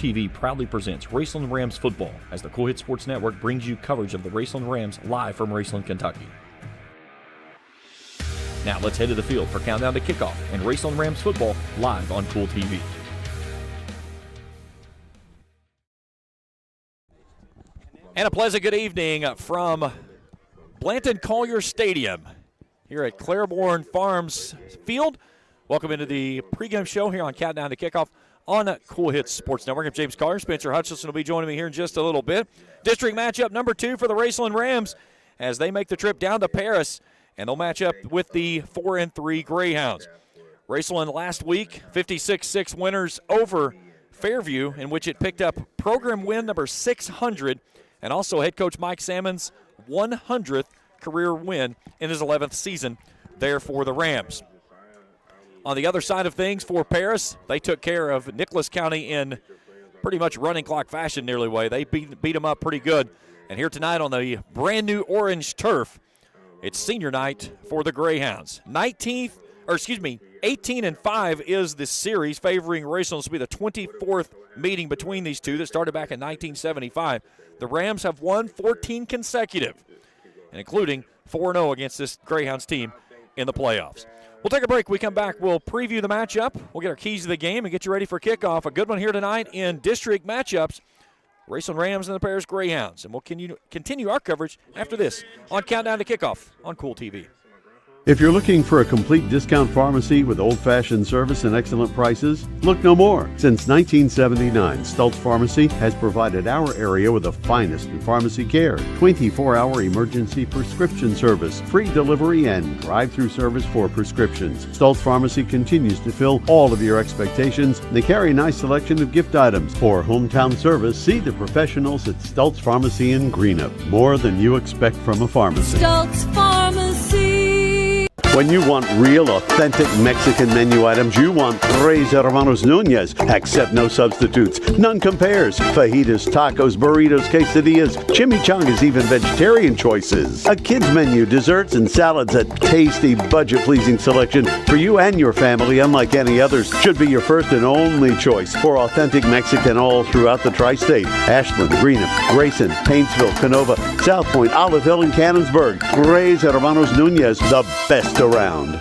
TV proudly presents Raceland Rams football as the Kool Hit Sports Network brings you coverage of the Raceland Rams live from Raceland, Kentucky. Now let's head to the field for Countdown to Kickoff and Raceland Rams football live on Kool TV. And a pleasant good evening from Blanton Collier Stadium here at Claiborne Farms Field. Welcome into the pregame show here on Countdown to Kickoff on Kool Hit Sports Network. I'm James Collier. Spencer Hutchinson will be joining me here in just a little bit. District matchup number 2 for the Raceland Rams as they make the trip down to Paris, and they'll match up with the 4-3 Greyhounds. Raceland last week, 56-6 winners over Fairview, in which it picked up program win number 600, and also head coach Mike Salmon's 100th career win in his 11th season there for the Rams. On the other side of things for Paris, they took care of Nicholas County in pretty much running clock fashion nearly way. They beat them up pretty good. And here tonight on the brand new orange turf, it's senior night for the Greyhounds. 18-5 is the series favoring Raceland. This will be the 24th meeting between these two that started back in 1975. The Rams have won 14 consecutive, and including 4-0 against this Greyhounds team in the playoffs. We'll take a break. We come back. We'll preview the matchup. We'll get our keys to the game and get you ready for kickoff. A good one here tonight in district matchups. Raceland Rams and the Paris Greyhounds. And we'll continue our coverage after this on Countdown to Kickoff on Kool TV. If you're looking for a complete discount pharmacy with old-fashioned service and excellent prices, look no more. Since 1979, Stultz Pharmacy has provided our area with the finest in pharmacy care, 24-hour emergency prescription service, free delivery, and drive-through service for prescriptions. Stultz Pharmacy continues to fill all of your expectations. They carry a nice selection of gift items. For hometown service, see the professionals at Stultz Pharmacy in Greenup. More than you expect from a pharmacy. Stultz Pharmacy. When you want real, authentic Mexican menu items, you want Tres Hermanos Nunez. Accept no substitutes. None compares. Fajitas, tacos, burritos, quesadillas, chimichangas, even vegetarian choices. A kids menu, desserts and salads, a tasty, budget-pleasing selection for you and your family, unlike any others, should be your first and only choice for authentic Mexican all throughout the tri-state. Ashland, Greenup, Grayson, Paintsville, Canova, South Point, Oliveville, and Cannonsburg. Tres Hermanos Nunez, the best around.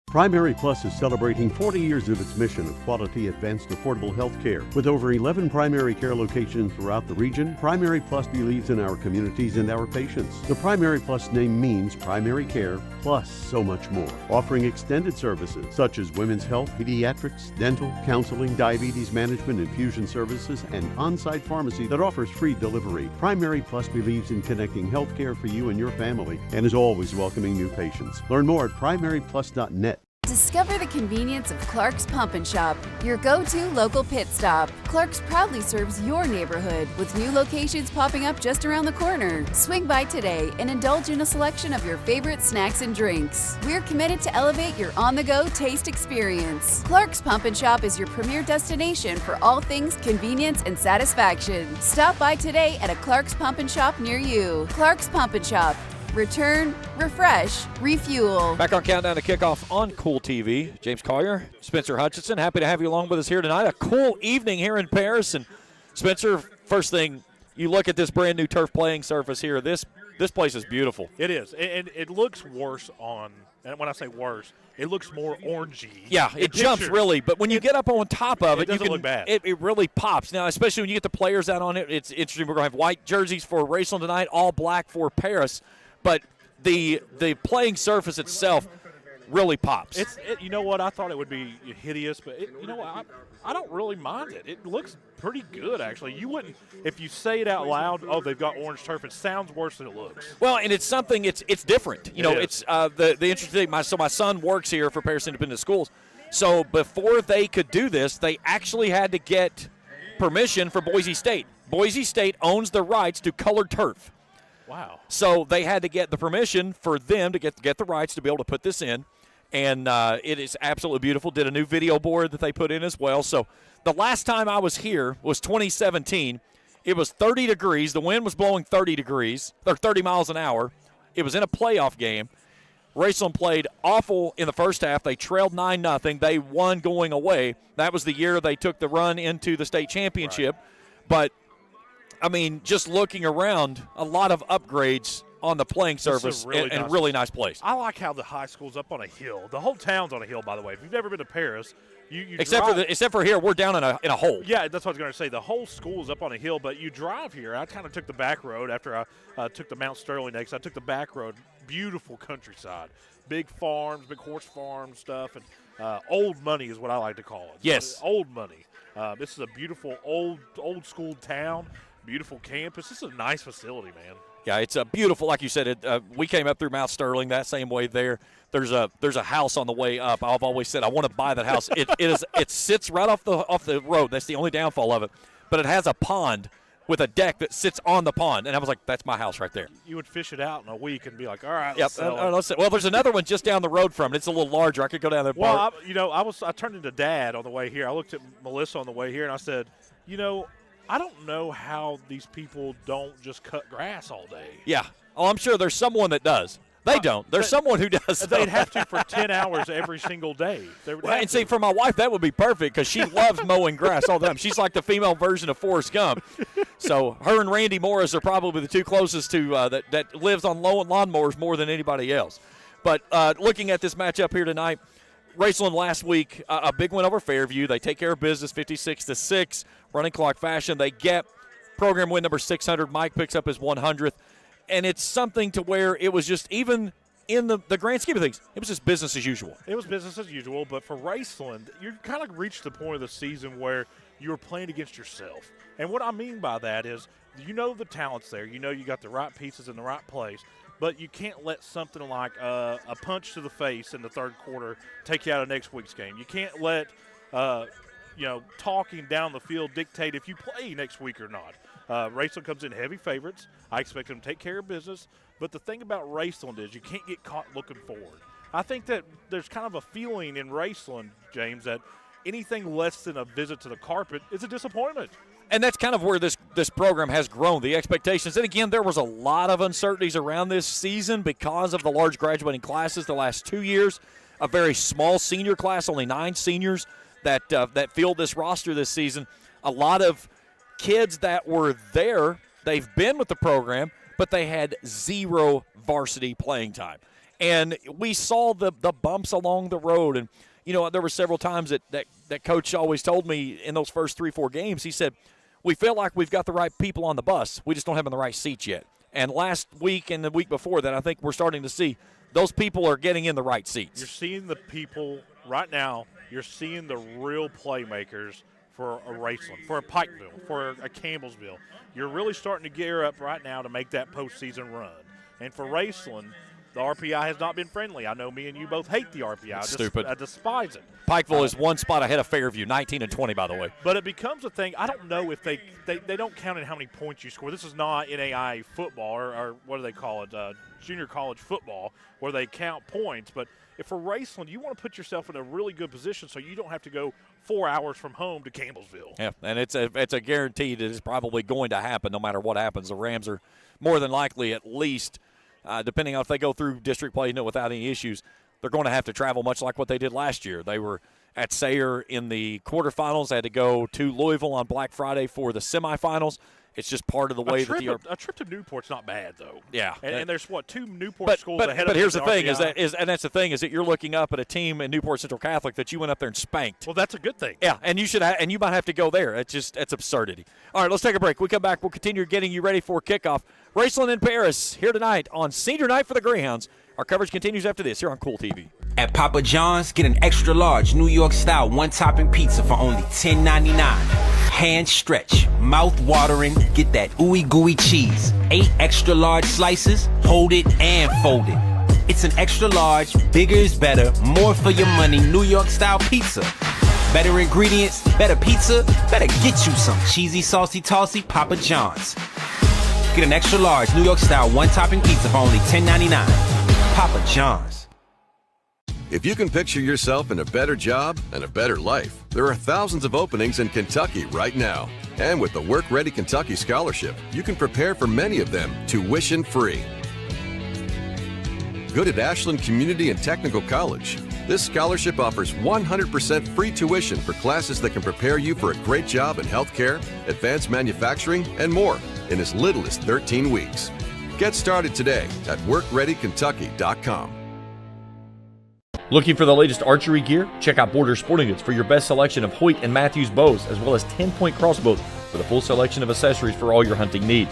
Primary Plus is celebrating 40 years of its mission of quality, advanced, affordable health care. With over 11 primary care locations throughout the region, Primary Plus believes in our communities and our patients. The Primary Plus name means primary care plus so much more. Offering extended services such as women's health, pediatrics, dental, counseling, diabetes management, infusion services, and on-site pharmacy that offers free delivery. Primary Plus believes in connecting health care for you and your family and is always welcoming new patients. Learn more at primaryplus.net. Discover the convenience of Clark's Pump and Shop, your go-to local pit stop. Clark's proudly serves your neighborhood with new locations popping up just around the corner. Swing by today and indulge in a selection of your favorite snacks and drinks. We're committed to elevate your on-the-go taste experience. Clark's Pump and Shop is your premier destination for all things convenience and satisfaction. Stop by today at a Clark's Pump and Shop near you. Clark's Pump and Shop. Return, refresh, refuel. Back on Countdown to Kickoff on Kool TV. James Collier, Spencer Hutchinson, happy to have you along with us here tonight. A cool evening here in Paris. And Spencer, first thing, you look at this brand new turf playing surface here. This place is beautiful. It is. And it looks worse on, and when I say worse, it looks more orangey. Yeah, it jumps really, but when you get up on top of it, doesn't look bad. It really pops. Now, especially when you get the players out on it, it's interesting. We're going to have white jerseys for Raceland tonight, all black for Paris. But the playing surface itself really pops. You know what? I thought it would be hideous, but you know what? I don't really mind it. It looks pretty good, actually. You wouldn't, if you say it out loud, oh, they've got orange turf, it sounds worse than it looks. Well, and it's something, it's different. You know, it's the interesting thing, my son works here for Paris Independent Schools. So before they could do this, they actually had to get permission for Boise State. Boise State owns the rights to colored turf. Wow. So they had to get the permission for them to get the rights to be able to put this in. And it is absolutely beautiful. Did a new video board that they put in as well. So the last time I was here was 2017. It was 30 degrees. The wind was blowing 30 degrees, or 30 miles an hour. It was in a playoff game. Raceland played awful in the first half. They trailed 9-0. They won going away. That was the year they took the run into the state championship. Right. But, I mean, just looking around, a lot of upgrades on the playing surface and really nice place. I like how the high school's up on a hill. The whole town's on a hill, by the way. If you've never been to Paris, except for here, we're down in a hole. Yeah, that's what I was going to say. The whole school is up on a hill, but you drive here. I kind of took the back road after I took the Mount Sterling next. I took the back road. Beautiful countryside, big farms, big horse farm stuff, and old money is what I like to call it. Yes, old money. This is a beautiful old school town. Beautiful campus. This is a nice facility, man. Yeah, it's a beautiful, like you said. We came up through Mount Sterling that same way there. There's a house on the way up. I've always said I want to buy that house. It sits right off the road. That's the only downfall of it. But it has a pond with a deck that sits on the pond, and I was like, that's my house right there. You would fish it out in a week and be like, all right, let's sell it. Well, there's another one just down the road from it. It's a little larger. I could go down there. Well, I turned into Dad on the way here. I looked at Melissa on the way here, and I said, I don't know how these people don't just cut grass all day. Yeah. Oh, I'm sure there's someone that does. They don't. There's someone who does. They'd have to for 10 hours every single day. And see, for my wife, that would be perfect because she loves mowing grass all the time. She's like the female version of Forrest Gump. So her and Randy Morris are probably the two closest to that lives on lawnmowers more than anybody else. But looking at this matchup here tonight, Raceland last week, a big win over Fairview. They take care of business 56-6, running clock fashion. They get program win number 600. Mike picks up his 100th. And it's something to where it was just, even in the grand scheme of things, it was just business as usual. It was business as usual, but for Raceland, you kind of reached the point of the season where you were playing against yourself. And what I mean by that is, the talent's there. You got the right pieces in the right place. But you can't let something like a punch to the face in the third quarter take you out of next week's game. You can't let, talking down the field dictate if you play next week or not. Raceland comes in heavy favorites. I expect them to take care of business. But the thing about Raceland is you can't get caught looking forward. I think that there's kind of a feeling in Raceland, James, that anything less than a visit to the carpet is a disappointment. And that's kind of where this program has grown, the expectations. And, again, there was a lot of uncertainties around this season because of the large graduating classes the last 2 years, a very small senior class, only 9 seniors that filled this roster this season. A lot of kids that were there, they've been with the program, but they had 0 varsity playing time. And we saw the bumps along the road. And, there were several times that Coach always told me in those first 3-4 games, he said, we feel like we've got the right people on the bus. We just don't have them in the right seats yet. And last week and the week before that, I think we're starting to see those people are getting in the right seats. You're seeing the people right now. You're seeing the real playmakers for a Raceland, for a Pikeville, for a Campbellsville. You're really starting to gear up right now to make that postseason run. And for Raceland, the RPI has not been friendly. I know me and you both hate the RPI. It's stupid. I despise it. Pikeville is one spot ahead of Fairview, 19-20, by the way. But it becomes a thing. I don't know if they don't count in how many points you score. This is not NAIA football or what do they call it, junior college football, where they count points. But if for Raceland, you want to put yourself in a really good position so you don't have to go 4 hours from home to Campbellsville. Yeah, and it's a guarantee that it's probably going to happen no matter what happens. The Rams are more than likely at least – depending on if they go through district play without any issues, they're going to have to travel much like what they did last year. They were at Sayre in the quarterfinals. They had to go to Louisville on Black Friday for the semifinals. It's just part of the way a trip to Newport's not bad, though. Yeah. And there's, 2 Newport schools ahead of us. But here's the thing, that's the thing, is that you're looking up at a team in Newport Central Catholic that you went up there and spanked. Well, that's a good thing. Yeah, and you might have to go there. It's absurdity. All right, let's take a break. We come back, we'll continue getting you ready for kickoff. Raceland in Paris here tonight on Senior Night for the Greyhounds. Our coverage continues after this here on Kool TV. At Papa John's, get an extra large New York style one-topping pizza for only $10.99. Hand stretch, mouth watering, get that ooey gooey cheese. 8 extra large slices, hold it and fold it. It's an extra large, bigger is better, more for your money New York style pizza. Better ingredients, better pizza, better get you some cheesy, saucy, tossy Papa John's. Get an extra large New York style one-topping pizza for only $10.99. Papa John's. If you can picture yourself in a better job and a better life, there are thousands of openings in Kentucky right now. And with the Work Ready Kentucky Scholarship, you can prepare for many of them tuition-free. good at Ashland Community and Technical College. This scholarship offers 100% free tuition for classes that can prepare you for a great job in healthcare, advanced manufacturing, and more in as little as 13 weeks. Get started today at workreadykentucky.com. Looking for the latest archery gear? Check out Borders Sporting Goods for your best selection of Hoyt and Matthews bows, as well as 10-point crossbows with a full selection of accessories for all your hunting needs.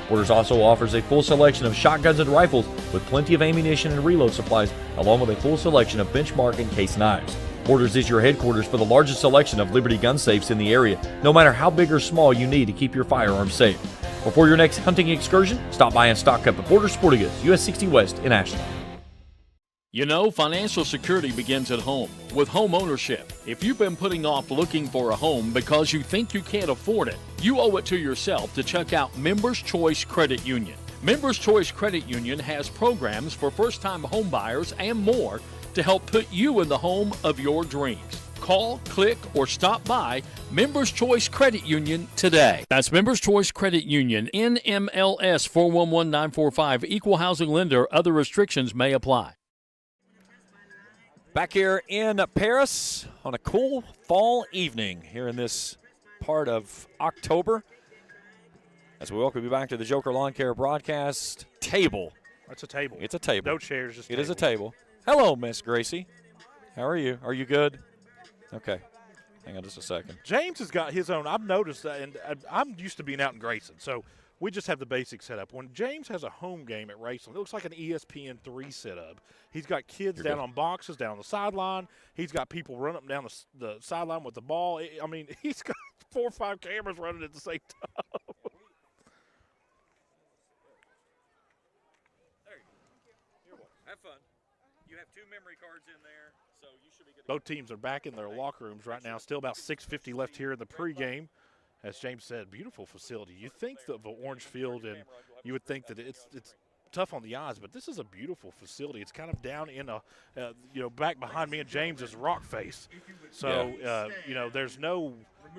Borders also offers a full selection of shotguns and rifles with plenty of ammunition and reload supplies, along with a full selection of benchmark and case knives. Borders is your headquarters for the largest selection of Liberty gun safes in the area, no matter how big or small you need to keep your firearms safe. Before your next hunting excursion, stop by and stock up at Borders Sporting Goods, US 60 West in Ashland. You know, financial security begins at home with home ownership. If you've been putting off looking for a home because you think you can't afford it, you owe it to yourself to check out Members Choice Credit Union. Members Choice Credit Union has programs for first-time home buyers and more to help put you in the home of your dreams. Call, click, or stop by Members Choice Credit Union today. That's Members Choice Credit Union, NMLS 411945, Equal Housing Lender. Other restrictions may apply. Back here in Paris on a cool fall evening here in this part of October, as we welcome you back to the Joker Lawn Care broadcast table. That's a table. It's a table. No chairs, just It is a table. Hello, Miss Gracie. How are you? Are you good? Okay. Hang on just a second. James has got his own. I've noticed that, and I'm used to being out in Grayson, so we just have the basic setup. When James has a home game at Raceland, it looks like an ESPN3 setup. He's got kids down on boxes, down on the sideline. He's got people running up and down the sideline with the ball. I mean, he's got 4 or 5 cameras running at the same time. There you go. You're welcome. Have fun. You have 2 memory cards in there, so you should be good. Both teams are back in their locker rooms right now. Still about 6:50 left here in the pregame. As James said, beautiful facility. You think of the orange field, and you would think that it's tough on the eyes, but this is a beautiful facility. It's kind of down in a, back behind me and James is rock face. So, there's no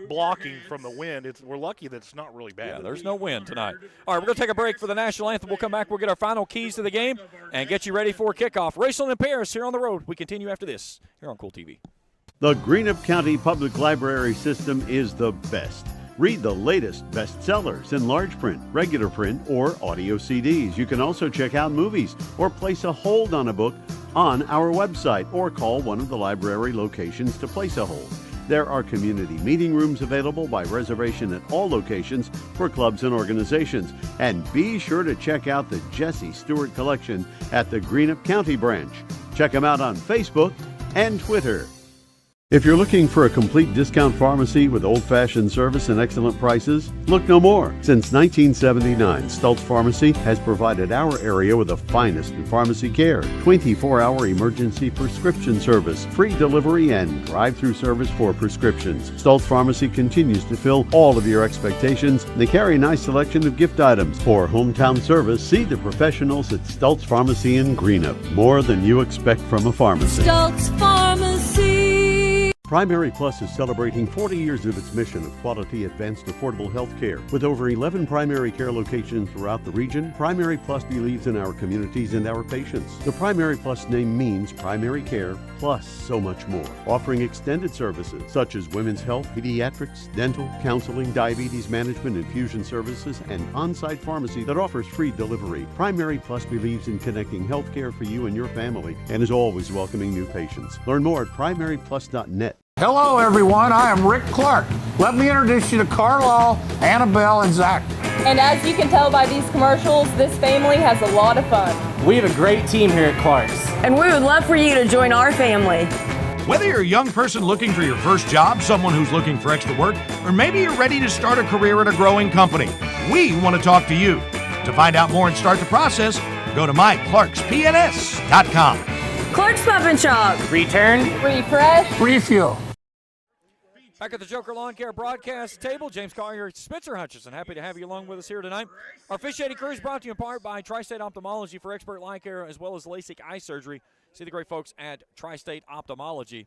blocking from the wind. We're lucky that it's not really bad. Yeah, there's no wind tonight. All right, we're going to take a break for the national anthem. We'll come back. We'll get our final keys to the game and get you ready for kickoff. Raceland and Paris here on the road. We continue after this here on Kool TV. The Greenup County Public Library system is the best. Read the latest bestsellers in large print, regular print, or audio CDs. You can also check out movies or place a hold on a book on our website or call one of the library locations to place a hold. There are community meeting rooms available by reservation at all locations for clubs and organizations. And be sure to check out the Jesse Stewart collection at the Greenup County branch. Check them out on Facebook and Twitter. If you're looking for a complete discount pharmacy with old-fashioned service and excellent prices, look no more. Since 1979, Stultz Pharmacy has provided our area with the finest in pharmacy care, 24-hour emergency prescription service, free delivery, and drive-through service for prescriptions. Stultz Pharmacy continues to fill all of your expectations. They carry a nice selection of gift items. For hometown service, see the professionals at Stultz Pharmacy in Greenup. More than you expect from a pharmacy. Stultz Pharmacy. Primary Plus is celebrating 40 years of its mission of quality, advanced, affordable health care. With over 11 primary care locations throughout the region, Primary Plus believes in our communities and our patients. The Primary Plus name means primary care plus so much more, offering extended services such as women's health, pediatrics, dental, counseling, diabetes management, infusion services, and on-site pharmacy that offers free delivery. Primary Plus believes in connecting health care for you and your family and is always welcoming new patients. Learn more at primaryplus.net. Hello, everyone. I am Rick Clark. Let me introduce you to Carlisle, Annabelle, and Zach. And as you can tell by these commercials, this family has a lot of fun. We have a great team here at Clark's. And we would love for you to join our family. Whether you're a young person looking for your first job, someone who's looking for extra work, or maybe you're ready to start a career at a growing company, we want to talk to you. To find out more and start the process, go to myclarkspns.com. Clark's Pump and Shop. Return. Refresh. Refuel. Back at the Joker Lawn Care broadcast table, James Collier, Spencer Hutchison, happy to have you along with us here tonight. Our officiating crew is brought to you in part by Tri-State Ophthalmology for expert lawn care as well as LASIK eye surgery. See the great folks at Tri-State Ophthalmology.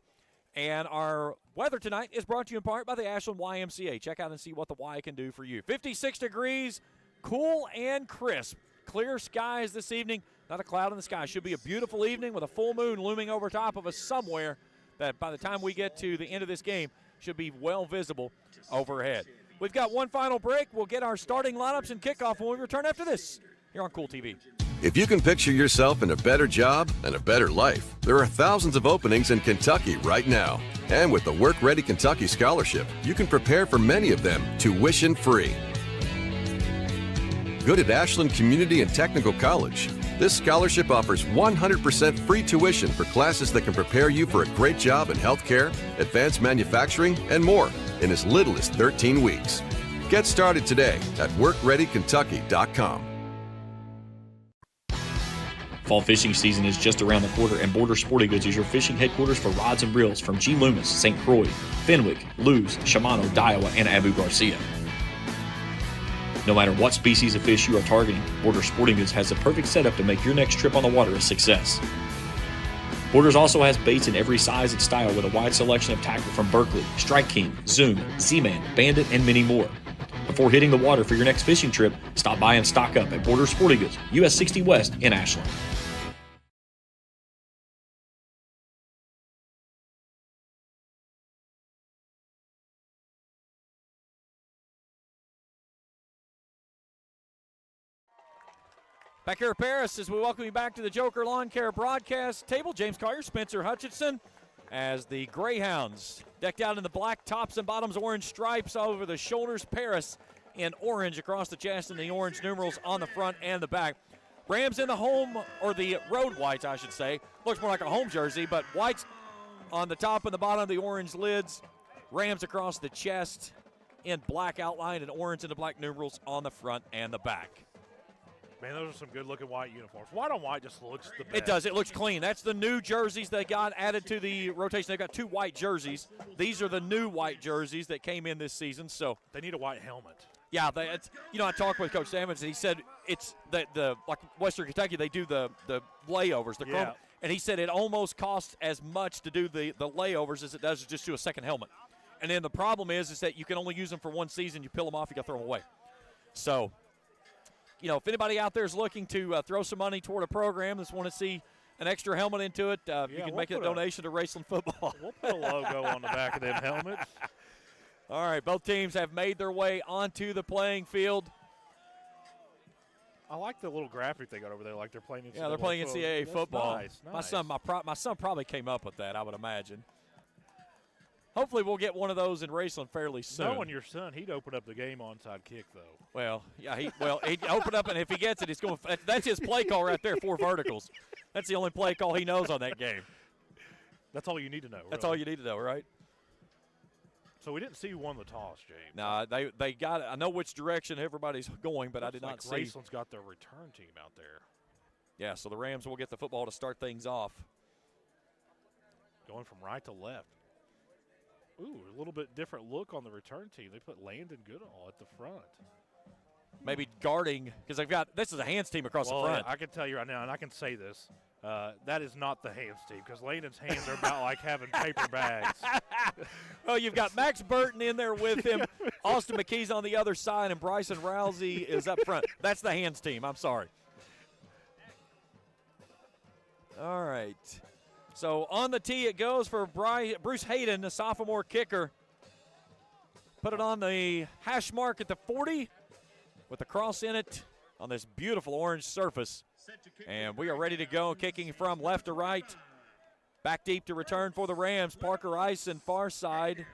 And our weather tonight is brought to you in part by the Ashland YMCA. Check out and see what the Y can do for you. 56 degrees, cool and crisp. Clear skies this evening. Not a cloud in the sky. Should be a beautiful evening with a full moon looming over top of us somewhere that by the time we get to the end of this game should be well visible overhead. We've got one final break. We'll get our starting lineups and kickoff when we return after this here on Kool TV. If you can picture yourself in a better job and a better life, there are thousands of openings in Kentucky right now. And with the Work Ready Kentucky Scholarship, you can prepare for many of them tuition-free. Good at Ashland Community and Technical College. This scholarship offers 100% free tuition for classes that can prepare you for a great job in healthcare, advanced manufacturing, and more in as little as 13 weeks. Get started today at workreadykentucky.com. Fall fishing season is just around the corner, and Border Sporting Goods is your fishing headquarters for rods and reels from G. Loomis, St. Croix, Fenwick, Lewes, Shimano, Daiwa, and Abu Garcia. No matter what species of fish you are targeting, Border Sporting Goods has the perfect setup to make your next trip on the water a success. Borders also has baits in every size and style with a wide selection of tackle from Berkley, Strike King, Zoom, Z-Man, Bandit, and many more. Before hitting the water for your next fishing trip, stop by and stock up at Border Sporting Goods, US 60 West in Ashland. Back here at Paris as we welcome you back to the Joker Lawn Care broadcast table. James Collier, Spencer Hutchinson, as the Greyhounds decked out in the black tops and bottoms, orange stripes over the shoulders. Paris in orange across the chest and the orange numerals on the front and the back. Rams in the home, or the road whites, I should say. Looks more like a home jersey, but whites on the top and the bottom, the orange lids. Rams across the chest in black outline and orange and the black numerals on the front and the back. Man, those are some good-looking white uniforms. White on white just looks the best. It does. It looks clean. That's the new jerseys they got added to the rotation. They've got 2 white jerseys. These are the new white jerseys that came in this season. So they need a white helmet. Yeah, I talked with Coach Sammons, and he said it's the like Western Kentucky, they do the layovers, and he said it almost costs as much to do the layovers as it does to just do a second helmet. And then the problem is that you can only use them for one season. You peel them off, you got to throw them away. So, if anybody out there is looking to throw some money toward a program that's want to see an extra helmet into it, you can make a donation to Raceland football. We'll put a logo on the back of them helmets. All right, both teams have made their way onto the playing field. I like the little graphic they got over there, like they're playing NCAA. Yeah, they're playing NCAA football. Nice. My son probably came up with that, I would imagine. Hopefully we'll get one of those in Raceland fairly soon. Knowing your son, he'd open up the game onside kick, though. Well, yeah, he'd open up, and if he gets it, that's his play call right there, 4 verticals. That's the only play call he knows on that game. That's all you need to know. That's all you need to know, right? So we didn't see who won the toss, James. No, they got it. I know which direction everybody's going, but I did not see. Raceland's got their return team out there. Yeah, so the Rams will get the football to start things off. Going from right to left. Ooh, a little bit different look on the return team. They put Landon Goodall at the front. Maybe guarding, because this is a hands team across the front. I can tell you right now, and I can say this, that is not the hands team, because Landon's hands are about like having paper bags. Well, you've got Max Burton in there with him. Austin McKee's on the other side, and Bryson Rousey is up front. That's the hands team. I'm sorry. All right. So on the tee it goes for Bruce Hayden, the sophomore kicker. Put it on the hash mark at the 40 with the cross in it on this beautiful orange surface. And we are ready to go, kicking from left to right. Back deep to return for the Rams. Parker Ison far side.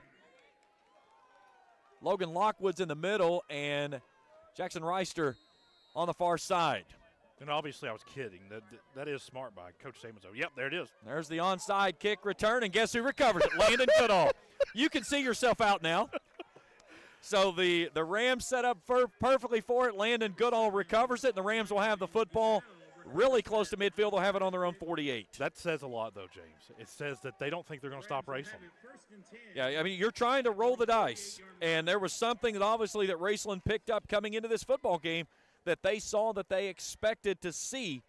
Logan Lockwood's in the middle, and Jackson Reister on the far side. And obviously I was kidding. That is smart by Coach Sammons. Yep, there it is. There's the onside kick return, and guess who recovers it? Landon Goodall. You can see yourself out now. So the Rams set up perfectly for it. Landon Goodall recovers it, and the Rams will have the football really close to midfield. They'll have it on their own 48. That says a lot, though, James. It says that they don't think they're going to stop Raceland. Yeah, I mean, you're trying to roll the dice, and there was something that obviously that Raceland picked up coming into this football game that they saw that they expected to see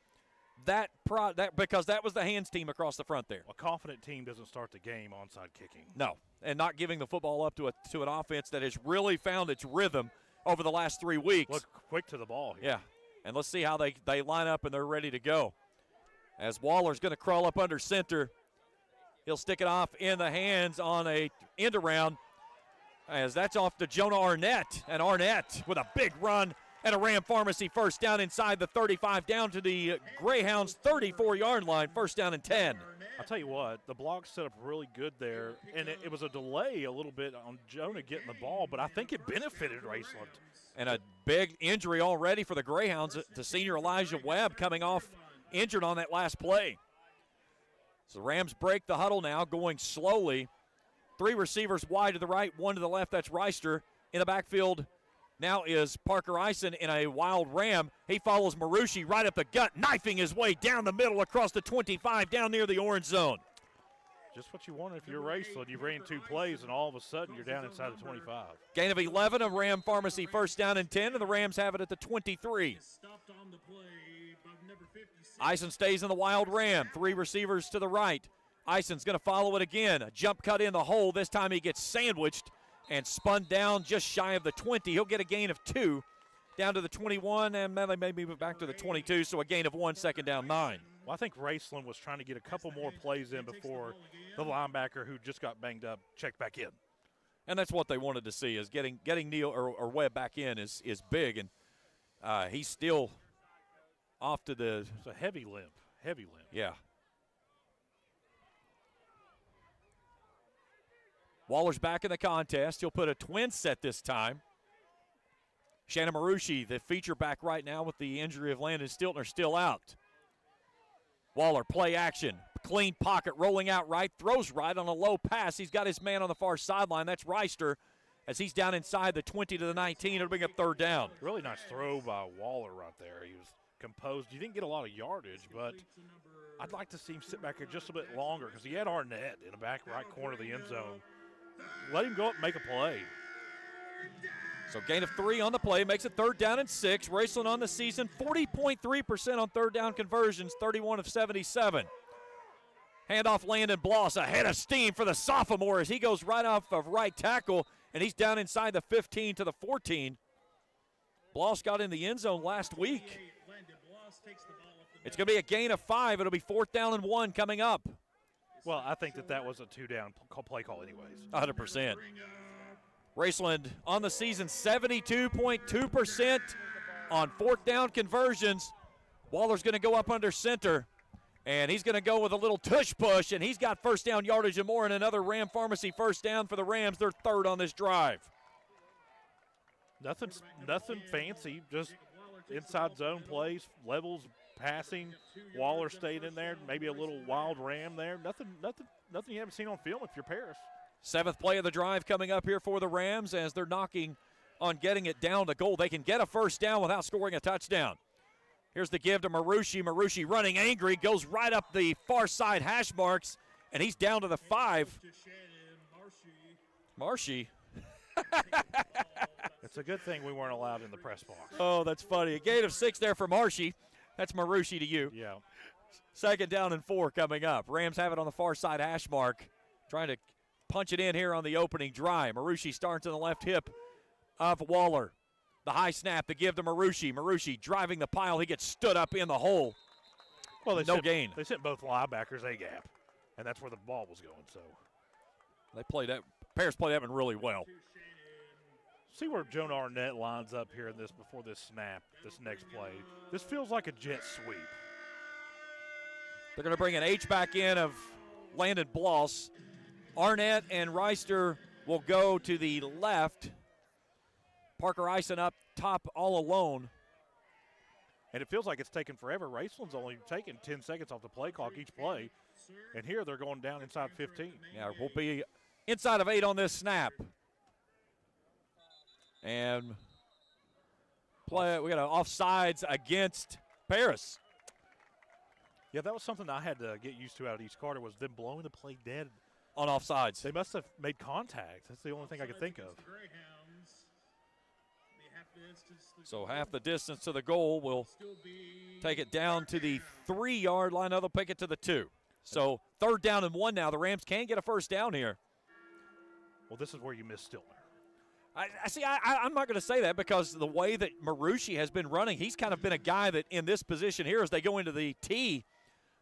that because that was the hands team across the front there. A confident team doesn't start the game onside kicking. No, and not giving the football up to an offense that has really found its rhythm over the last 3 weeks. Look quick to the ball here. Yeah, And let's see how they line up and they're ready to go. As Waller's going to crawl up under center. He'll stick it off in the hands on a end around, as that's off to Jonah Arnett. And Arnett with a big run and a Ram Pharmacy first down inside the 35, down to the Greyhounds 34-yard line, first down and 10. I'll tell you what, the block set up really good there, and it was a delay a little bit on Jonah getting the ball, but I think it benefited Raceland. And a big injury already for the Greyhounds to senior Elijah Webb, coming off injured on that last play. So the Rams break the huddle now, going slowly. 3 receivers wide to the right, 1 to the left. That's Reister. In the backfield now is Parker Eisen in a wild ram. He follows Marucci right up the gut, knifing his way down the middle across the 25, down near the orange zone. Just what you want if you're Raceland. You ran 2 plays, and all of a sudden you're down inside the 25. Gain of 11, a Ram Pharmacy first down and 10, and the Rams have it at the 23. Eisen stays in the wild ram. 3 receivers to the right. Eisen's going to follow it again. A jump cut in the hole. This time he gets sandwiched and spun down just shy of the 20. He'll get a gain of 2 down to the 21, and maybe move back to the 22, so a gain of 1, second down 9. Well, I think Raceland was trying to get a couple more plays in before the linebacker who just got banged up checked back in. And that's what they wanted to see, is getting Neal or Webb back in is big, and he's still off to the – it's a heavy limp. Yeah. Waller's back in the contest. He'll put a twin set this time. Shannon Marucci, the feature back right now with the injury of Landon Stiltner, still out. Waller, play action. Clean pocket, rolling out right, throws right on a low pass. He's got his man on the far sideline. That's Reister. As he's down inside the 20 to the 19, it'll bring up third down. Really nice throw by Waller right there. He was composed. He didn't get a lot of yardage, but I'd like to see him sit back here just a bit longer because he had Arnett in the back right corner of the end zone. Let him go up and make a play. So gain of 3 on the play, makes it third down and 6. Raceland on the season, 40.3% on third down conversions, 31 of 77. Handoff Landon Bloss, a head of steam for the sophomore as he goes right off of right tackle, and he's down inside the 15 to the 14. Bloss got in the end zone last week. It's going to be a gain of 5. It'll be 4th down and 1 coming up. Well, I think that was a 2-down play call anyways. 100%. Raceland on the season, 72.2% on 4th down conversions. Waller's going to go up under center, and he's going to go with a little tush push, and he's got first down yardage and more, and another Ram Pharmacy first down for the Rams. They're third on this drive. Nothing fancy, just inside zone plays, levels, passing. Waller stayed in there, maybe a little wild ram there. Nothing you haven't seen on film if you're Paris. 7th play of the drive coming up here for the Rams as they're knocking on getting it down to goal. They can get a first down without scoring a touchdown. Here's the give to Marucci. Marucci running angry, goes right up the far side hash marks, and he's down to the 5. Marshy. It's a good thing we weren't allowed in the press box. Oh, that's funny. A gain of 6 there for Marshy. That's Marucci to you. Yeah. 2nd down and 4 coming up. Rams have it on the far side hash mark, trying to punch it in here on the opening drive. Marucci starts on the left hip of Waller. The high snap, the give to Marucci. Marucci driving the pile. He gets stood up in the hole. Well, gain. They sent both linebackers a gap, and that's where the ball was going. So they played that. Paris played that one really well. See where Jonah Arnett lines up here in this before this snap, this next play. This feels like a jet sweep. They're going to bring an H-back in of Landon Bloss. Arnett and Reister will go to the left. Parker Eisen up top all alone. And it feels like it's taken forever. Raceland's only taken 10 seconds off the play clock each play. And here they're going down inside 15. Yeah, we'll be inside of 8 on this snap. And play. We got an offsides against Paris. Yeah, that was something I had to get used to out of East Carter was them blowing the play dead. On offsides. They must have made contact. That's the only thing I could think of. So half the distance to the goal will take it down to the 3-yard line. Now they'll pick it to the 2. So 3rd down and 1 now. The Rams can get a first down here. Well, this is where you miss Stiltner. I'm not going to say that because the way that Marucci has been running, he's kind of been a guy that in this position here as they go into the tee,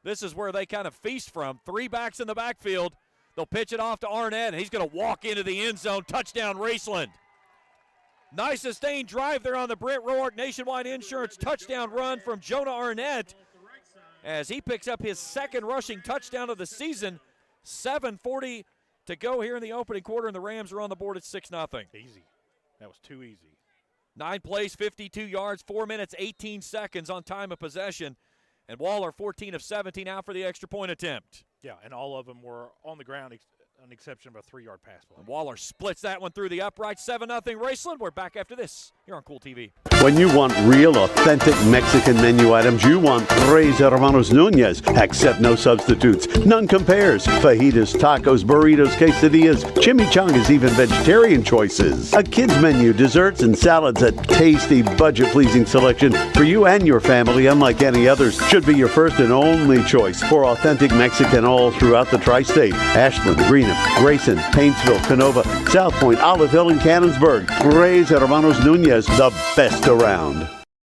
this is where they kind of feast from. 3 backs in the backfield. They'll pitch it off to Arnett, and he's going to walk into the end zone. Touchdown, Raceland. Nice sustained drive there on the Brent Roark Nationwide Insurance touchdown run from Jonah Arnett as he picks up his 2nd rushing touchdown of the season. 7:40 to go here in the opening quarter, and the Rams are on the board at 6-0. Easy. That was too easy. 9 plays, 52 yards, 4 minutes, 18 seconds on time of possession. And Waller 14 of 17 out for the extra point attempt. Yeah, and all of them were on the ground, an exception of a 3-yard pass play. And Waller splits that one through the upright. 7-0 Raceland. We're back after this here on Kool TV. When you want real, authentic Mexican menu items, you want Tres Hermanos Nunez. Accept no substitutes. None compares. Fajitas, tacos, burritos, quesadillas, chimichangas, even vegetarian choices. A kids menu, desserts and salads, a tasty, budget-pleasing selection for you and your family, unlike any others. Should be your first and only choice for authentic Mexican all throughout the tri-state. Ashland, Greenup, Grayson, Paintsville, Canova, South Point, Olive Hill, and Cannonsburg. Tres Hermanos Nunez, the best around.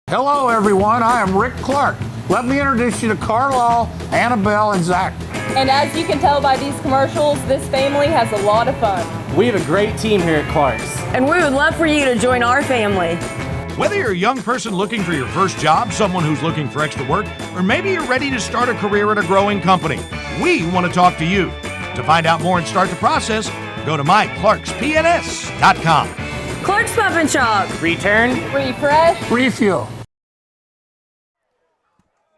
Hello, everyone. I am Rick Clark. Let me introduce you to Carlisle, Annabelle, and Zach. And as you can tell by these commercials, this family has a lot of fun. We have a great team here at Clark's. And we would love for you to join our family. Whether you're a young person looking for your first job, someone who's looking for extra work, or maybe you're ready to start a career at a growing company, we want to talk to you. To find out more and start the process, go to myclarkspns.com. Clark's Pump and Shop. Return. Refresh. Refuel.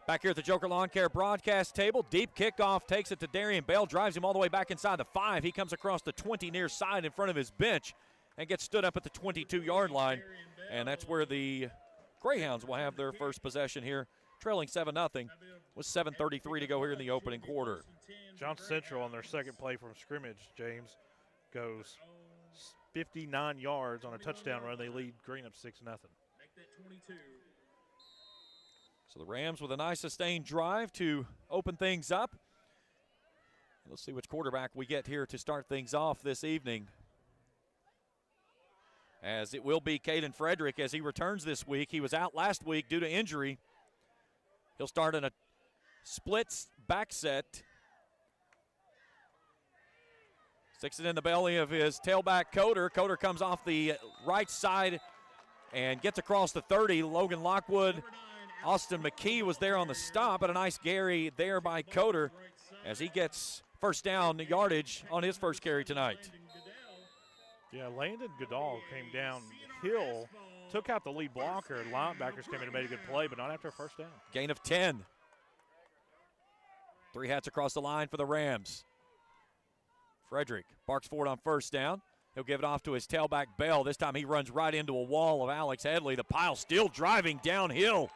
Back here at the Joker Lawn Care broadcast table, deep kickoff takes it to Darian Bell, drives him all the way back inside the 5. He comes across the 20 near side in front of his bench and gets stood up at the 22-yard line. And that's where the Greyhounds will have their first possession here, trailing 7-0 with 7:33 to go here in the opening quarter. Johnson Central on their second play from scrimmage, James, goes 59 yards on a touchdown run. They lead Greenup 6-0. So the Rams with a nice sustained drive to open things up. Let's see which quarterback we get here to start things off this evening. As it will be Caden Frederick as he returns this week. He was out last week due to injury. He'll start in a split back set. Sticks it in the belly of his tailback, Coder. Coder comes off the right side and gets across the 30. Logan Lockwood, Austin McKee was there on the stop, but a nice carry there by Coder as he gets first down yardage on his first carry tonight. Yeah, Landon Goodall came downhill, took out the lead blocker. Linebackers came in and made a good play, but not after a first down. Gain of 10. 3 hats across the line for the Rams. Frederick barks forward on first down. He'll give it off to his tailback, Bell. This time he runs right into a wall of Alex Headley. The pile still driving downhill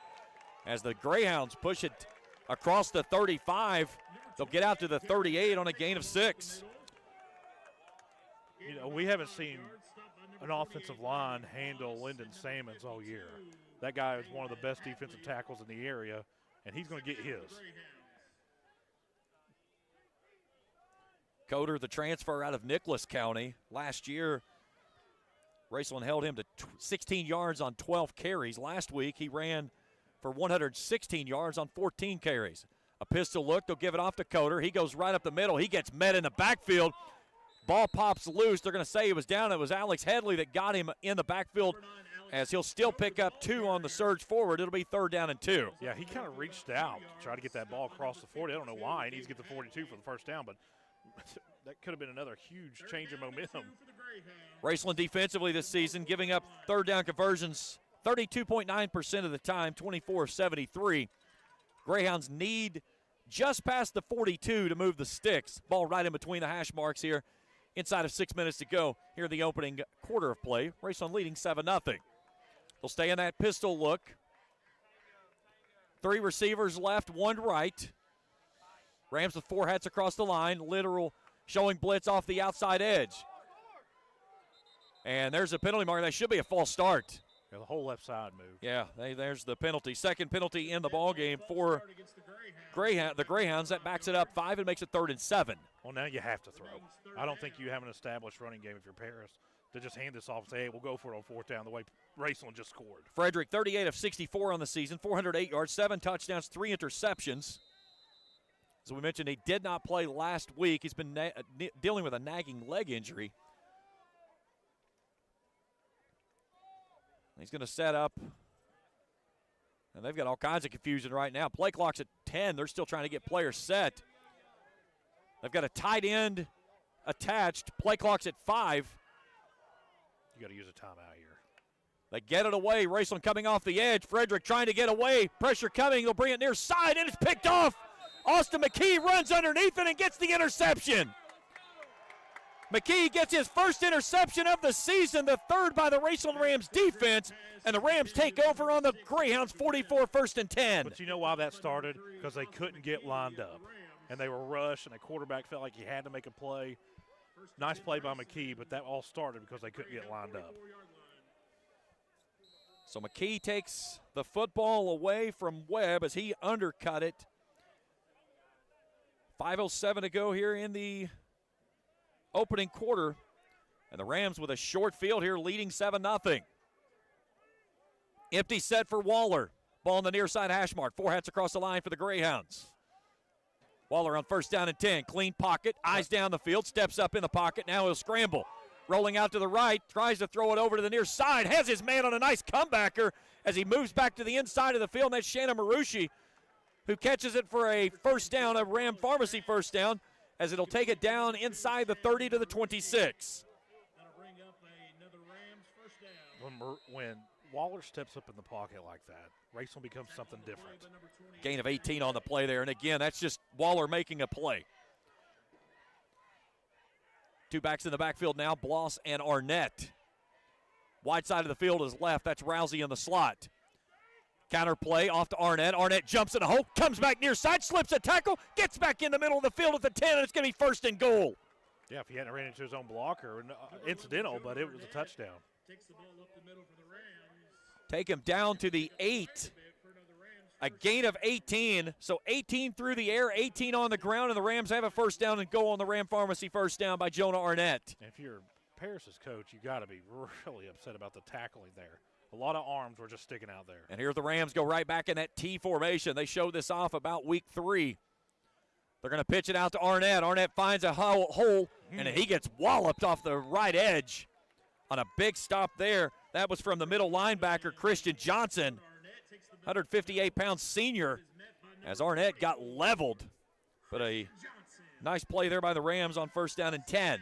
as the Greyhounds push it across the 35. They'll get out to the 38 on a gain of 6. You know, we haven't seen an offensive line handle Lyndon Sammons all year. That guy is one of the best defensive tackles in the area, and he's going to get his. Coder, the transfer out of Nicholas County. Last year, Raceland held him to 16 yards on 12 carries. Last week, he ran for 116 yards on 14 carries. A pistol look, they'll give it off to Coder. He goes right up the middle. He gets met in the backfield. Ball pops loose. They're going to say he was down. It was Alex Headley that got him in the backfield as he'll still pick up 2 on the surge forward. It'll be 3rd down and 2. Yeah, he kind of reached out to try to get that ball across the 40. I don't know why. He needs to get the 42 for the first down, but that could have been another huge change of momentum. Raceland defensively this season, giving up 3rd down conversions 32.9% of the time, 24-73. Greyhounds need just past the 42 to move the sticks. Ball right in between the hash marks here. Inside of 6 minutes to go here in the opening quarter of play. Raceland leading 7-0. They'll stay in that pistol look. 3 receivers left, 1 right. Rams with 4 hats across the line. Literal showing blitz off the outside edge. And there's a penalty mark. That should be a false start. Yeah, the whole left side move. Yeah, there's the penalty. Second penalty in the ballgame for the Greyhounds. That backs it up 5 and makes it 3rd and 7. Well, now you have to throw. I don't think you have an established running game if you're Paris. to just hand this off and say, hey, we'll go for it on fourth down the way Raceland just scored. Frederick, 38 of 64 on the season, 408 yards, 7 touchdowns, 3 interceptions. As we mentioned, he did not play last week. He's been dealing with a nagging leg injury. He's going to set up. And they've got all kinds of confusion right now. Play clock's at 10. They're still trying to get players set. They've got a tight end attached. Play clock's at 5. You got to use a timeout here. They get it away. Raceland coming off the edge. Frederick trying to get away. Pressure coming. They'll bring it near side, and it's picked off. Austin McKee runs underneath it and gets the interception. McKee gets his first interception of the season, the third by the Raceland Rams defense, and the Rams take over on the Greyhounds 44 1st and 10. But you know why that started? Because they couldn't get lined up, and they were rushed, and the quarterback felt like he had to make a play. Nice play by McKee, but that all started because they couldn't get lined up. So McKee takes the football away from Webb as he undercut it. 5:07 to go here in the opening quarter. And the Rams with a short field here leading 7-0. Empty set for Waller. Ball on the near side hash mark. 4 hats across the line for the Greyhounds. Waller on 1st down and 10. Clean pocket. Eyes down the field. Steps up in the pocket. Now he'll scramble. Rolling out to the right. Tries to throw it over to the near side. Has his man on a nice comebacker as he moves back to the inside of the field. And that's Shannon Marucci, who catches it for a first down, a Ram Pharmacy first down, as it'll take it down inside the 30 to the 26. When Waller steps up in the pocket like that, Raceland becomes something different. Gain of 18 on the play there, and again, that's just Waller making a play. 2 backs in the backfield now, Bloss and Arnett. Wide side of the field is left. That's Rousey in the slot. Counter play off to Arnett. Arnett jumps in a hole, comes back near side, slips a tackle, gets back in the middle of the field at the 10, and it's going to be 1st and goal. Yeah, if he hadn't ran into his own blocker, incidental, but it was a touchdown. Takes the ball up the middle for the Rams. Take him down to the 8. A gain of 18. So 18 through the air, 18 on the ground, and the Rams have a first down and goal on the Ram Pharmacy first down by Jonah Arnett. If you're Paris's coach, you got to be really upset about the tackling there. A lot of arms were just sticking out there. And here the Rams go right back in that T formation. They showed this off about week 3. They're going to pitch it out to Arnett. Arnett finds a hole, and he gets walloped off the right edge on a big stop there. That was from the middle linebacker, Christian Johnson, 158-pound senior, as Arnett got leveled. But a nice play there by the Rams on 1st down and 10.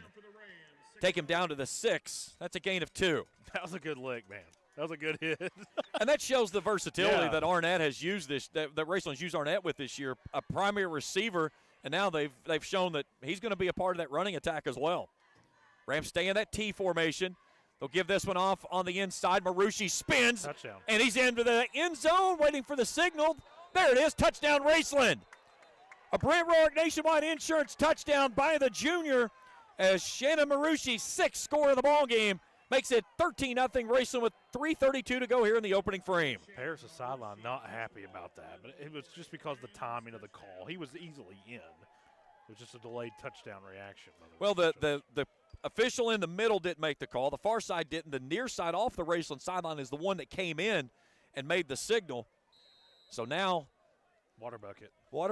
Take him down to the 6. That's a gain of 2. That was a good lick, man. That was a good hit. And that shows the versatility that Arnett has used that Raceland's used Arnett with this year. A primary receiver, and now they've shown that he's going to be a part of that running attack as well. Rams stay in that T formation. They'll give this one off on the inside. Marucci spins, touchdown, and he's into the end zone waiting for the signal. There it is, touchdown Raceland. A Brent Roark Nationwide Insurance touchdown by the junior as Shannon Marucci's 6th score of the ball game makes it 13-0 Raceland with 3:32 to go here in the opening frame. Paris' sideline not happy about that, but it was just because of the timing of the call. He was easily in. It was just a delayed touchdown reaction. Well, the official in the middle didn't make the call. The far side didn't. The near side off the Raceland sideline is the one that came in and made the signal. So now water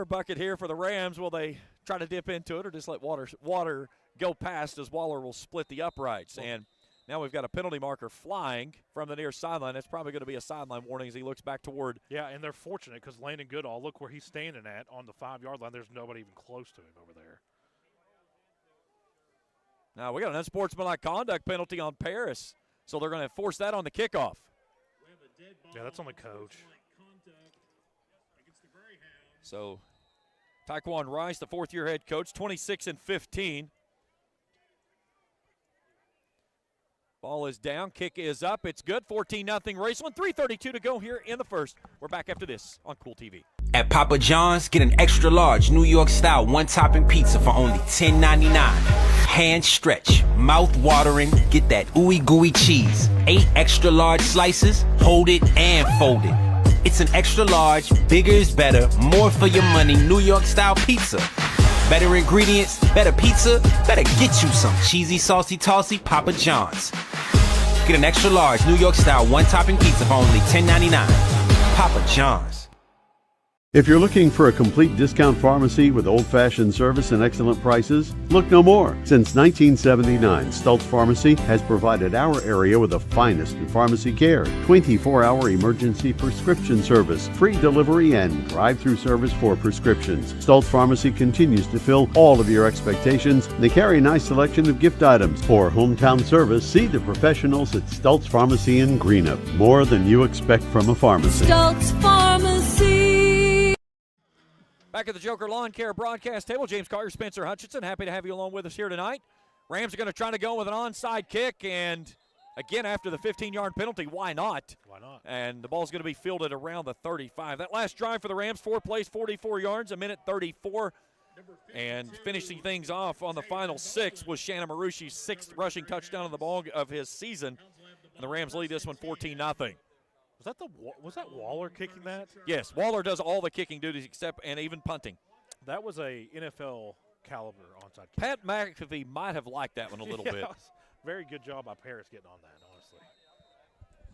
bucket here for the Rams. Will they try to dip into it or just let water go past as Waller will split the uprights? And now we've got a penalty marker flying from the near sideline. That's probably going to be a sideline warning as he looks back toward. Yeah, and they're fortunate because Landon Goodall, look where he's standing at on the 5-yard line. There's nobody even close to him over there. Now we got an unsportsmanlike conduct penalty on Paris, so they're going to force that on the kickoff. Yeah, that's on the coach. So Taekwon Rice, the 4th-year head coach, 26-15. Ball is down, kick is up, it's good, 14-0 Raceland, 3:32 to go here in the first. We're back after this on Kool TV. At Papa John's, get an extra large New York style 1-topping pizza for only $10.99. Hand stretch, mouth watering, get that ooey gooey cheese. 8 extra large slices, hold it and fold it. It's an extra large, bigger is better, more for your money, New York style pizza. Better ingredients, better pizza, better get you some cheesy, saucy, tossy Papa John's. Get an extra large New York style one topping pizza for only $10.99. Papa John's. If you're looking for a complete discount pharmacy with old-fashioned service and excellent prices, look no more. Since 1979, Stultz Pharmacy has provided our area with the finest in pharmacy care, 24-hour emergency prescription service, free delivery, and drive-through service for prescriptions. Stultz Pharmacy continues to fill all of your expectations. They carry a nice selection of gift items. For hometown service, see the professionals at Stultz Pharmacy in Greenup. More than you expect from a pharmacy. Stultz Pharmacy. Back at the Joker Lawn Care broadcast table, James Collier, Spencer Hutchinson, happy to have you along with us here tonight. Rams are going to try to go with an onside kick, and again, after the 15-yard penalty, why not? Why not? And the ball's going to be fielded around the 35. That last drive for the Rams, 4 plays, 44 yards, a minute 34. And finishing things off on the final 6 was Shannon Marushi's 6th rushing touchdown of the ball of his season. And the Rams lead this one 14-0. Was that Waller kicking that? Yes, Waller does all the kicking duties except and even punting. That was a NFL caliber onside kick. Pat McAfee might have liked that one a little bit. Very good job by Paris getting on that, honestly.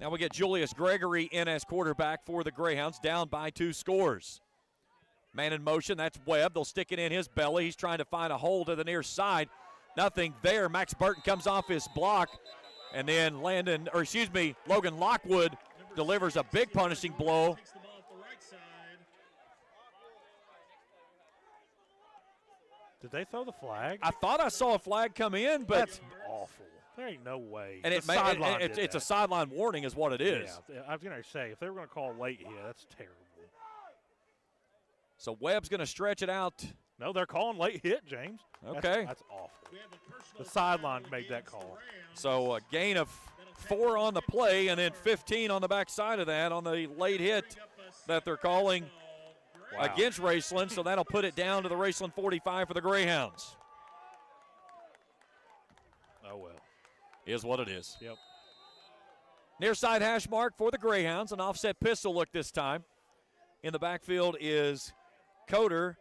Now we get Julius Gregory in as quarterback for the Greyhounds, down by 2 scores. Man in motion, that's Webb. They'll stick it in his belly. He's trying to find a hole to the near side. Nothing there. Max Burton comes off his block, and then Logan Lockwood delivers a big punishing blow. Did they throw the flag? I thought I saw a flag come in, but that's awful. There ain't no way. And it's a sideline warning is what it is. Yeah, I was going to say, if they were going to call late here, that's terrible. So Webb's going to stretch it out. No, they're calling late hit, James. Okay. That's awful. The sideline made that call. So a gain of 4 on the play and then 15 on the backside of that on the late hit that they're calling against Raceland. So that'll put it down to the Raceland 45 for the Greyhounds. Oh, well. Is what it is. Yep. Near side hash mark for the Greyhounds. An offset pistol look this time. In the backfield is Coder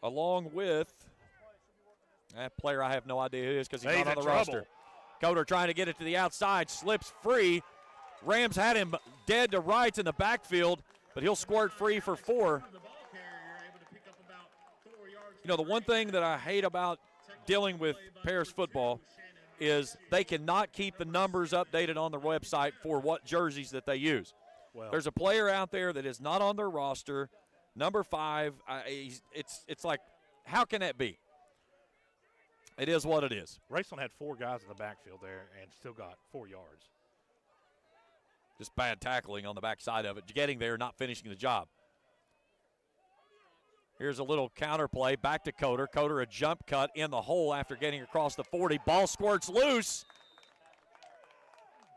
along with that player I have no idea who it is because he's not on the roster. Coder trying to get it to the outside, slips free. Rams had him dead to rights in the backfield, but he'll squirt free for 4. You know, the one thing that I hate about dealing with Paris football is they cannot keep the numbers updated on their website for what jerseys that they use. Well, there's a player out there that is not on their roster, number 5. It's like, how can that be? It is what it is. Raceland had 4 guys in the backfield there and still got 4 yards. Just bad tackling on the backside of it. Getting there, not finishing the job. Here's a little counter play. Back to Coder. Coder a jump cut in the hole after getting across the 40. Ball squirts loose.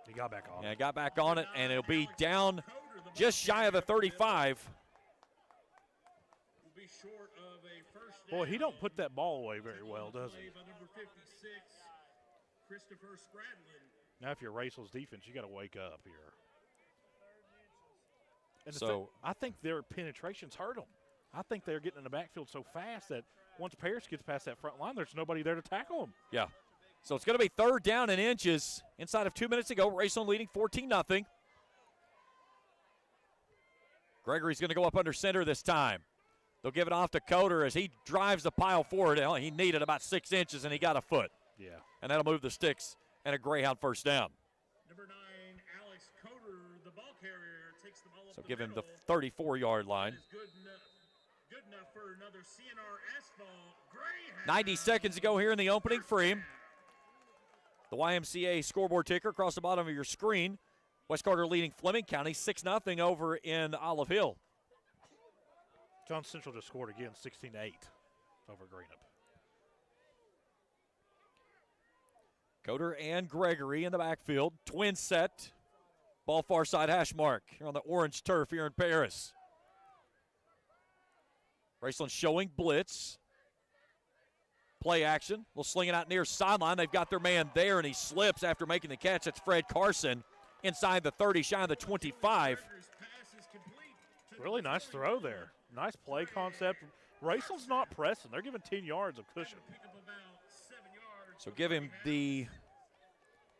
He got back on it. Yeah, got back on it, and it'll be down just shy of the 35. Boy, he don't put that ball away very well, does he? Now, if you're Raceland's defense, you got to wake up here. And so I think their penetrations hurt them. I think they're getting in the backfield so fast that once Paris gets past that front line, there's nobody there to tackle them. Yeah. So it's going to be 3rd down and inches inside of 2 minutes to go. Raceland leading 14-0. Gregory's going to go up under center this time. They'll give it off to Coder as he drives the pile forward. He needed about 6 inches, and he got a foot. Yeah. And that'll move the sticks and a Greyhound first down. Number 9, Alex Coder, the ball carrier, takes the ball up So the give him middle. the 34-yard line. Good enough for another CNR asphalt. Greyhound. 90 seconds to go here in the opening frame. The YMCA scoreboard ticker across the bottom of your screen. West Carter leading Fleming County 6-0 over in Olive Hill. John Central just scored again, 16-8 over Greenup. Coder and Gregory in the backfield. Twin set. Ball far side hash mark here on the orange turf here in Paris. Raceland showing blitz. Play action. We'll sling it out near sideline. They've got their man there, and he slips after making the catch. That's Fred Carson inside the 30, shy of the 25. Really nice throw there. Nice play concept. Raceland's not pressing. They're giving 10 yards of cushion. So give him the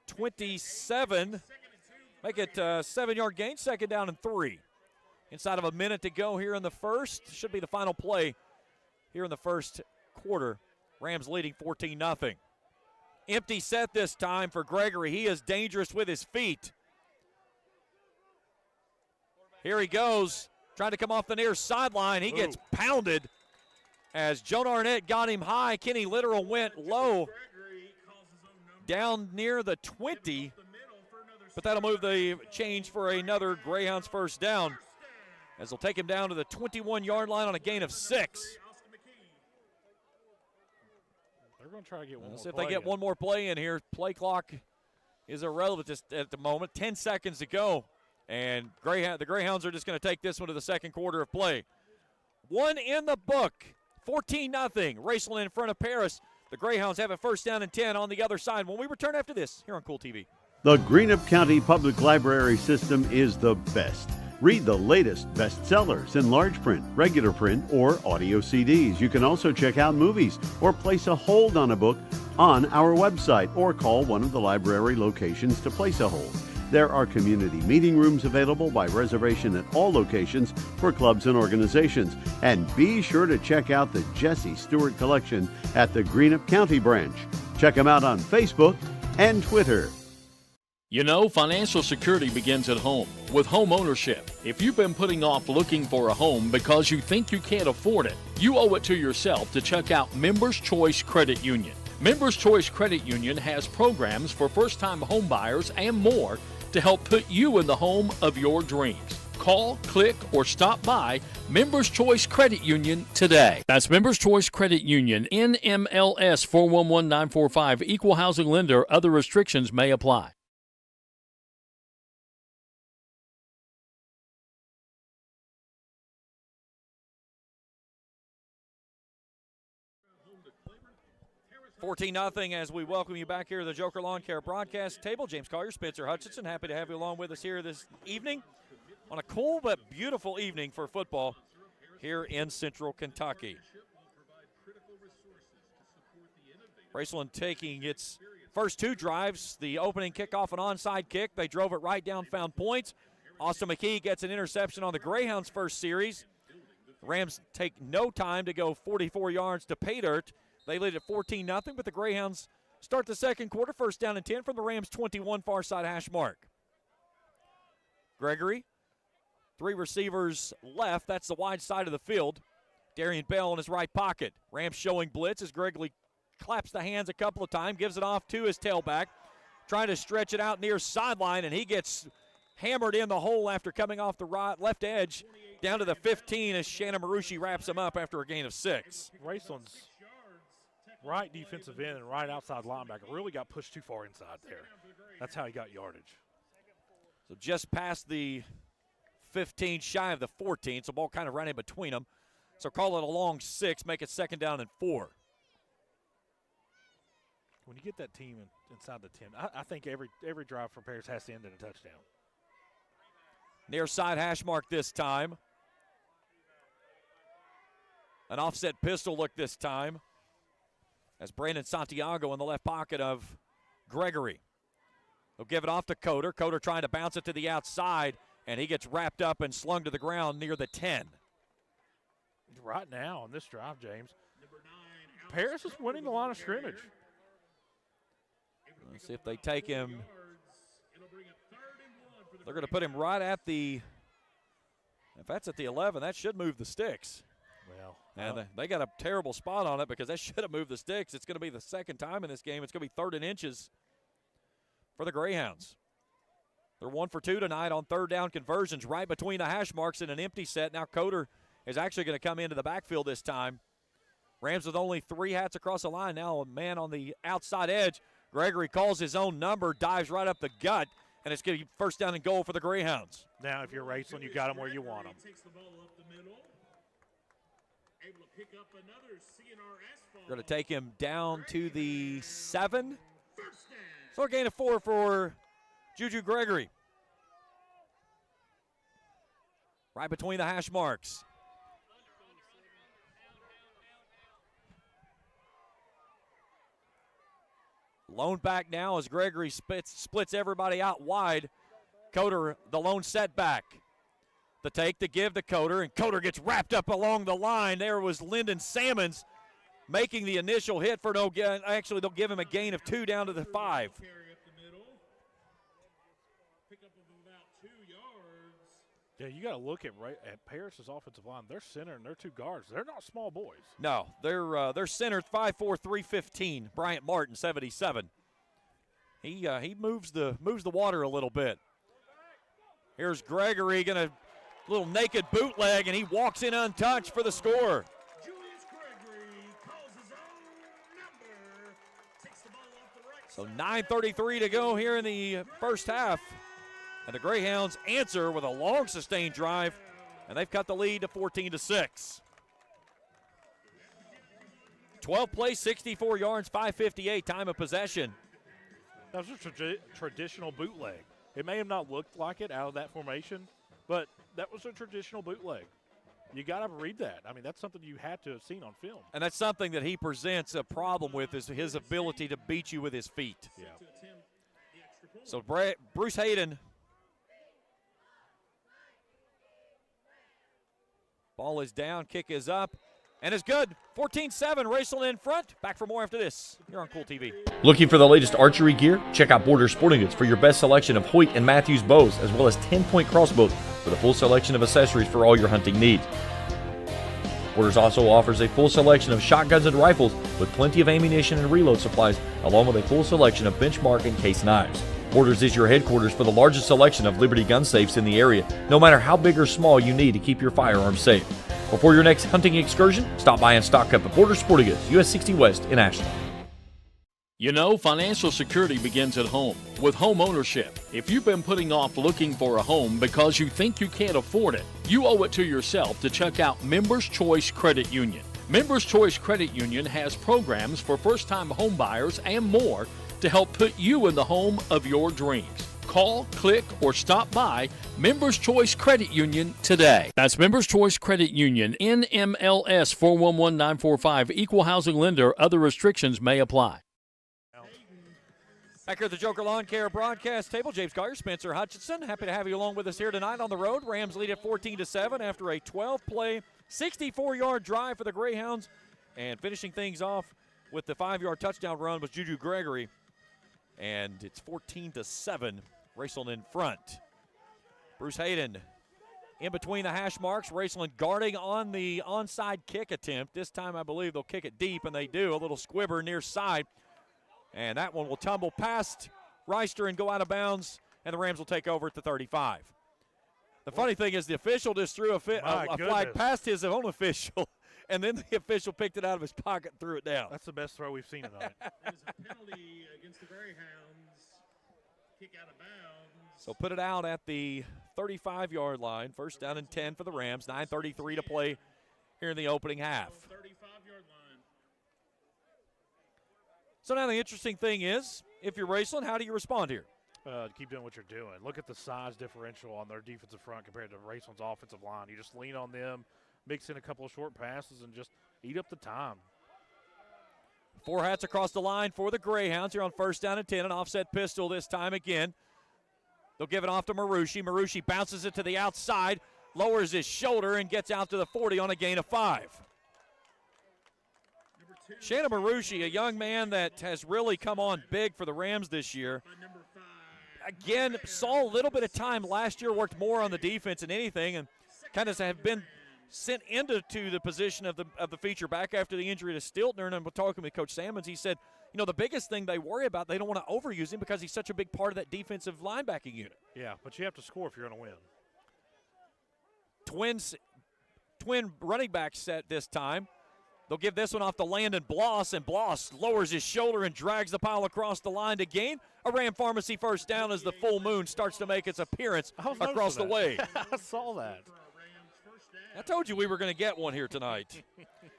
27. Make it a 7-yard gain, second down and 3. Inside of a minute to go here in the first. Should be the final play here in the first quarter. Rams leading 14-0. Empty set this time for Gregory. He is dangerous with his feet. Here he goes, trying to come off the near sideline. He gets pounded as Jonah Arnett got him high. Kenny Littoral went low down near the 20, but that'll move the change for another Greyhounds first down as they'll take him down to the 21-yard line on a gain of 6. They're going to try to get one more Let's see if they get one more play in here. Play clock is irrelevant just at the moment. 10 seconds to go. And the Greyhounds are just going to take this one to the second quarter of play. One in the book. 14-0. Raceland in front of Paris. The Greyhounds have a first down and 10 on the other side. When we return after this, here on Kool TV. The Greenup County Public Library system is the best. Read the latest bestsellers in large print, regular print, or audio CDs. You can also check out movies or place a hold on a book on our website or call one of the library locations to place a hold. There are community meeting rooms available by reservation at all locations for clubs and organizations. And be sure to check out the Jesse Stewart collection at the Greenup County branch. Check them out on Facebook and Twitter. You know, financial security begins at home with home ownership. If you've been putting off looking for a home because you think you can't afford it, you owe it to yourself to check out Members Choice Credit Union. Members Choice Credit Union has programs for first-time home buyers and more to help put you in the home of your dreams. Call, click, or stop by Members Choice Credit Union today. That's Members Choice Credit Union, NMLS 411945, Equal Housing Lender. Other restrictions may apply. $14-0 as we welcome you back here to the Joker Lawn Care broadcast table. James Collier, Spencer Hutchinson, happy to have you along with us here this evening on a cool but beautiful evening for football here in Central Kentucky. Raceland taking its first 2 drives, the opening kickoff and onside kick. They drove it right down, found points. Austin McKee gets an interception on the Greyhounds' first series. The Rams take no time to go 44 yards to pay dirt. They lead at 14-0, but the Greyhounds start the second quarter, first down and 10 from the Rams' 21 far side hash mark. Gregory, 3 receivers left. That's the wide side of the field. Darian Bell in his right pocket. Rams showing blitz as Gregory claps the hands a couple of times, gives it off to his tailback, trying to stretch it out near sideline, and he gets hammered in the hole after coming off the left edge down to the 15 as Shannon Marucci wraps him up after a gain of 6. Raceland's right defensive end and right outside linebacker really got pushed too far inside there. That's how he got yardage. So just past the 15, shy of the 14, so ball kind of ran in between them. So call it a long 6, make it second down and 4. When you get that team inside the 10, I think every drive from Paris has to end in a touchdown. Near side hash mark this time. An offset pistol look this time as Brandon Santiago in the left pocket of Gregory. They'll give it off to Coder. Coder trying to bounce it to the outside, and he gets wrapped up and slung to the ground near the 10. Right now on this drive, James, Paris is winning the line of scrimmage. Let's see if they take him. They're going to put him right at the, if that's at the 11, that should move the sticks. Well, and they got a terrible spot on it because that should have moved the sticks. It's going to be the second time in this game. It's going to be 3rd and inches for the Greyhounds. They're 1 for 2 tonight on third down conversions right between the hash marks in an empty set. Now Coder is actually going to come into the backfield this time. Rams with only 3 hats across the line. Now a man on the outside edge. Gregory calls his own number, dives right up the gut, and it's going to be first down and goal for the Greyhounds. Now if you're Raceland, you got them where you want them. We're going to take him down to the 7. So a gain of 4 for Juju Gregory. Right between the hash marks. Lone back now as Gregory splits everybody out wide. Coder, the lone setback. The take, the give to Coder, and Coder gets wrapped up along the line. There was Lyndon Salmons making the initial hit for no gain. Actually, they'll give him a gain of 2 down to the 5. Yeah, you got to look at Paris's offensive line. They're center and they're 2 guards. They're not small boys. No, they're center 5'4", 315. Bryant Martin, 77. He moves the water a little bit. Here's Gregory gonna little naked bootleg, and he walks in untouched for the score. So 9:33 to go here in the first half. And the Greyhounds answer with a long sustained drive, and they've cut the lead to 14-6. 12 plays, 64 yards, 5:58 time of possession. That was a traditional bootleg. It may have not looked like it out of that formation, but that was a traditional bootleg. You got to read that. I mean, that's something you had to have seen on film. And that's something that he presents a problem with, is his ability to beat you with his feet. Yeah. So Bruce Hayden. Ball is down, kick is up, and it's good. 14-7, Raceland in front. Back for more after this. You're on Kool TV. Looking for the latest archery gear? Check out Border Sporting Goods for your best selection of Hoyt and Matthews bows, as well as 10-point crossbows with a full selection of accessories for all your hunting needs. Borders also offers a full selection of shotguns and rifles with plenty of ammunition and reload supplies, along with a full selection of benchmark and case knives. Borders is your headquarters for the largest selection of Liberty gun safes in the area, no matter how big or small you need to keep your firearms safe. Before your next hunting excursion, stop by and stock up at Border Sporting Goods, US 60 West in Ashland. You know, financial security begins at home with home ownership. If you've been putting off looking for a home because you think you can't afford it, you owe it to yourself to check out Members Choice Credit Union. Members Choice Credit Union has programs for first-time home buyers and more to help put you in the home of your dreams. Call, click, or stop by Members Choice Credit Union today. That's Members Choice Credit Union, NMLS 411945, Equal Housing Lender. Other restrictions may apply. Back here at the Joker Lawn Care broadcast table, James Collier, Spencer Hutchinson. Happy to have you along with us here tonight on the road. Rams lead at 14-7 after a 12-play, 64-yard drive for the Greyhounds. And finishing things off with the 5-yard touchdown run was Juju Gregory. And it's 14-7, Raceland in front. Bruce Hayden in between the hash marks. Raceland guarding on the onside kick attempt. This time I believe they'll kick it deep, and they do. A little squibber near side. And that one will tumble past Reister and go out of bounds, and the Rams will take over at the 35. The funny thing is the official just threw a flag past his own official, and then the official picked it out of his pocket and threw it down. That's the best throw we've seen tonight. There's a penalty against the Greyhounds. Kick out of bounds. So put it out at the 35-yard line. First down and 10 for the Rams. 9:33 to play here in the opening half. 35-yard line. So now the interesting thing is, if you're Raceland, how do you respond here? Keep doing what you're doing. Look at the size differential on their defensive front compared to Raceland's offensive line. You just lean on them, mix in a couple of short passes, and just eat up the time. 4 hats across the line for the Greyhounds here on first down and 10. An offset pistol this time again. They'll give it off to Marucci. Marucci bounces it to the outside, lowers his shoulder, and gets out to the 40 on a gain of 5. Shannon Marucci, a young man that has really come on big for the Rams this year. Again, saw a little bit of time last year, worked more on the defense than anything, and kind of have been sent into the position of the feature back after the injury to Stiltner. And we're talking with Coach Sammons. He said, you know, the biggest thing they worry about, they don't want to overuse him because he's such a big part of that defensive linebacking unit. Yeah, but you have to score if you're going to win. Twin running back set this time. They'll give this one off to Landon Bloss, and Bloss lowers his shoulder and drags the pile across the line to gain a Ram Pharmacy first down as the full moon starts to make its appearance across the way. I saw that. I told you we were going to get one here tonight.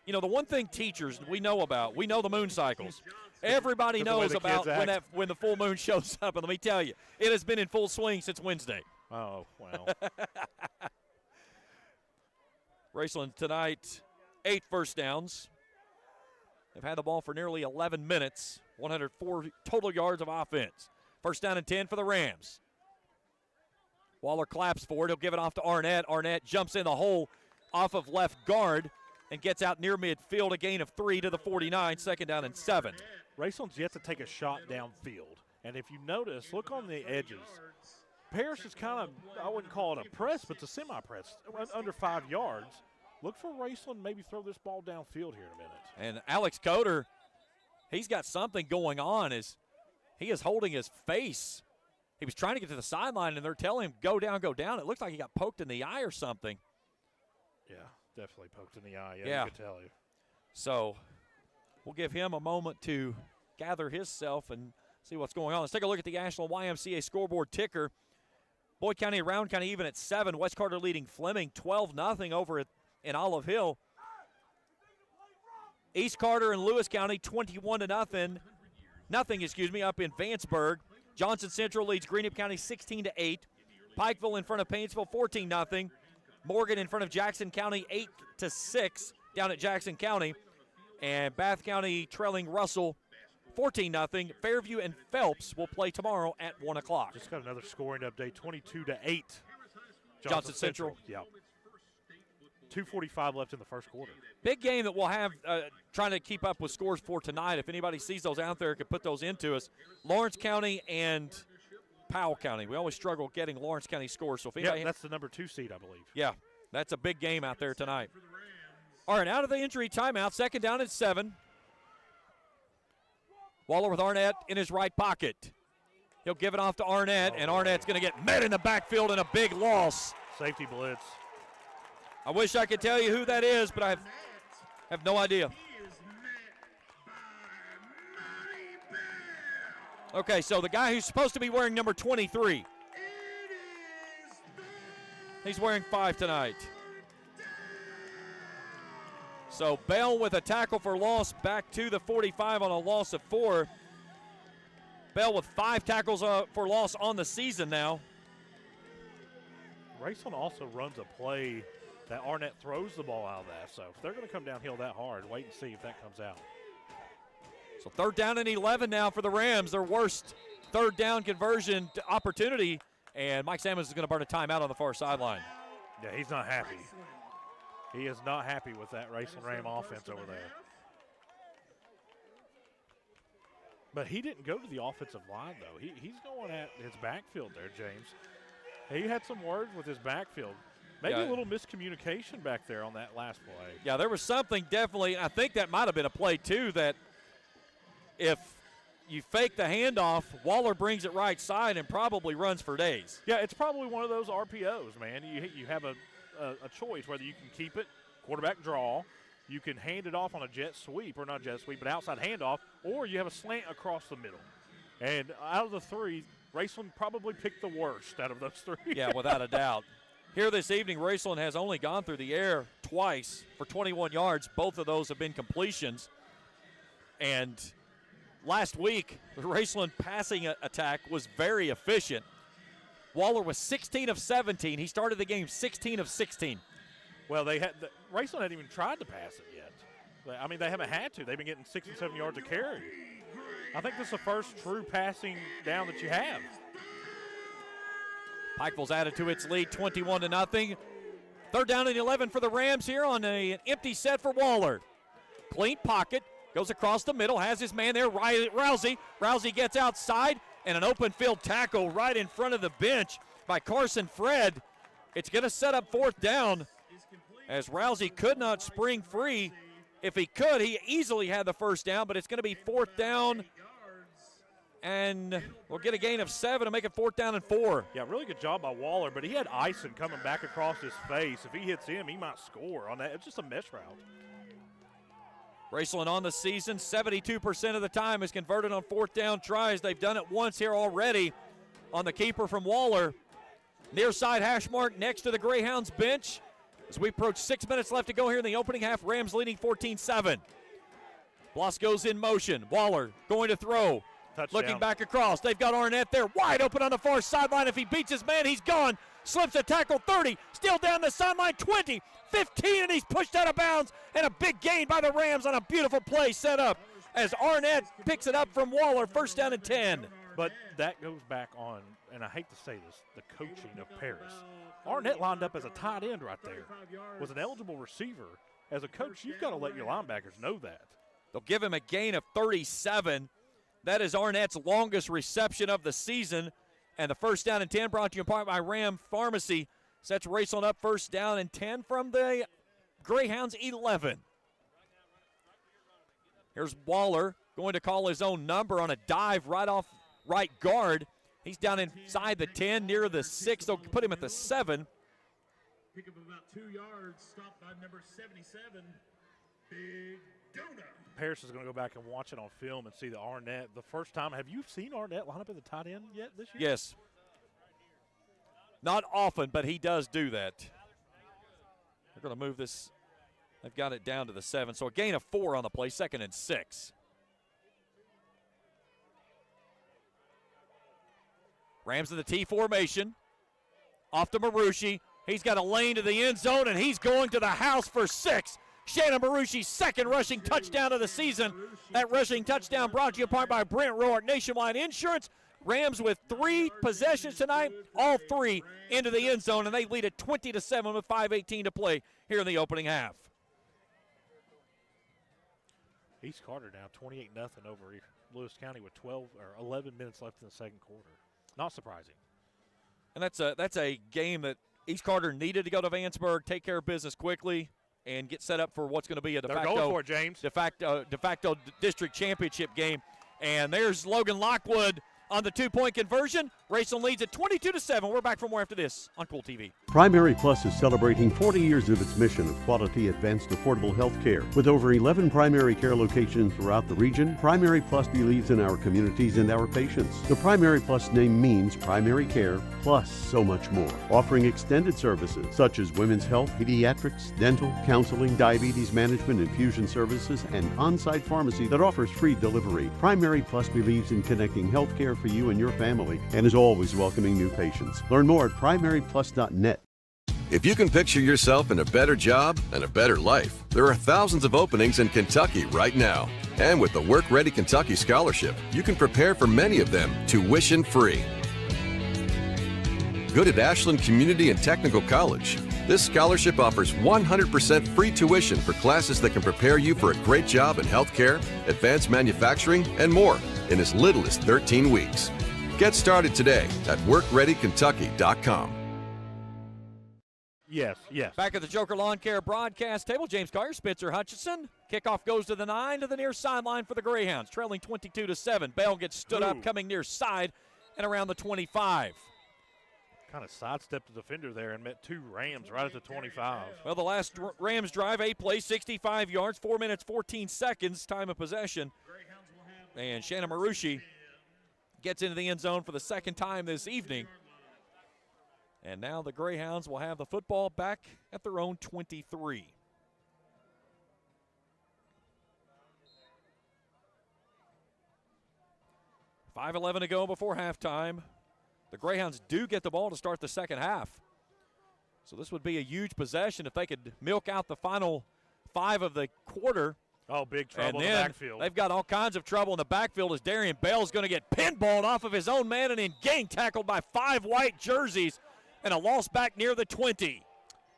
You know, the one thing teachers we know about, we know the moon cycles. Everybody knows about when the full moon shows up, and let me tell you, it has been in full swing since Wednesday. Oh, well. Raceland tonight, 8 first downs. They've had the ball for nearly 11 minutes. 104 total yards of offense. First down and 10 for the Rams. Waller claps for it. He'll give it off to Arnett. Arnett jumps in the hole off of left guard and gets out near midfield, a gain of 3 to the 49, second down and 7. Raceland's yet to take a shot downfield. And if you notice, look on the edges. Parrish is kind of, I wouldn't call it a press, but it's a semi-press, under 5 yards. Look for Raceland maybe throw this ball downfield here in a minute. And Alex Coder, he's got something going on as he is holding his face. He was trying to get to the sideline, and they're telling him, go down, go down. It looks like he got poked in the eye or something. Yeah, definitely poked in the eye. Yeah. I can tell you. So we'll give him a moment to gather himself and see what's going on. Let's take a look at the Ashland YMCA scoreboard ticker. Boyd County and Round County even at 7. West Carter leading Fleming 12-0 over in Olive Hill. East Carter and Lewis County 21-0. Nothing, up in Vanceburg. Johnson Central leads Greenup County 16-8. Pikeville in front of Paintsville 14-0. Morgan in front of Jackson County 8-6 down at Jackson County. And Bath County trailing Russell 14-0. Fairview and Phelps will play tomorrow at 1 o'clock. Just got another scoring update, 22-8. Johnson Central. Yeah. 2:45 left in the first quarter. Big game that we'll have trying to keep up with scores for tonight. If anybody sees those out there, could put those into us. Lawrence County and Powell County. We always struggle getting Lawrence County scores. So if anybody that's the number 2 seed, I believe. Yeah, that's a big game out there tonight. All right, out of the injury timeout, second down and 7. Waller with Arnett in his right pocket. He'll give it off to Arnett, and Arnett's going to get met in the backfield and a big loss. Safety blitz. I wish I could tell you who that is, but I have no idea. Okay, so the guy who's supposed to be wearing number 23. He's wearing 5 tonight. So Bell with a tackle for loss back to the 45 on a loss of 4. Bell with 5 tackles for loss on the season now. Raceland also runs a play that Arnett throws the ball out of that. So if they're going to come downhill that hard, wait and see if that comes out. So third down and 11 now for the Rams. Their worst third down conversion opportunity. And Mike Sammons is going to burn a timeout on the far sideline. Yeah, he's not happy. He is not happy with that Raceland Ram offense over there. But he didn't go to the offensive line, though. He's going at his backfield there, James. He had some words with his backfield. Maybe a little miscommunication back there on that last play. Yeah, there was something definitely. I think that might have been a play, too, that if you fake the handoff, Waller brings it right side and probably runs for days. Yeah, it's probably one of those RPOs, man. You have a choice whether you can keep it, quarterback draw, you can hand it off on a jet sweep, or not jet sweep, but outside handoff, or you have a slant across the middle. And out of the 3, Raceland probably picked the worst out of those 3. Yeah, without a doubt. Here this evening, Raceland has only gone through the air twice for 21 yards. Both of those have been completions. And last week, the Raceland passing attack was very efficient. Waller was 16 of 17. He started the game 16 of 16. Well, Raceland hadn't even tried to pass it yet. I mean, they haven't had to. They've been getting 6 and 7 yards a carry. I think this is the first true passing down that you have. Pikeville's added to its lead 21-0. Third down and 11 for the Rams here on an empty set for Waller. Clean pocket, goes across the middle, has his man there, Rousey. Rousey gets outside, and an open field tackle right in front of the bench by Carson Fred. It's going to set up fourth down as Rousey could not spring free. If he could, he easily had the first down, but it's going to be fourth down. And we'll get a gain of 7 to make it fourth down and 4. Yeah, really good job by Waller, but he had Ison coming back across his face. If he hits him, he might score on that. It's just a mesh route. Raceland on the season, 72% of the time is converted on fourth down tries. They've done it once here already on the keeper from Waller. Near side hash mark next to the Greyhounds bench. As we approach 6 minutes left to go here in the opening half, Rams leading 14-7. Bloss goes in motion. Waller going to throw. Touchdown. Looking back across. They've got Arnett there wide open on the far sideline. If he beats his man, he's gone. Slips a tackle 30. Still down the sideline 20, 15, and he's pushed out of bounds. And a big gain by the Rams on a beautiful play set up as Arnett picks it up from Waller, first down and 10. But that goes back on, and I hate to say this, the coaching of Paris. Arnett lined up as a tight end right there, was an eligible receiver. As a coach, you've got to let your linebackers know that. They'll give him a gain of 37. That is Arnett's longest reception of the season. And the first down and 10 brought to you in part by Ram Pharmacy. Sets Raceland up first down and 10 from the Greyhounds 11. Here's Waller going to call his own number on a dive right off right guard. He's down inside the 10, near the 6. They'll put him at the 7. Pick up about 2 yards, stopped by number 77, Big Donut. Paris is going to go back and watch it on film and see the Arnett. The first time, have you seen Arnett line up at the tight end yet this year? Yes. Not often, but he does do that. They're going to move this. They've got it down to the 7. So a gain of 4 on the play, 2nd and 6. Rams in the T formation. Off to Marucci. He's got a lane to the end zone, and he's going to the house for 6. Shannon Marucci's second rushing touchdown of the season. That rushing touchdown brought to you in part by Brent Roark Nationwide Insurance. Rams with 3 possessions tonight, all 3 into the end zone, and they lead at 20-7 with 5:18 to play here in the opening half. East Carter now 28-0 over Lewis County with 11 minutes left in the second quarter. Not surprising. And that's a game that East Carter needed to go to Vanceburg, take care of business quickly, and get set up for what's going to be a de facto district championship game. And there's Logan Lockwood on the 2-point conversion. Raceland leads at 22-7. We're back for more after this on Kool TV. Primary Plus is celebrating 40 years of its mission of quality, advanced, affordable health care. With over 11 primary care locations throughout the region, Primary Plus believes in our communities and our patients. The Primary Plus name means primary care plus so much more. Offering extended services such as women's health, pediatrics, dental, counseling, diabetes management, infusion services, and on-site pharmacy that offers free delivery. Primary Plus believes in connecting health care for you and your family and is always welcoming new patients. Learn more at primaryplus.net. If you can picture yourself in a better job and a better life, there are thousands of openings in Kentucky right now. And with the Work Ready Kentucky Scholarship, you can prepare for many of them tuition-free. Good at Ashland Community and Technical College. This scholarship offers 100% free tuition for classes that can prepare you for a great job in healthcare, advanced manufacturing, and more in as little as 13 weeks. Get started today at workreadykentucky.com. Yes. Back at the Joker Lawn Care broadcast table, James Collier, Spencer Hutchinson. Kickoff goes to the 9 to the near sideline for the Greyhounds, trailing 22-7. Bell gets stood up, coming near side and around the 25. Kind of sidestepped the defender there and met 2 Rams right at the 25. Well, the last Rams drive, 8 plays, 65 yards, 4 minutes, 14 seconds, time of possession. And Shannon Marucci gets into the end zone for the second time this evening. And now the Greyhounds will have the football back at their own 23. .5:11 to go before halftime. The Greyhounds do get the ball to start the second half. So this would be a huge possession if they could milk out the final 5 of the quarter. Oh, big trouble and in the then backfield. They've got all kinds of trouble in the backfield as Darian Bell's going to get pinballed off of his own man and then gang tackled by 5 white jerseys and a loss back near the 20.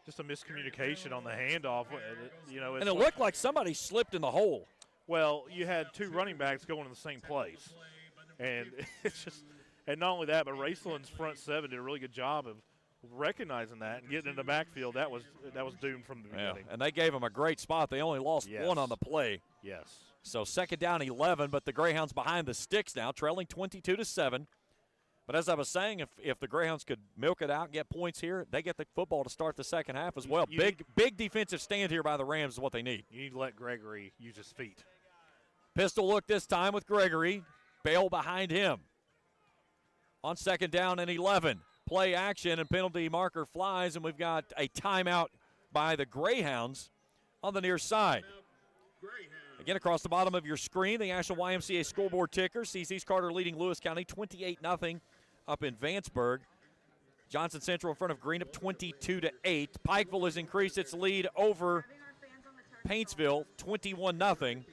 Just a miscommunication on the handoff. And it looked like somebody slipped in the hole. Well, you had 2 running backs going in the same place. And it's just – and not only that, but Raceland's front 7 did a really good job of recognizing that and getting in the backfield. That was doomed from the beginning. And they gave them a great spot. They only lost 1 on the play. Yes. So second down 11, but the Greyhounds behind the sticks now, trailing 22-7. But as I was saying, if the Greyhounds could milk it out and get points here, they get the football to start the second half as well. Big defensive stand here by the Rams is what they need. You need to let Gregory use his feet. Pistol look this time with Gregory. Bale behind him. On second down and 11. Play action and penalty marker flies, and we've got a timeout by the Greyhounds on the near side. Again, across the bottom of your screen, the Ashland YMCA scoreboard ticker sees East Carter leading Lewis County 28-0 up in Vanceburg. Johnson Central in front of Greenup 22-8. Pikeville has increased its lead over Paintsville 21-0.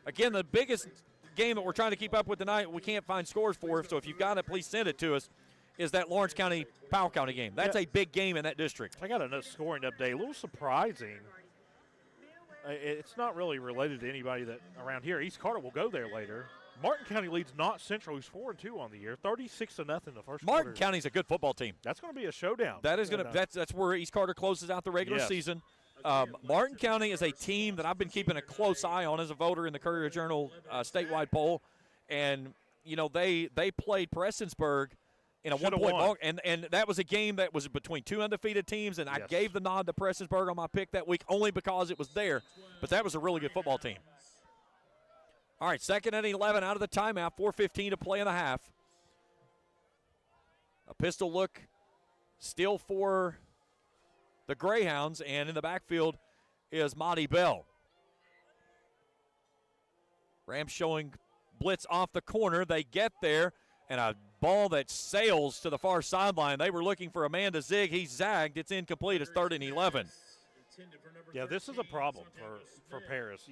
Again, the biggest game that we're trying to keep up with tonight, we can't find scores for, so if you've got it, please send it to us, is that Lawrence County, Powell County game. That's a big game in that district. I got another scoring update. A little surprising. It's not really related to anybody that around here. East Carter will go there later. Martin County leads Knott Central, who's 4-2 on the year, 36-0 in the first quarter. Martin County's a good football team. That's going to be a showdown. That is going to. That's where East Carter closes out the regular season. Martin County is a team that I've been keeping a close eye on as a voter in the Courier Journal statewide poll, and they played Prestonsburg in a 1-point ball, and that was a game that was between two undefeated teams, and I gave the nod to Prestonsburg on my pick that week only because it was there, but that was a really good football team. All right, 2nd and 11 out of the timeout, 4:15 to play in the half. A pistol look still for the Greyhounds, and in the backfield is Monty Bell. Rams showing blitz off the corner. They get there, and a ball that sails to the far sideline. They were looking for a man to zig. He zagged. It's incomplete. It's 3rd and 11. Yeah, this is a problem for Paris.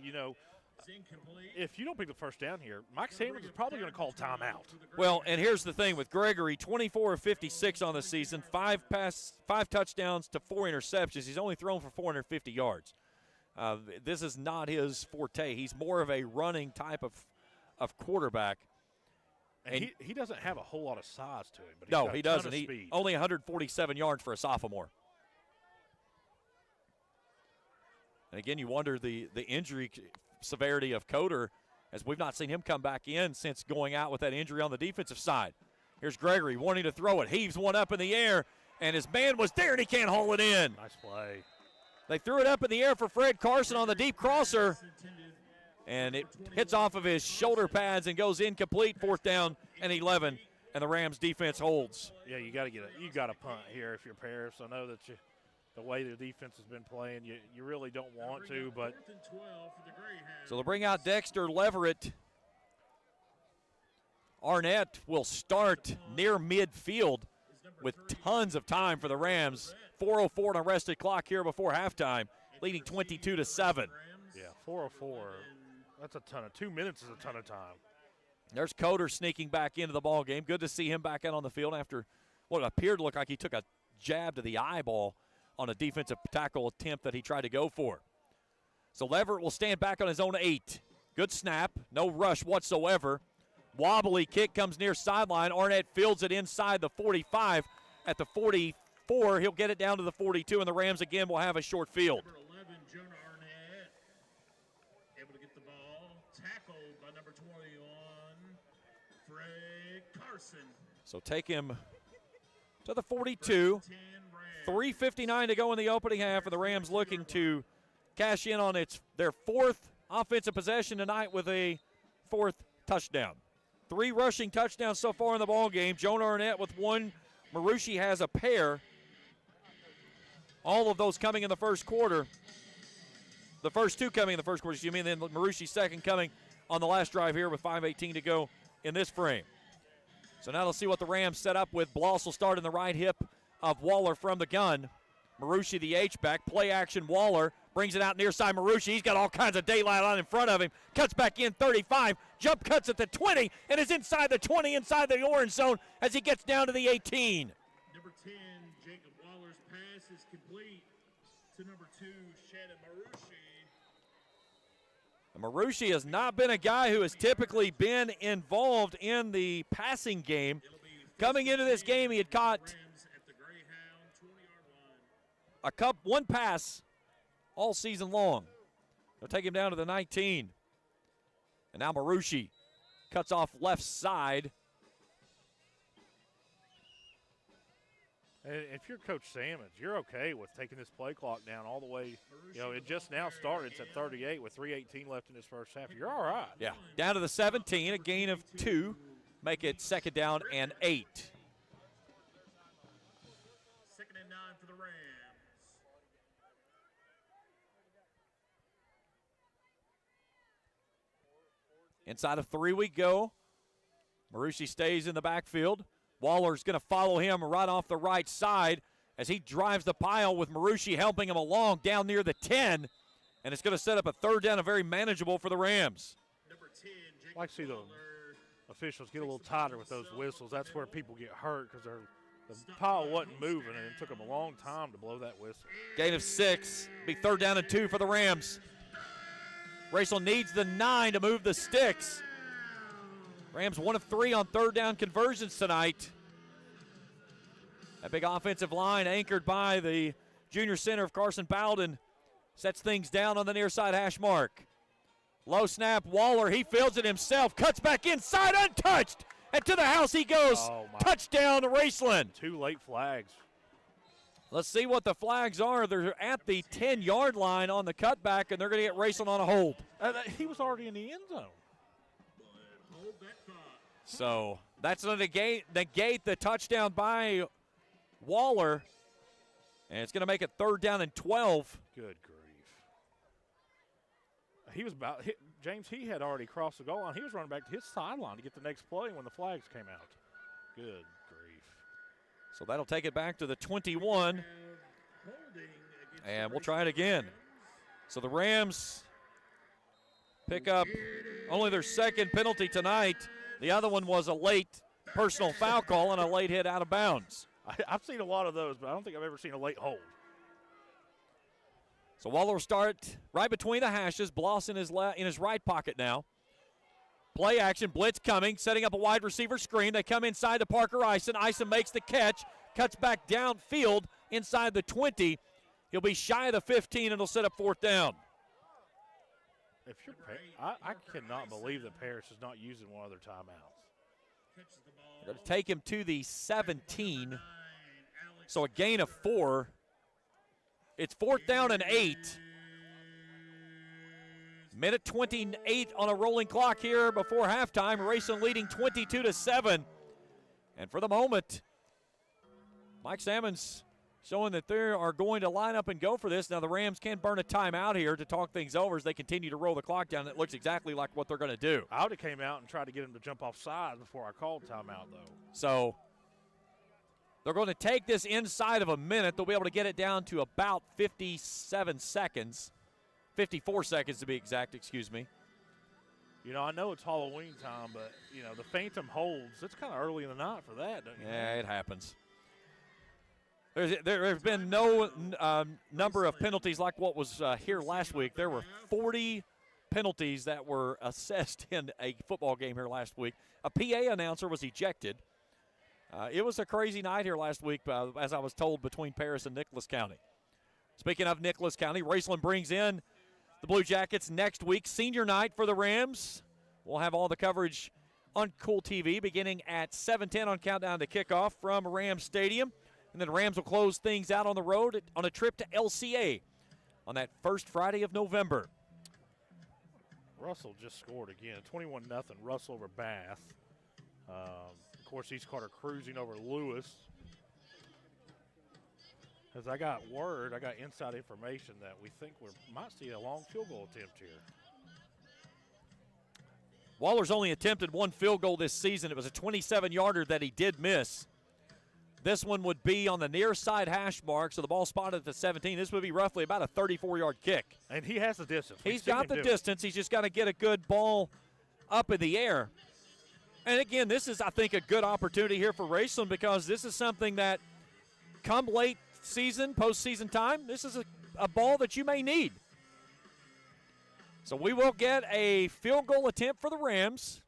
If you don't pick the first down here, Mike Sanders is probably going to call timeout. Well, and here's the thing with Gregory, 24 of 56 on the season, 5 touchdowns to 4 interceptions. He's only thrown for 450 yards. This is not his forte. He's more of a running type of quarterback. And he doesn't have a whole lot of size to him. But no, he doesn't. He only 147 yards for a sophomore. And again, you wonder the injury severity of Coder, as we've not seen him come back in since going out with that injury on the defensive side. Here's Gregory wanting to throw it. Heaves one up in the air, and his man was there, and he can't haul it in. Nice play. They threw it up in the air for Fred Carson on the deep crosser, and it hits off of his shoulder pads and goes incomplete. 4th down and 11, and the Rams defense holds. Yeah, you got to punt here if you're Paris. I know that the way the defense has been playing, you really don't want to, but. So they'll bring out Dexter Leverett. Arnett will start near midfield with tons of time for the Rams. 4:04 on arrested clock here before halftime, leading 22-7. Yeah, 4:04. That's a ton of 2 minutes is a ton of time. There's Coder sneaking back into the ball game. Good to see him back out on the field after what appeared to look like he took a jab to the eyeball on a defensive tackle attempt that he tried to go for. So Leverett will stand back on his own 8. Good snap, no rush whatsoever. Wobbly kick comes near sideline. Arnett fields it inside the 45. At the 44, he'll get it down to the 42, and the Rams again will have a short field. Number 11, Jonah Arnett, able to get the ball, tackled by number 21, Fred Carson. So take him to the 42. 3:59 to go in the opening half, and the Rams looking to cash in on their 4th offensive possession tonight with a 4th touchdown. 3 rushing touchdowns so far in the ball game. Jonah Arnett with 1. Marucci has a pair. All of those coming in the first quarter. The first 2 coming in the first quarter, excuse me, and then Marucci's second coming on the last drive here with 5:18 to go in this frame. So now let's see what the Rams set up with. Bloss will start in the right hip of Waller from the gun. Marucci, the H-back, play action. Waller brings it out near side. Marucci, he's got all kinds of daylight on in front of him. Cuts back in, 35. Jump cuts at the 20 and is inside the 20, inside the orange zone as he gets down to the 18. Number 10, Jacob Waller's pass is complete to number 2, Shannon Marucci. Marucci has not been a guy who has typically been involved in the passing game. Coming into this game, he had caught one pass all season long. They'll take him down to the 19. And now Marucci cuts off left side. And if you're Coach Sammons, you're okay with taking this play clock down all the way. It just now started. It's at 38 with 3:18 left in this first half. You're all right. Yeah, down to the 17, a gain of 2. Make it 2nd down and 8. 2nd and 9 for the Rams. Inside of 3 we go. Marucci stays in the backfield. Waller's going to follow him right off the right side as he drives the pile with Marucci helping him along down near the 10. And it's going to set up a 3rd down and very manageable for the Rams. I like to see the officials get a little tighter with those whistles. That's where people get hurt because the pile wasn't moving, and it took them a long time to blow that whistle. Gain of 6. Be 3rd down and 2 for the Rams. Raceland needs the 9 to move the sticks. Rams 1 of 3 on 3rd down conversions tonight. That big offensive line anchored by the junior center of Carson Bowden sets things down on the near side hash mark. Low snap, Waller, he fields it himself, cuts back inside, untouched, and to the house he goes. Touchdown, Raceland. 2 late flags. Let's see what the flags are. They're at the 10-yard line on the cutback, and they're going to get Raceland on a hold. He was already in the end zone. So that's going to negate the touchdown by Waller, and it's going to make it 3rd down and 12. Good grief. He was James, he had already crossed the goal line. He was running back to his sideline to get the next play when the flags came out. Good grief. So that'll take it back to the 21. And we'll try it again. So the Rams pick up only their 2nd penalty tonight. The other one was a late personal foul call and a late hit out of bounds. I've seen a lot of those, but I don't think I've ever seen a late hold. So Waller will start right between the hashes. Bloss in his right pocket now. Play action, blitz coming, setting up a wide receiver screen. They come inside to Parker Ison. Ison makes the catch, cuts back downfield inside the 20. He'll be shy of the 15, and it'll set up 4th down. If you're, I cannot believe that Parrish is not using one of their timeouts. Going to take him to the 17. So a gain of 4. It's 4th down and 8. Minute 28 on a rolling clock here before halftime. Raceland leading 22-7. And for the moment, Mike Salmon's showing that they are going to line up and go for this. Now the Rams can burn a timeout here to talk things over as they continue to roll the clock down. It looks exactly like what they're going to do. I would have came out and tried to get him to jump off sides before I called timeout, though. So they're going to take this inside of a minute. They'll be able to get it down to about 57 seconds. 54 seconds to be exact, excuse me. You know, I know it's Halloween time, but, you know, the phantom holds. It's kind of early in the night for that, don't you? Yeah, it happens. There's been no number of penalties like what was here last week. There were 40 penalties that were assessed in a football game here last week. A PA announcer was ejected. It was a crazy night here last week, as I was told, between Paris and Nicholas County. Speaking of Nicholas County, Raceland brings in the Blue Jackets next week. Senior night for the Rams. We'll have all the coverage on Kool TV beginning at 7:10 on Countdown to Kickoff from Rams Stadium. And then the Rams will close things out on the road on a trip to LCA on that first Friday of November. Russell just scored again, 21-0, Russell over Bath. Of course, East Carter cruising over Lewis. As I got inside information that we think we might see a long field goal attempt here. Waller's only attempted 1 field goal this season. It was a 27-yarder that he did miss. This one would be on the near side hash mark, so the ball spotted at the 17. This would be roughly about a 34-yard kick. And he has the distance. He's got the distance. He's just got to get a good ball up in the air. And, again, this is, I think, a good opportunity here for Raceland because this is something that come late season, postseason time, this is a ball that you may need. So we will get a field goal attempt for the Rams.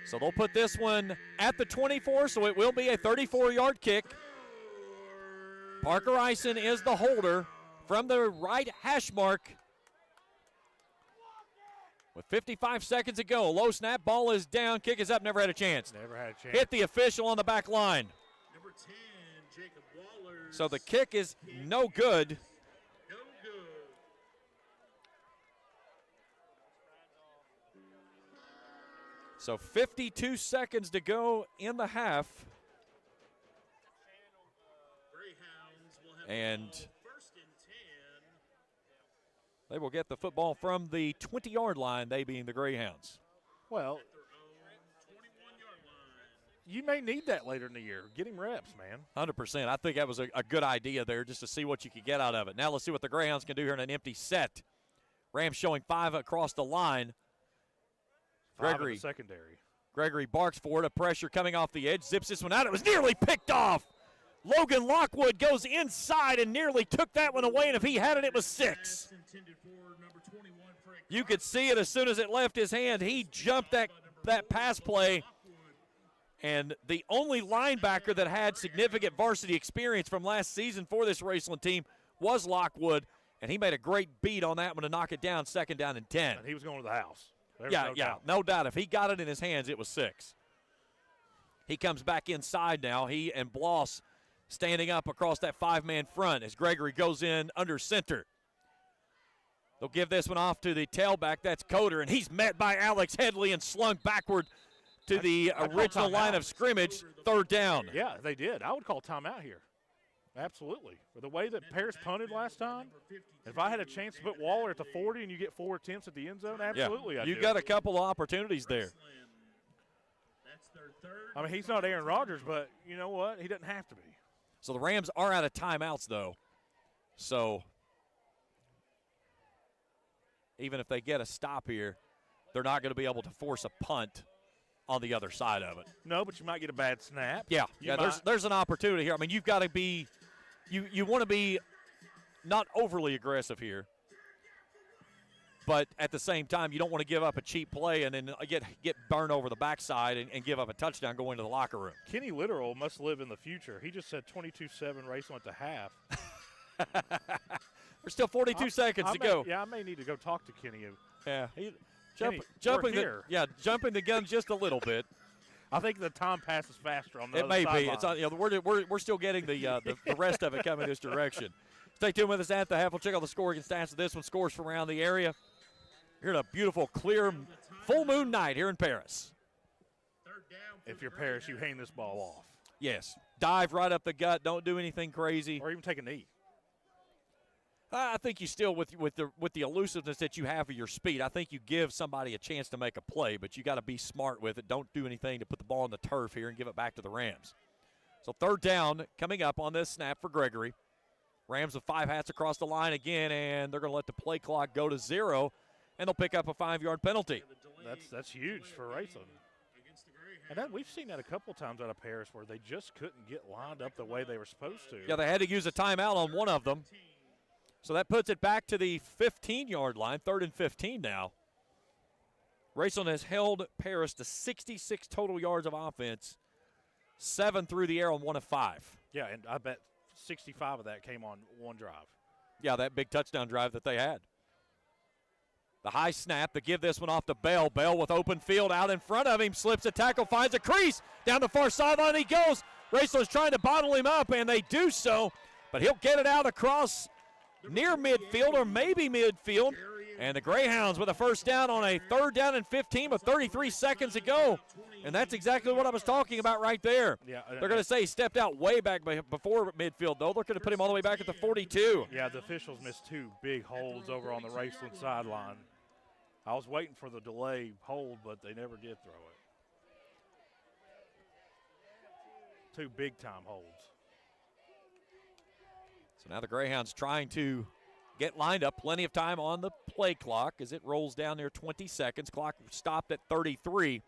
So they'll put this one at the 24, so it will be a 34-yard kick. Parker Ison is the holder from the right hash mark. With 55 seconds to go, low snap, ball is down, kick is up, never had a chance. Never had a chance. Hit the official on the back line. Number 10, Jacob Wallers. So the kick is no good. No good. So 52 seconds to go in the half. Greyhounds will have And first and 10. they will get the football from the 20-yard line, they being the Greyhounds. Well, you may need that later in the year. Get him reps, man. 100%. I think that was a good idea there just to see what you could get out of it. Now let's see what the Greyhounds can do here in an empty set. Rams showing 5 across the line. 5 in the secondary. Gregory barks for it. A pressure coming off the edge. Zips this one out. It was nearly picked off. Logan Lockwood goes inside and nearly took that one away, and if he had it, it was 6. You could see it as soon as it left his hand. He jumped that pass play, and the only linebacker that had significant varsity experience from last season for this Raceland team was Lockwood, and he made a great beat on that one to knock it down, 2nd down and 10. And he was going to the house. No doubt. If he got it in his hands, it was 6. He comes back inside now. He and Bloss standing up across that 5-man front as Gregory goes in under center. They'll give this one off to the tailback. That's Coder, and he's met by Alex Headley and slung backward to the original line of scrimmage, 3rd down. Yeah, they did. I would call timeout here. Absolutely. For the way that Paris punted last time, if I had a chance to put Waller at the 40 and you get 4 attempts at the end zone, absolutely I'd do you got a couple of opportunities there. I mean, he's not Aaron Rodgers, but you know what? He doesn't have to be. So the Rams are out of timeouts, though. So even if they get a stop here, they're not going to be able to force a punt on the other side of it. No, but you might get a bad snap. Yeah, there's an opportunity here. I mean, you've got to be you want to be not overly aggressive here, but at the same time, you don't want to give up a cheap play and then get burned over the backside and give up a touchdown going to the locker room. Kenny Literal must live in the future. He just said 22-7 Raceland at the half. There's still 42 seconds to go. Yeah, I may need to go talk to Kenny. Yeah, jumping the gun just a little bit. I think the time passes faster on the It other may be. sideline. It's we're still getting the rest of it coming this direction. Stay tuned with us at the half. We'll check out the scoring stats of this one. Scores from around the area. Here in a beautiful, clear, full moon night here in Paris. If you're Paris, you hang this ball off. Yes. Dive right up the gut. Don't do anything crazy. Or even take a knee. I think you still, with the elusiveness that you have of your speed, I think you give somebody a chance to make a play, but you got to be smart with it. Don't do anything to put the ball on the turf here and give it back to the Rams. So 3rd down coming up on this snap for Gregory. Rams with 5 hats across the line again, and they're going to let the play clock go to 0, and they'll pick up a 5-yard penalty. That's huge for Raceland. And we've seen that a couple times out of Paris where they just couldn't get lined up the way they were supposed to. Yeah, they had to use a timeout on one of them. So that puts it back to the 15-yard line, 3rd and 15 now. Raceland has held Paris to 66 total yards of offense, 7 through the air on 1 of 5. Yeah, and I bet 65 of that came on one drive. Yeah, that big touchdown drive that they had. The high snap to give this one off to Bell. Bell with open field out in front of him, slips a tackle, finds a crease. Down the far sideline he goes. Raceland's trying to bottle him up, and they do so, but he'll get it out across near midfield or maybe midfield. And the Greyhounds with a 1st down on a 3rd down and 15 with 33 seconds to go. And that's exactly what I was talking about right there. Yeah, they're going to say he stepped out way back before midfield, though. They're going to put him all the way back at the 42. Yeah, the officials missed 2 big holds over on the Raceland sideline. I was waiting for the delay hold, but they never did throw it. 2 big-time holds. So now the Greyhounds trying to get lined up. Plenty of time on the play clock as it rolls down near 20 seconds. Clock stopped at 33.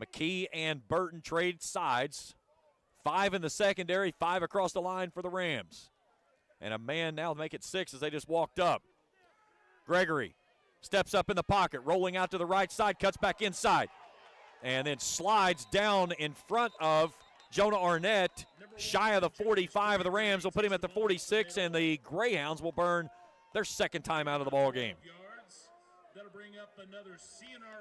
McKee and Burton trade sides. 5 in the secondary, 5 across the line for the Rams. And a man now to make it 6 as they just walked up. Gregory steps up in the pocket, rolling out to the right side, cuts back inside, and then slides down in front of Jonah Arnett, shy of the 45 of the Rams. Will put him at the 46, and the Greyhounds will burn their 2nd time out of the ball game.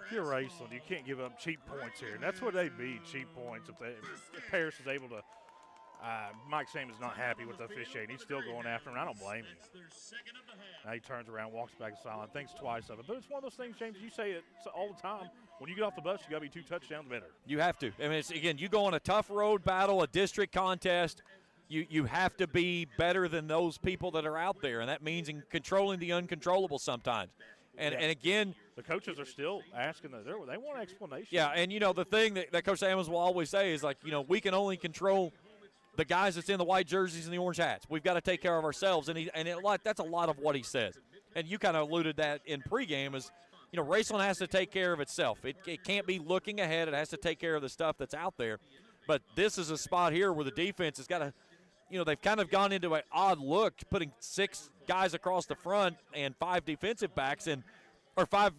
If you're Raceland, you can't give up cheap points here. And that's what they be, cheap points. If Paris is able to Mike Sam is not happy with the officiating. He's still going after him, and I don't blame him. Now he turns around, walks back to sideline, thinks twice of it. But it's one of those things, James, you say it all the time. When you get off the bus, you got to be 2 touchdowns better. You have to. I mean, again, you go on a tough road battle, a district contest, you have to be better than those people that are out there, and that means in controlling the uncontrollable sometimes. And again, the coaches are still asking that. They want explanation. Yeah, and, the thing that Coach Samuels will always say is, like, we can only control the guys that's in the white jerseys and the orange hats. We've got to take care of ourselves, and that's a lot of what he says. and you kind of alluded that in pregame, is, you know, Raceland has to take care of itself. It can't be looking ahead. It has to take care of the stuff that's out there. But this is a spot here where the defense has got to, you know, they've kind of gone into an odd look, putting 6 guys across the front and 5 defensive backs, and five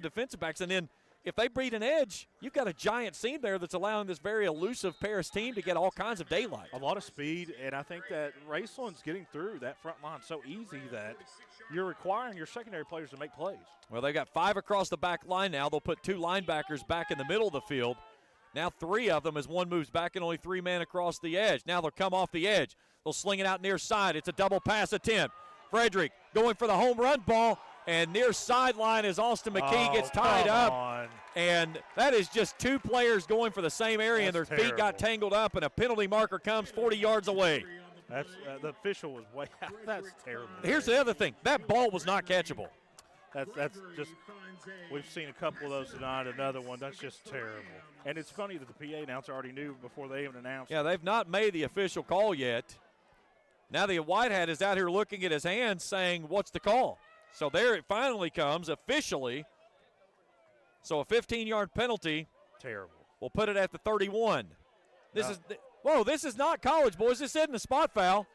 defensive backs, and then if they breed an edge, you've got a giant seam there that's allowing this very elusive Paris team to get all kinds of daylight. A lot of speed, and I think that Raceland's getting through that front line so easy that you're requiring your secondary players to make plays. Well, they've got 5 across the back line now. They'll put 2 linebackers back in the middle of the field. Now 3 of them as one moves back and only 3 men across the edge. Now they'll come off the edge. They'll sling it out near side. It's a double pass attempt. Frederick going for the home run ball, and near sideline as Austin McKee gets tied up. And that is just 2 players going for the same area, and their feet got tangled up, and a penalty marker comes 40 yards away. That's the official was way out. That's terrible. Here's the other thing. That ball was not catchable. That's just, we've seen a couple of those tonight, another one. That's just terrible. And it's funny that the PA announcer already knew before they even announced. Yeah, they've not made the official call yet. Now the white hat is out here looking at his hands saying, what's the call? So there it finally comes officially. So a 15-yard penalty. Terrible. We'll put it at the 31. This is not college, boys. This isn't a spot foul.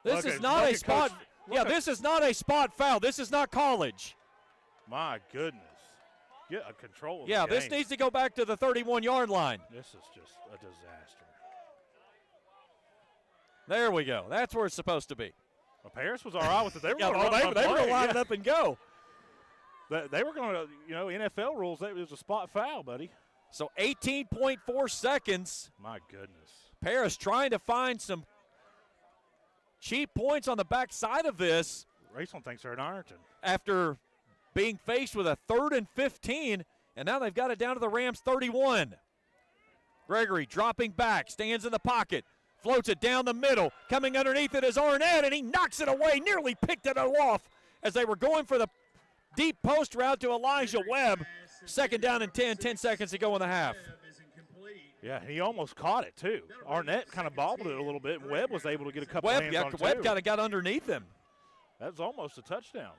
This is not a spot. This is not a spot foul. This is not college. My goodness. Get a control of the game. This needs to go back to the 31-yard line. This is just a disaster. There we go. That's where it's supposed to be. Well, Paris was all right with it. They were going to line it up and go. They were going to, NFL rules, it was a spot foul, buddy. So 18.4 seconds. My goodness. Paris trying to find some cheap points on the backside of this. Raceland thinks they're in Ironton. After being faced with a 3rd and 15, and now they've got it down to the Rams 31. Gregory dropping back, stands in the pocket, floats it down the middle. Coming underneath it is Arnett, and he knocks it away, nearly picked it off as they were going for the deep post route to Elijah Webb. 2nd down and 10 seconds to go in the half. Yeah, he almost caught it, too. Arnett kind of bobbled it a little bit, and Webb was able to get a couple hands on it, Webb kind of got underneath him. That was almost a touchdown.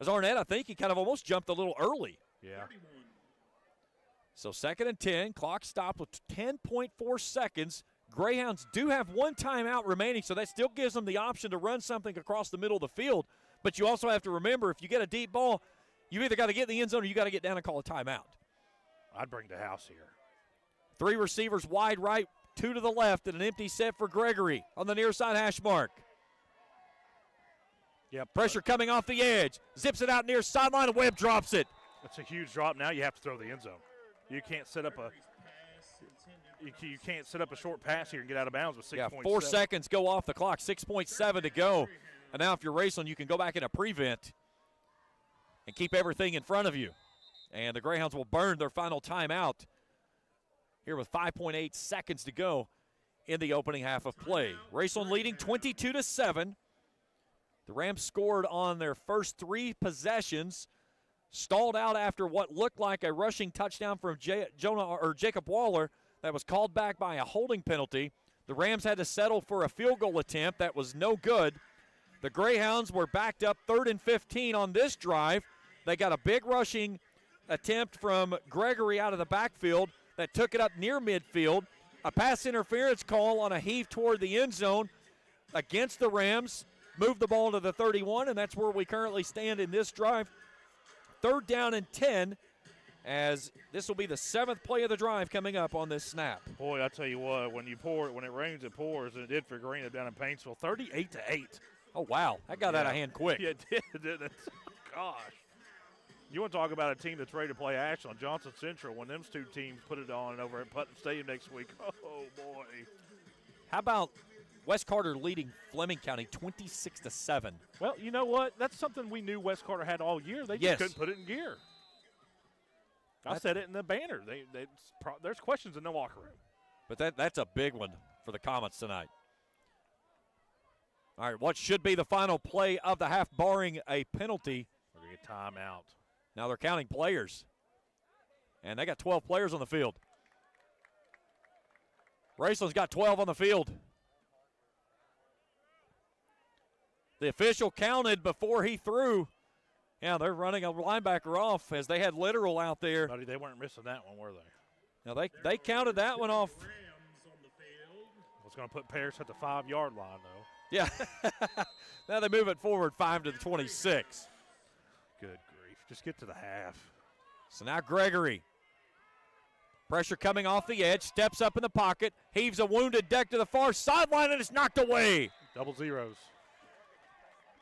As Arnett, I think he kind of almost jumped a little early. Yeah. So 2nd and 10, clock stopped with 10.4 seconds. Greyhounds do have 1 timeout remaining, so that still gives them the option to run something across the middle of the field. But you also have to remember, if you get a deep ball, you either got to get in the end zone or you got to get down and call a timeout. I'd bring the house here. 3 receivers wide right, 2 to the left, and an empty set for Gregory on the near side hash mark. Yep. Pressure coming off the edge. Zips it out near sideline, and Webb drops it. That's a huge drop. Now you have to throw the end zone. You can't set up a short pass here and get out of bounds with 6.7. 4 seconds go off the clock, 6.7 to go. And now if you're Raceland, you can go back in a prevent and keep everything in front of you. And the Greyhounds will burn their final timeout here with 5.8 seconds to go in the opening half of play. Raceland leading 22-7. The Rams scored on their first 3 possessions, stalled out after what looked like a rushing touchdown from Jacob Waller that was called back by a holding penalty. The Rams had to settle for a field goal attempt that was no good. The Greyhounds were backed up 3rd and 15 on this drive. They got a big rushing attempt from Gregory out of the backfield that took it up near midfield. A pass interference call on a heave toward the end zone against the Rams. Moved the ball to the 31, and that's where we currently stand in this drive. 3rd down and 10, as this will be the 7th play of the drive coming up on this snap. Boy, I tell you what, when it rains, it pours, and it did for Green down in Paintsville, 38-8. Oh, wow. That got out of hand quick. Yeah, it did, didn't it? Gosh. You want to talk about a team that's ready to play Ashland, Johnson Central, when them 2 teams put it on over at Putnam Stadium next week. Oh, boy. How about West Carter leading Fleming County 26-7? Well, you know what? That's something we knew West Carter had all year. They just couldn't put it in gear. I said it in the banner. There's questions in the locker room. But that's a big one for the Comets tonight. All right, what should be the final play of the half, barring a penalty? We're going to get timeout. Now they're counting players. And they got 12 players on the field. Raceland's got 12 on the field. The official counted before he threw. Yeah, they're running a linebacker off as they had literal out there. Buddy, they weren't missing that one, were they? Now they counted that one off. I was going to put Paris at the 5-yard line, though. Yeah. Now they move it forward 5 to the 26. Good grief. Just get to the half. So now Gregory. Pressure coming off the edge, steps up in the pocket, heaves a wounded deck to the far sideline, and it's knocked away. Double zeros.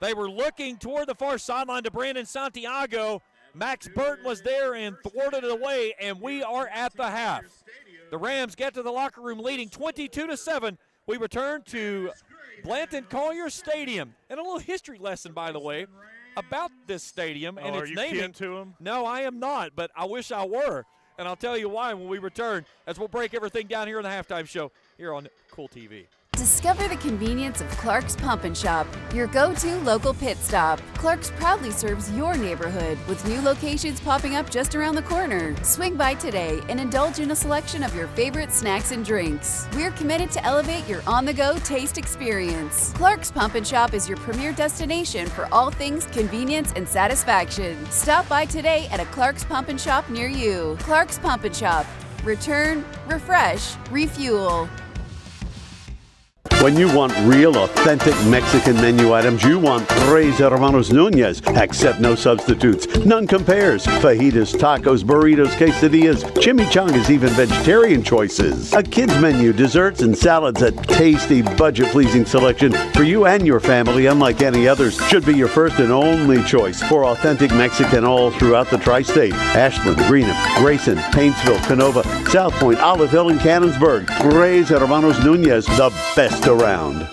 They were looking toward the far sideline to Brandon Santiago. Max Burton was there and thwarted it away, and we are at the half. The Rams get to the locker room leading 22-7. We return to Blanton Collier Stadium. And a little history lesson, by the way, about this stadium and its naming. Are you kin to him? No, I am not, but I wish I were. And I'll tell you why when we return, as we'll break everything down here in the halftime show here on Kool TV. Discover the convenience of Clark's Pump and Shop, your go-to local pit stop. Clark's proudly serves your neighborhood with new locations popping up just around the corner. Swing by today and indulge in a selection of your favorite snacks and drinks. We're committed to elevate your on-the-go taste experience. Clark's Pump and Shop is your premier destination for all things convenience and satisfaction. Stop by today at a Clark's Pump and Shop near you. Clark's Pump and Shop. Return, refresh, refuel. When you want real, authentic Mexican menu items, you want Tres Hermanos Nunez. Accept no substitutes. None compares. Fajitas, tacos, burritos, quesadillas, chimichangas, even vegetarian choices. A kids menu, desserts and salads, a tasty, budget-pleasing selection for you and your family, unlike any others. Should be your first and only choice for authentic Mexican all throughout the tri-state. Ashland, Greenup, Grayson, Paintsville, Canova, South Point, Olive Hill, and Cannonsburg. Tres Hermanos Nunez, the best around.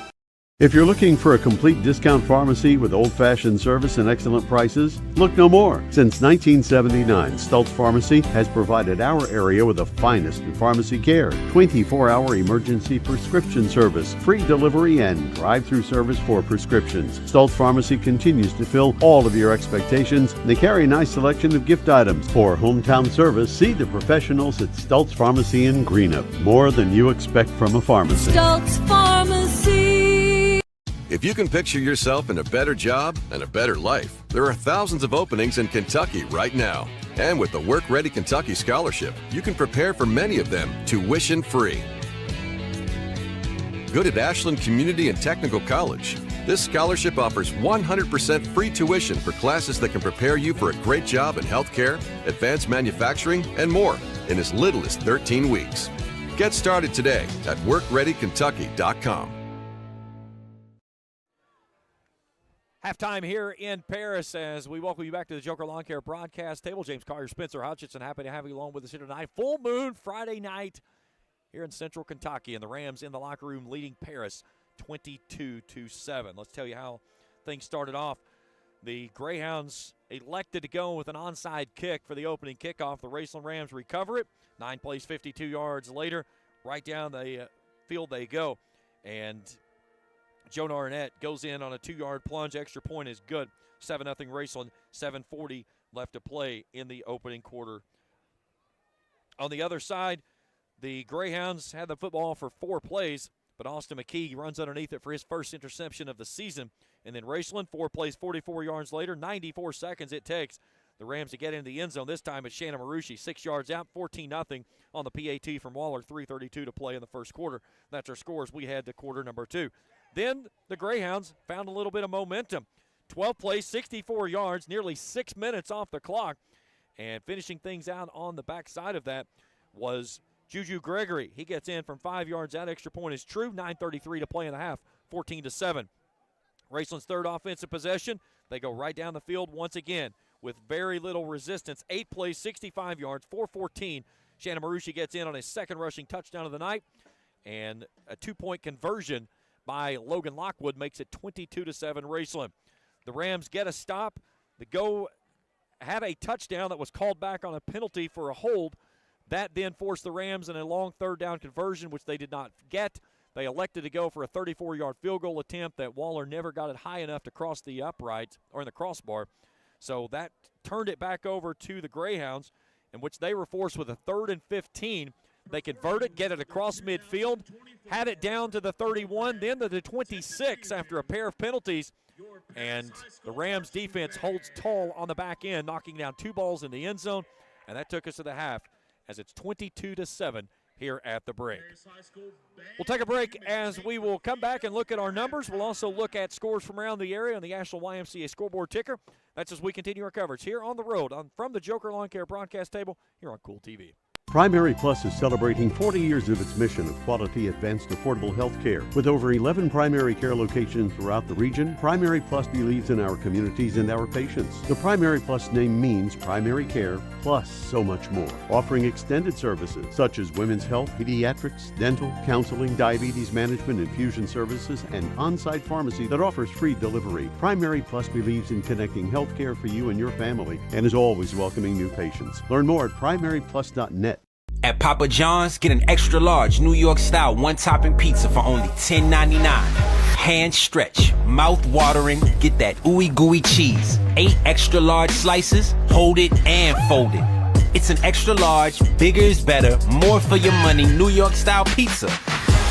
If you're looking for a complete discount pharmacy with old-fashioned service and excellent prices, look no more. Since 1979, Stultz Pharmacy has provided our area with the finest in pharmacy care, 24-hour emergency prescription service, free delivery, and drive-through service for prescriptions. Stultz Pharmacy continues to fill all of your expectations. They carry a nice selection of gift items. For hometown service, see the professionals at Stultz Pharmacy in Greenup. More than you expect from a pharmacy. Stultz Pharmacy. If you can picture yourself in a better job and a better life, there are thousands of openings in Kentucky right now. And with the Work Ready Kentucky Scholarship, you can prepare for many of them tuition-free. Good at Ashland Community and Technical College. This scholarship offers 100% free tuition for classes that can prepare you for a great job in healthcare, advanced manufacturing, and more in as little as 13 weeks. Get started today at workreadykentucky.com. Halftime here in Paris as we welcome you back to the Joker Lawn Care broadcast table. James Collier, Spencer Hutchinson, happy to have you along with us here tonight. Full moon Friday night here in Central Kentucky, and the Rams in the locker room leading Paris 22-7. Let's tell you how things started off. The Greyhounds elected to go with an onside kick for the opening kickoff. The Raceland Rams recover it. 9 plays, 52 yards later, right down the field they go. And Jonah Arnett goes in on a 2-yard plunge. Extra point is good. 7-0 Raceland. 7:40 left to play in the opening quarter. On the other side, the Greyhounds had the football for 4 plays, but Austin McKee runs underneath it for his first interception of the season. And then Raceland, 4 plays, 44 yards later, 94 seconds it takes the Rams to get into the end zone. This time it's Shannon Marucci, 6 yards out, 14-0 on the PAT from Waller, 3:32 to play in the first quarter. That's our scores we had to quarter number 2. Then the Greyhounds found a little bit of momentum. 12 plays, 64 yards, nearly 6 minutes off the clock. And finishing things out on the backside of that was Juju Gregory. He gets in from 5 yards out. Extra point is true. 9:33 to play in the half, 14-7. Raceland's third offensive possession. They go right down the field once again with very little resistance. 8 plays, 65 yards, 4:14. Shannon Marucci gets in on his second rushing touchdown of the night. And a 2-point conversion by Logan Lockwood makes it 22-7 Raceland. The Rams get a stop. The go had a touchdown that was called back on a penalty for a hold. That then forced the Rams in a long third down conversion, which they did not get. They elected to go for a 34-yard field goal attempt that Waller never got it high enough to cross the upright or in the crossbar. So that turned it back over to the Greyhounds, in which they were forced with a 3rd and 15. They convert it, get it across midfield, had it down to the 31, then to the 26 after a pair of penalties. And the Rams defense holds tall on the back end, knocking down 2 balls in the end zone. And that took us to the half as it's 22-7 here at the break. We'll take a break as we will come back and look at our numbers. We'll also look at scores from around the area on the Asheville YMCA scoreboard ticker. That's as we continue our coverage here on the road from the Joker Lawn Care broadcast table here on Kool TV. Primary Plus is celebrating 40 years of its mission of quality, advanced, affordable health care. With over 11 primary care locations throughout the region, Primary Plus believes in our communities and our patients. The Primary Plus name means primary care plus so much more, offering extended services such as women's health, pediatrics, dental, counseling, diabetes management, infusion services, and on-site pharmacy that offers free delivery. Primary Plus believes in connecting health care for you and your family and is always welcoming new patients. Learn more at primaryplus.net. At Papa John's, get an extra large New York style one-topping pizza for only $10.99. Hand stretch, mouth watering, get that ooey gooey cheese. 8 extra large slices, hold it and fold it. It's an extra large, bigger is better, more for your money New York style pizza.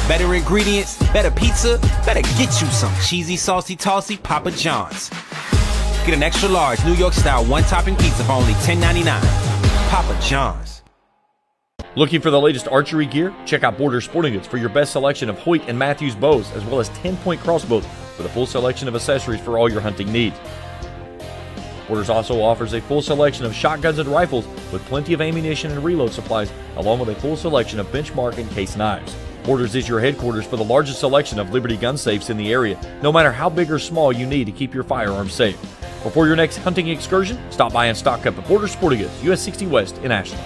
Better ingredients, better pizza, better get you some cheesy, saucy, tossy Papa John's. Get an extra large New York style one-topping pizza for only $10.99. Papa John's. Looking for the latest archery gear? Check out Border Sporting Goods for your best selection of Hoyt and Matthews bows, as well as 10-point crossbows with a full selection of accessories for all your hunting needs. Borders also offers a full selection of shotguns and rifles with plenty of ammunition and reload supplies, along with a full selection of benchmark and case knives. Borders is your headquarters for the largest selection of Liberty gun safes in the area, no matter how big or small you need to keep your firearms safe. Before your next hunting excursion, stop by and stock up at Border Sporting Goods, US 60 West in Ashland.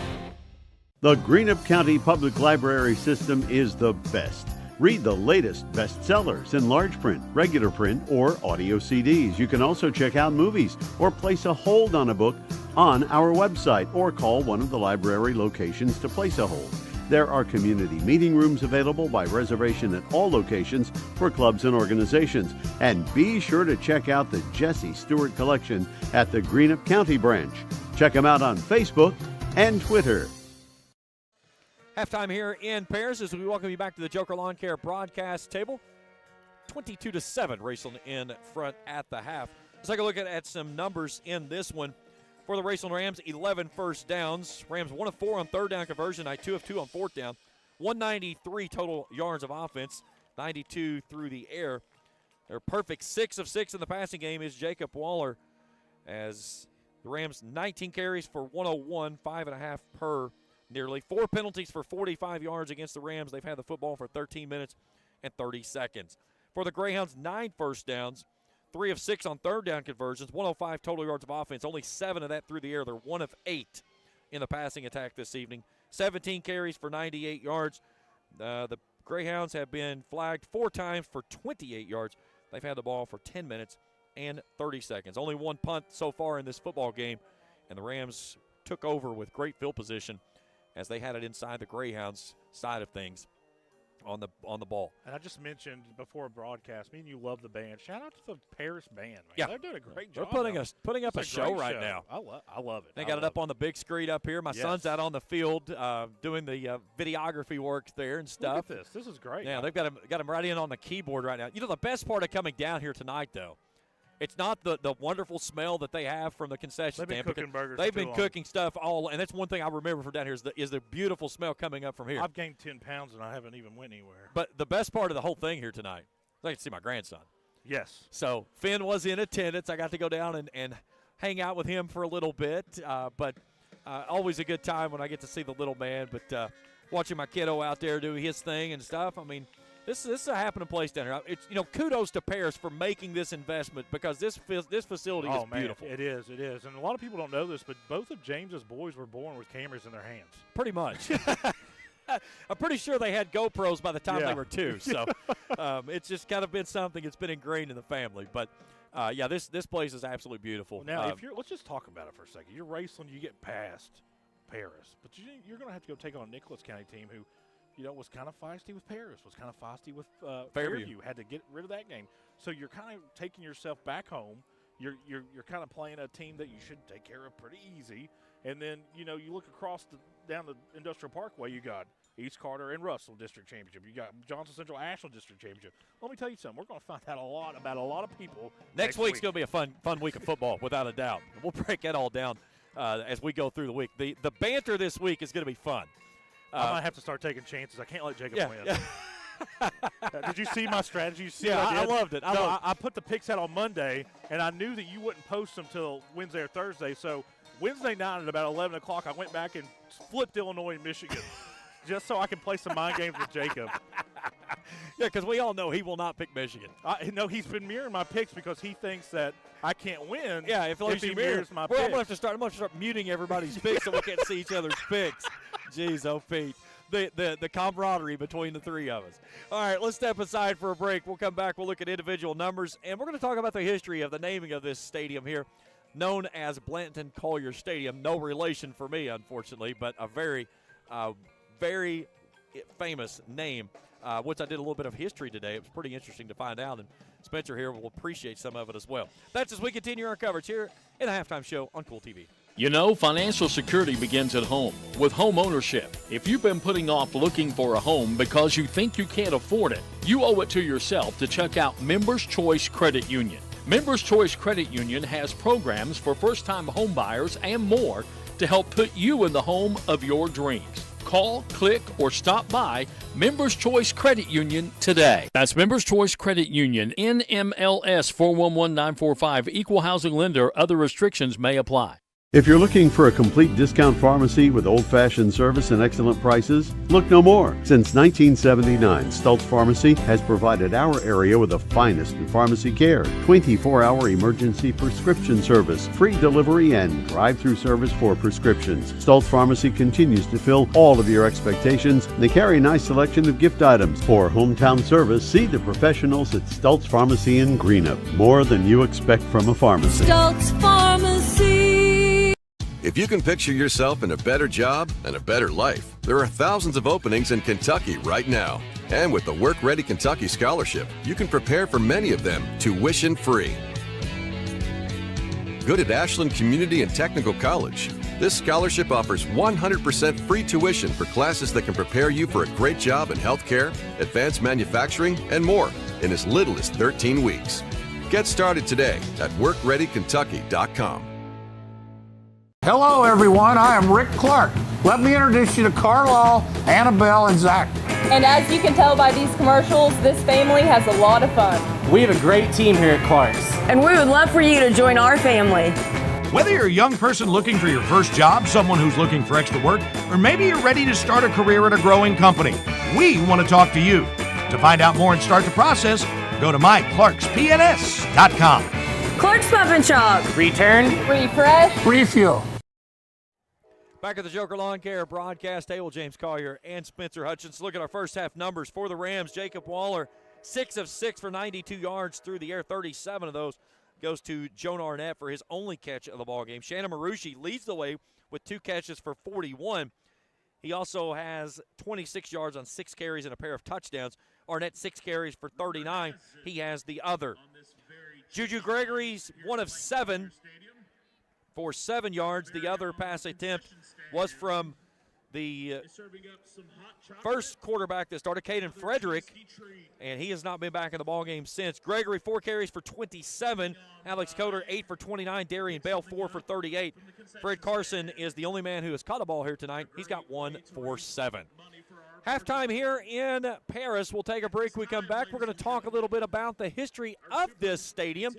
The Greenup County Public Library System is the best. Read the latest bestsellers in large print, regular print, or audio CDs. You can also check out movies or place a hold on a book on our website or call one of the library locations to place a hold. There are community meeting rooms available by reservation at all locations for clubs and organizations. And be sure to check out the Jesse Stewart collection at the Greenup County branch. Check them out on Facebook and Twitter. Halftime here in Paris as we welcome you back to the Joker Lawn Care broadcast table. 22-7, Raceland in front at the half. Let's take a look at some numbers in this one. For the Raceland Rams, 11 first downs. Rams 1 of 4 on third down conversion, 2 of 2 on fourth down. 193 total yards of offense, 92 through the air. Their perfect 6 of 6 in the passing game is Jacob Waller, as the Rams 19 carries for 101, 5.5 per nearly. 4 penalties for 45 yards against the Rams. They've had the football for 13 minutes and 30 seconds. For the Greyhounds, 9 first downs, 3 of 6 on third down conversions, 105 total yards of offense, only 7 of that through the air. They're 1 of 8 in the passing attack this evening. 17 carries for 98 yards. The Greyhounds have been flagged 4 times for 28 yards. They've had the ball for 10 minutes and 30 seconds. Only 1 punt so far in this football game, and the Rams took over with great field position as they had it inside the Greyhounds side of things on the ball. And I just mentioned before broadcast, me and you love the band. Shout out to the Paris band, man. Yeah. They're doing a great job. They're putting up a show right now. I love it. They got it up on the big screen up here. My son's out on the field doing the videography work there and stuff. Look at this. This is great. Yeah, they've got him right in on the keyboard right now. You know, the best part of coming down here tonight, though, it's not the wonderful smell that they have from the concession stand. They've been cooking burgers. They've been cooking stuff all, and that's one thing I remember from down here is the beautiful smell coming up from here. I've gained 10 pounds and I haven't even went anywhere. But the best part of the whole thing here tonight is I get to see my grandson. Yes. So Finn was in attendance. I got to go down and hang out with him for a little bit. But always a good time when I get to see the little man. But watching my kiddo out there do his thing and stuff, I mean, This is a happening place down here. It's, kudos to Paris for making this investment because this facility is beautiful. It is. And a lot of people don't know this, but both of James's boys were born with cameras in their hands. Pretty much. I'm pretty sure they had GoPros by the time they were 2. So it's just kind of been something that's been ingrained in the family. But, this place is absolutely beautiful. Now, let's just talk about it for a second. You're Raceland, you get past Paris. But you're going to have to go take on a Nicholas County team who – was kind of feisty with Paris, was kind of feisty with Fairview. Had to get rid of that game. So you're kind of taking yourself back home. You're kind of playing a team that you should take care of pretty easy. And then, you look across down the Industrial Parkway, you got East Carter and Russell District Championship. You got Johnson Central Ashland District Championship. Let me tell you something. We're going to find out a lot about a lot of people. Next week's going to be a fun week of football, without a doubt. We'll break that all down as we go through the week. The banter this week is going to be fun. I might have to start taking chances. I can't let Jacob win. Yeah. Did you see my strategy? You see Yeah, what I I did? loved it. I put the picks out on Monday, and I knew that you wouldn't post them till Wednesday or Thursday. So Wednesday night at about 11 o'clock, I went back and flipped Illinois and Michigan just so I can play some mind games with Jacob. Yeah, because we all know he will not pick Michigan. No, he's been mirroring my picks because he thinks that I can't win. Yeah, if he mirrors my I'm picks. going to have to start muting everybody's picks so we can't see each other's picks. Jeez, oh, Pete. The camaraderie between the three of us. All right, let's step aside for a break. We'll come back. We'll look at individual numbers, and we're going to talk about the history of the naming of this stadium here, known as Blanton Collier Stadium. No relation for me, unfortunately, but a very, very famous name, which I did a little bit of history today. It was pretty interesting to find out, and Spencer here will appreciate some of it as well. That's as we continue our coverage here in the Halftime Show on Kool TV. You know, financial security begins at home with home ownership. If you've been putting off looking for a home because you think you can't afford it, you owe it to yourself to check out Members Choice Credit Union. Members Choice Credit Union has programs for first-time home buyers and more to help put you in the home of your dreams. Call, click, or stop by Members Choice Credit Union today. That's Members Choice Credit Union, NMLS 411945, Equal Housing Lender. Other restrictions may apply. If you're looking for a complete discount pharmacy with old-fashioned service and excellent prices, look no more. Since 1979, Stultz Pharmacy has provided our area with the finest in pharmacy care, 24-hour emergency prescription service, free delivery, and drive-through service for prescriptions. Stultz Pharmacy continues to fill all of your expectations. They carry a nice selection of gift items. For hometown service, see the professionals at Stultz Pharmacy in Greenup. More than you expect from a pharmacy. Stultz Pharmacy. If you can picture yourself in a better job and a better life, there are thousands of openings in Kentucky right now. And with the Work Ready Kentucky Scholarship, you can prepare for many of them tuition-free. Good at Ashland Community and Technical College. This scholarship offers 100% free tuition for classes that can prepare you for a great job in healthcare, advanced manufacturing, and more in as little as 13 weeks. Get started today at WorkReadyKentucky.com. Hello, everyone. I am Rick Clark. Let me introduce you to Carlisle, Annabelle, and Zach. And as you can tell by these commercials, this family has a lot of fun. We have a great team here at Clark's. And we would love for you to join our family. Whether you're a young person looking for your first job, someone who's looking for extra work, or maybe you're ready to start a career at a growing company, we want to talk to you. To find out more and start the process, go to myclarkspns.com. Clark's Pump and Shop. Return. Refresh. Refuel. Back at the Joker Lawn Care broadcast table, James Collier and Spencer Hutchins. Look at our first half numbers for the Rams. Jacob Waller, 6 of 6 for 92 yards through the air. 37 of those goes to Joan Arnett for his only catch of the ballgame. Shannon Marucci leads the way with 2 catches for 41. He also has 26 yards on 6 carries and a pair of touchdowns. Arnett, 6 carries for 39. He has the other. Juju Gregory's 1 of 7 for 7 yards. The other pass attempt was from the first quarterback that started, Caden Frederick, and he has not been back in the ballgame since. Gregory, 4 carries for 27. Alex Coder, 8 for 29. Darian Bell, 4 for 38. Fred Carson is the only man who has caught a ball here tonight. He's got 1 for 7. Halftime here in Paris. We'll take a break. When we come back, we're going to talk a little bit about the history of this stadium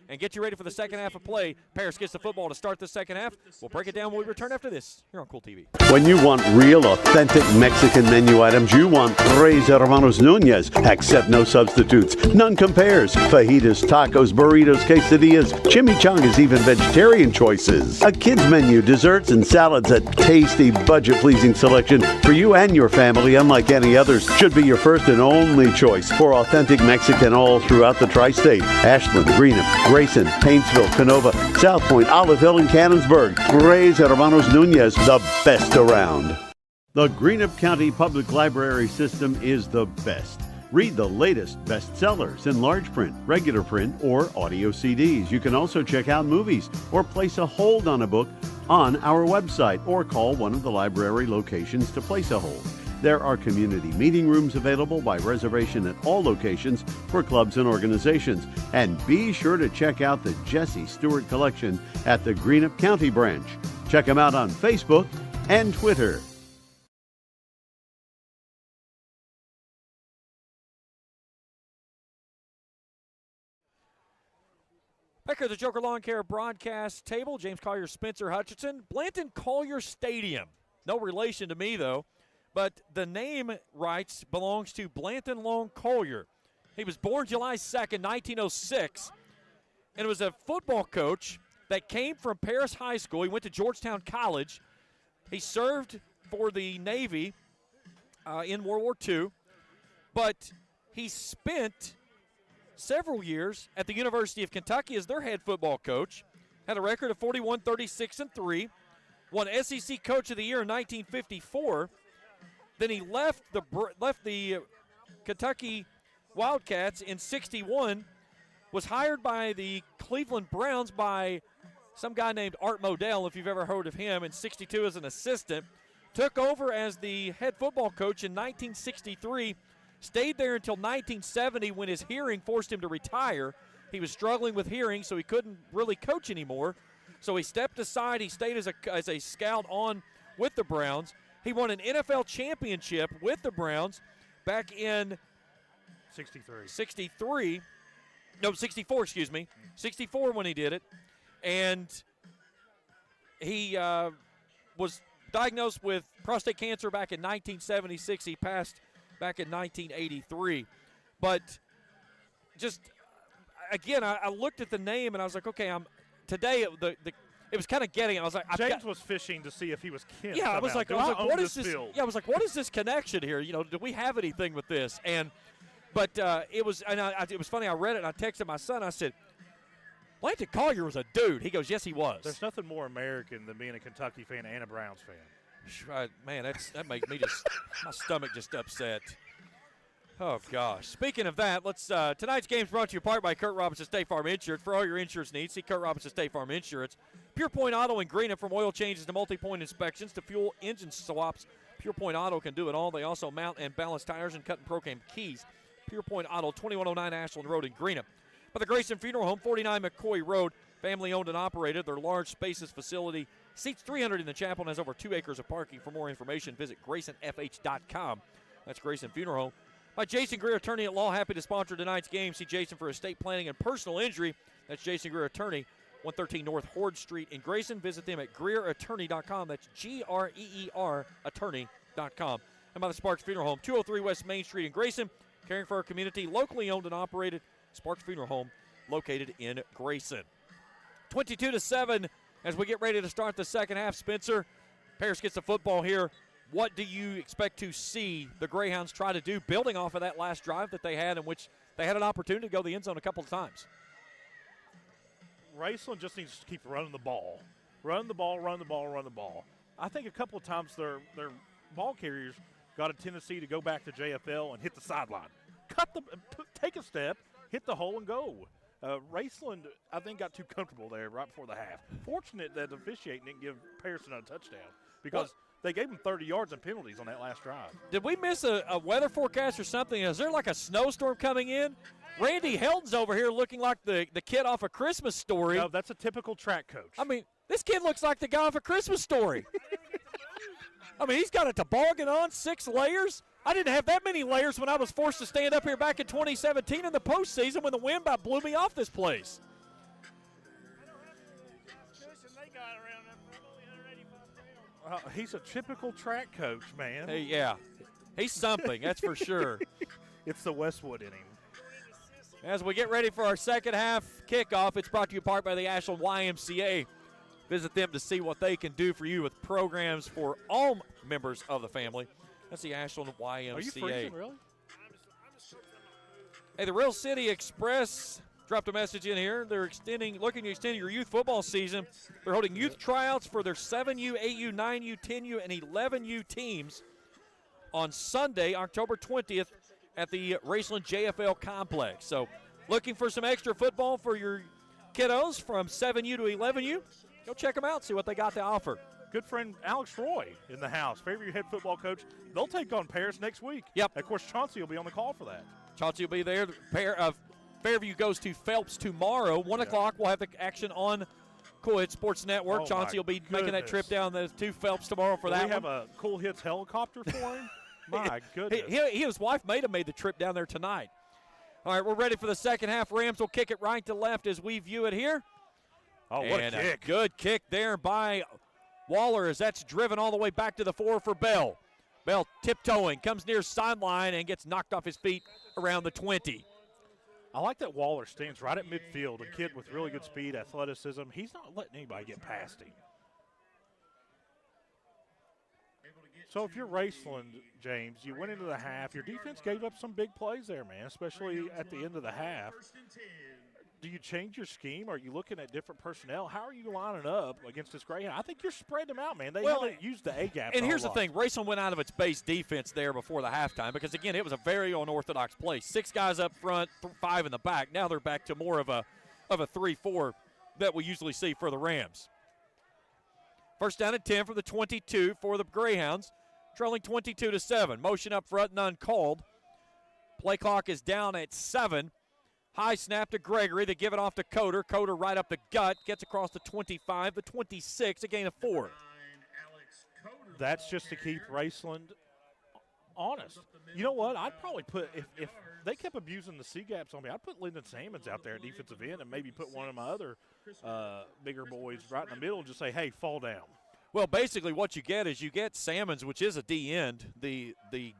and get you ready for the second half of play. Paris gets the football to start the second half. We'll break it down when we return after this here on Kool TV. When you want real, authentic Mexican menu items, you want Tres Hermanos Nunez. Accept no substitutes. None compares. Fajitas, tacos, burritos, quesadillas, chimichangas, even vegetarian choices. A kids menu, desserts, and salads. A tasty, budget-pleasing selection for you and your family, unlike any others. Should be your first and only choice for authentic Mexican all throughout the tri-state. Ashland, Greenup, Raceland, Paintsville, Canova, South Point, Olive Hill, and Cannonsburg. Tres Hermanos Nunez, the best around. The Greenup County Public Library system is the best. Read the latest bestsellers in large print, regular print, or audio CDs. You can also check out movies or place a hold on a book on our website or call one of the library locations to place a hold. There are community meeting rooms available by reservation at all locations for clubs and organizations. And be sure to check out the Jesse Stewart collection at the Greenup County branch. Check them out on Facebook and Twitter. Back here at the Joker Lawn Care broadcast table, James Collier, Spencer Hutchinson, Blanton Collier Stadium. No relation to me, though, but the name rights belongs to Blanton Long Collier. He was born July 2nd, 1906, and was a football coach that came from Paris High School. He went to Georgetown College. He served for the Navy in World War II, but he spent several years at the University of Kentucky as their head football coach, had a record of 41, 36, and 3, won SEC Coach of the Year in 1954. Then he left the Kentucky Wildcats in 61, was hired by the Cleveland Browns by some guy named Art Modell, if you've ever heard of him, in 62 as an assistant, took over as the head football coach in 1963, stayed there until 1970 when his hearing forced him to retire. He was struggling with hearing, so he couldn't really coach anymore. So he stepped aside. He stayed as a scout on with the Browns. He won an NFL championship with the Browns back in 64, 64 when he did it. And he was diagnosed with prostate cancer back in 1976. He passed back in 1983. But just, again, I looked at the name and I was like, okay, today it was kind of getting it. I was like, James was fishing to see if he was kin. Yeah, I was like, what is this? Field? Yeah, I was like, what is this connection here? You know, do we have anything with this? But it was, and it was funny. I read it and I texted my son. I said, Blanton Collier was a dude. He goes, yes, he was. There's nothing more American than being a Kentucky fan and a Browns fan. Man, that makes me just my stomach just upset. Oh gosh. Speaking of that, let's tonight's game is brought to you in part by Kurt Robinson State Farm Insurance. For all your insurance needs, see Kurt Robinson State Farm Insurance. Pure Point Auto and Greenup, from oil changes to multi-point inspections to fuel engine swaps. Pure Point Auto can do it all. They also mount and balance tires and cut and program keys. Pure Point Auto, 2109 Ashland Road in Greenup. By the Grayson Funeral Home, 49 McCoy Road. Family owned and operated. Their large, spacious facility seats 300 in the chapel and has over 2 acres of parking. For more information, visit GraysonFH.com. That's Grayson Funeral Home. By Jason Greer, attorney at law, happy to sponsor tonight's game. See Jason for estate planning and personal injury. That's Jason Greer, attorney, 113 North Horde Street in Grayson. Visit them at GreerAttorney.com. That's GREER attorney.com. And by the Sparks Funeral Home, 203 West Main Street in Grayson, caring for our community, locally owned and operated. Sparks Funeral Home, located in Grayson. 22-7 as we get ready to start the second half. Spencer, Paris gets the football here. What do you expect to see the Greyhounds try to do, building off of that last drive that they had, in which they had an opportunity to go to the end zone a couple of times? Raceland just needs to keep running the ball. Run the ball, run the ball, run the ball. I think a couple of times their ball carriers got a tendency to go back to JFL and hit the sideline. Take a step, hit the hole, and go. Raceland, I think, got too comfortable there right before the half. Fortunate that the officiating didn't give Pearson a touchdown, because they gave him 30 yards and penalties on that last drive. Did we miss a weather forecast or something? Is there like a snowstorm coming in? Randy Helton's over here looking like the kid off A Christmas Story. No, that's a typical track coach. I mean, this kid looks like the guy off A Christmas Story. I mean, he's got a toboggan on, 6 layers. I didn't have that many layers when I was forced to stand up here back in 2017 in the postseason when the wind about blew me off this place. He's a typical track coach, man. Hey, yeah. He's something, that's for sure. It's the Westwood in him. As we get ready for our second half kickoff, it's brought to you in part by the Ashland YMCA. Visit them to see what they can do for you with programs for all members of the family. That's the Ashland YMCA. Are you freezing, really? Hey, the Real City Express dropped a message in here. They're looking to extend your youth football season. They're holding youth tryouts for their 7U, 8U, 9U, 10U, and 11U teams on Sunday, October 20th at the Raceland JFL Complex. So looking for some extra football for your kiddos from 7U to 11U? Go check them out, see what they got to offer. good friend Alex Roy in the house, Fairview head football coach. They'll take on Paris next week. Yep. Of course, Chauncey will be on the call for that. Chauncey will be there. Fairview goes to Phelps tomorrow. 1 o'clock, we'll have the action on Kool Hits Sports Network. Oh, Chauncey will be making that trip down to Phelps tomorrow for that. We have a Kool Hits helicopter for him. My goodness. He and his wife may have made the trip down there tonight. All right, we're ready for the second half. Rams will kick it right to left as we view it here. Oh, what a kick. Good kick there by Waller as that's driven all the way back to the 4 for Bell. Bell tiptoeing, comes near sideline and gets knocked off his feet around the 20. I like that Waller stands right at midfield, a kid with really good speed, athleticism. He's not letting anybody get past him. So if you're Raceland, James, you went into the half. Your defense gave up some big plays there, man, especially at the end of the half. Do you change your scheme? Are you looking at different personnel? How are you lining up against this Greyhound? I think you're spreading them out, man. They haven't used the A-gap. And here's the thing. Raceland went out of its base defense there before the halftime because, again, it was a very unorthodox play. 6 guys up front, 5 in the back. Now they're back to more of a 3-4 that we usually see for the Rams. First down and 10 from the 22 for the Greyhounds, trailing 22-7. Motion up front, none called. Play clock is down at 7. High snap to Gregory. They give it off to Coder. Coder right up the gut. Gets across the 25, the 26, a gain of 4. That's just to keep Raceland honest. You know what? I'd probably put, if they kept abusing the C-gaps on me, I'd put Lyndon Salmons out there at defensive end and maybe put one of my other bigger boys right in the middle and just say, hey, fall down. Well, basically what you get is you get Salmons, which is a D-end. The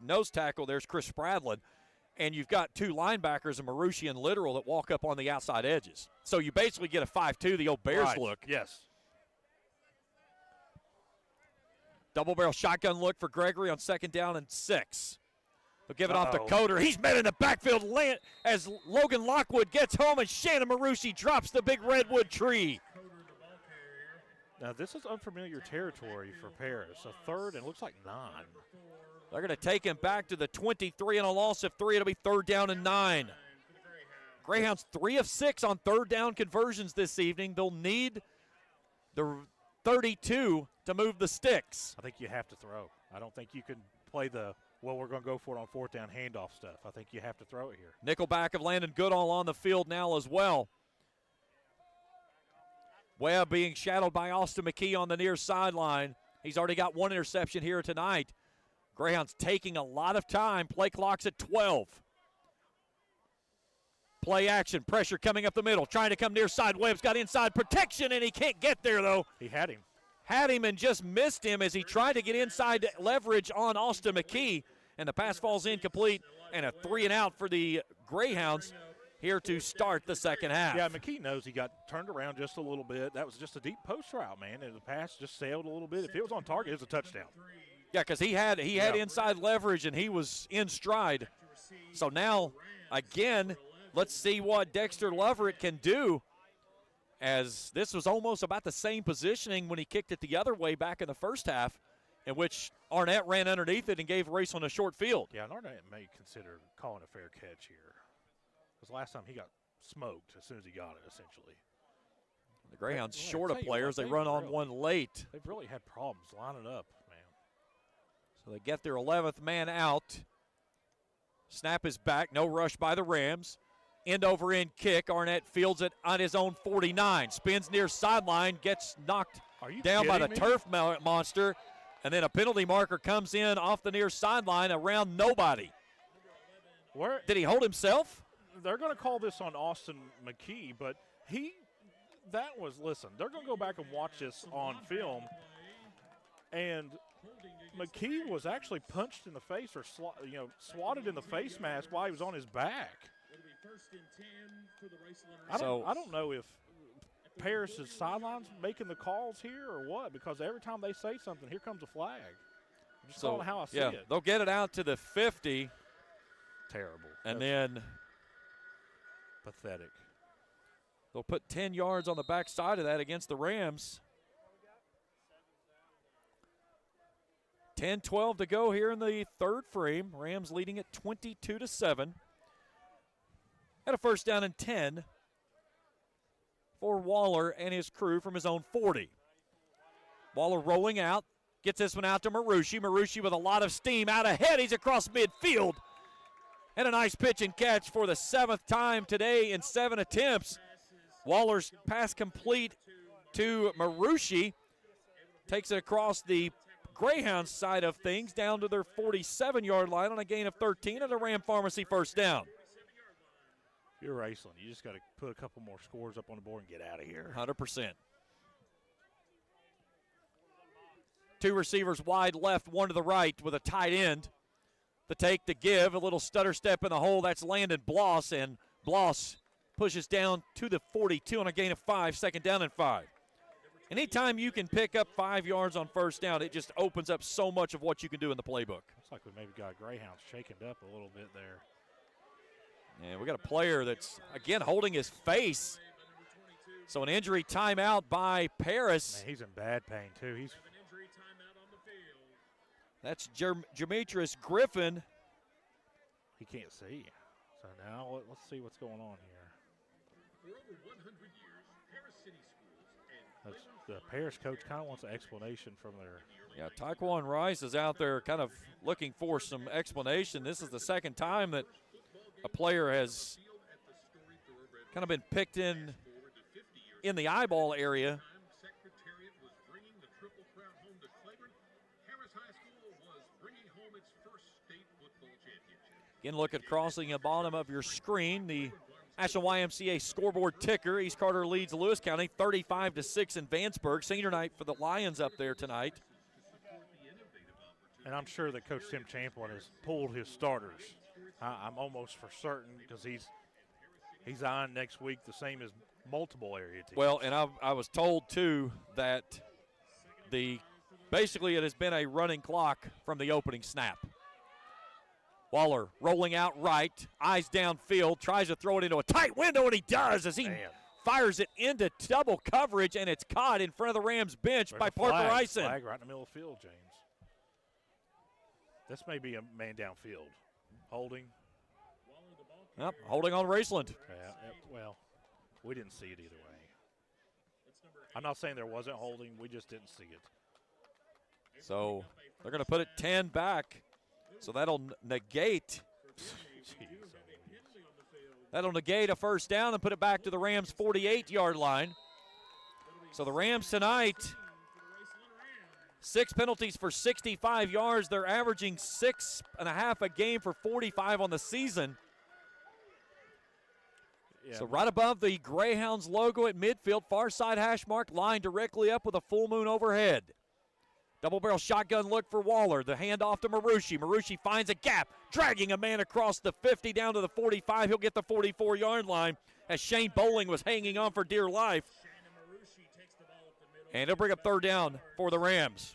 nose tackle, there's Chris Spradlin. And you've got 2 linebackers, a Marucci and Literal, that walk up on the outside edges. So you basically get a 5-2, the old Bears look. Yes. Double barrel shotgun look for Gregory on 2nd down and 6. They'll give it off to Coder. He's met in the backfield as Logan Lockwood gets home, and Shannon Marucci drops the big redwood tree. Now, this is unfamiliar territory for Paris. A 3rd and looks like 9. They're going to take him back to the 23 and a loss of 3. It'll be 3rd down and 9. Greyhounds 3 of 6 on 3rd down conversions this evening. They'll need the 32 to move the sticks. I think you have to throw. I don't think you can play we're going to go for it on 4th down handoff stuff. I think you have to throw it here. Nickelback of Landon Goodall on the field now as well. Webb being shadowed by Austin McKee on the near sideline. He's already got 1 interception here tonight. Greyhounds taking a lot of time. Play clock's at 12. Play action. Pressure coming up the middle. Trying to come near side. Webb's got inside protection, and he can't get there, though. He had him. Had him and just missed him as he tried to get inside leverage on Austin McKee. And the pass falls incomplete. And a 3 and out for the Greyhounds here to start the second half. Yeah, McKee knows he got turned around just a little bit. That was just a deep post route, man. And the pass just sailed a little bit. If it was on target, it was a touchdown. Yeah, because he had inside leverage and he was in stride. So now, again, let's see what Dexter Leverett can do, as this was almost about the same positioning when he kicked it the other way back in the first half, in which Arnett ran underneath it and gave Raceland a short field. Yeah, and Arnett may consider calling a fair catch here, because last time he got smoked as soon as he got it, essentially. The Greyhounds short of players. They run on one late. They've really had problems lining up. So they get their 11th man out. Snap is back. No rush by the Rams. End over end kick. Arnett fields it on his own 49. Spins near sideline. Gets knocked down by the turf monster. And then a penalty marker comes in off the near sideline around nobody. Did he hold himself? They're going to call this on Austin McKee, but listen, they're going to go back and watch this on film. And McKee was actually punched in the face or swatted in the face mask while he was on his back. I don't know if Paris is sidelines making the calls here or what, because every time they say something, here comes a flag. I'm just calling how I see it. They'll get it out to the 50. Terrible. And then pathetic. They'll put 10 yards on the back side of that against the Rams. 10-12 to go here in the 3rd frame. Rams leading at 22-7. At a first down and 10 for Waller and his crew from his own 40. Waller rolling out. Gets this one out to Marucci. Marucci with a lot of steam out ahead. He's across midfield. And a nice pitch and catch for the 7th time today in 7 attempts. Waller's pass complete to Marucci. Takes it across the Greyhounds side of things down to their 47-yard line on a gain of 13 and a Ram Pharmacy first down. You're Raceland. You just got to put a couple more scores up on the board and get out of here. 100%. 2 receivers wide left, 1 to the right with a tight end. The take to give, a little stutter step in the hole. That's Landon Bloss, and Bloss pushes down to the 42 on a gain of 5, second down and 5. Anytime you can pick up 5 yards on first down, it just opens up so much of what you can do in the playbook. Looks like we maybe got Greyhounds shaken up a little bit there. And we got a player that's, again, holding his face. So an injury timeout by Paris. Man, he's in bad pain, too. That's Demetrius Griffin. He can't see. So now let's see what's going on here. For over 100 years, Paris City Schools and The Paris coach kind of wants an explanation from their. Yeah, Taekwon Rice is out there kind of looking for some explanation. This is the second time that a player has kind of been picked in the eyeball area. Secretariat was bringing the Triple Crown home to Claiborne. Harris High School was bringing home its first state football championship. Again, look at crossing the bottom of your screen. The National YMCA scoreboard ticker. East Carter leads Lewis County 35-6 in Vanceburg. Senior night for the Lions up there tonight. And I'm sure that Coach Tim Champlin has pulled his starters. I'm almost for certain because he's on next week the same as multiple area teams. Well, and I was told, too, that basically it has been a running clock from the opening snap. Waller rolling out right, eyes downfield, tries to throw it into a tight window, and he does as he fires it into double coverage, and it's caught in front of the Rams bench by Parker Eisen. Flag right in the middle of the field, James. This may be a man downfield. Holding. Yep, holding on Raceland. Yeah, well, we didn't see it either way. I'm not saying there wasn't holding. We just didn't see it. So they're going to put it 10 back. So that'll negate. That'll negate a first down and put it back to the Rams' 48-yard line. So the Rams tonight, 6 penalties for 65 yards. They're averaging 6.5 a game for 45 on the season. Yeah, so right above the Greyhounds logo at midfield, far side hash mark, line directly up with a full moon overhead. Double barrel shotgun look for Waller. The handoff to Marucci. Marucci finds a gap, dragging a man across the 50 down to the 45. He'll get the 44-yard line as Shane Bowling was hanging on for dear life. And he'll bring up third down for the Rams.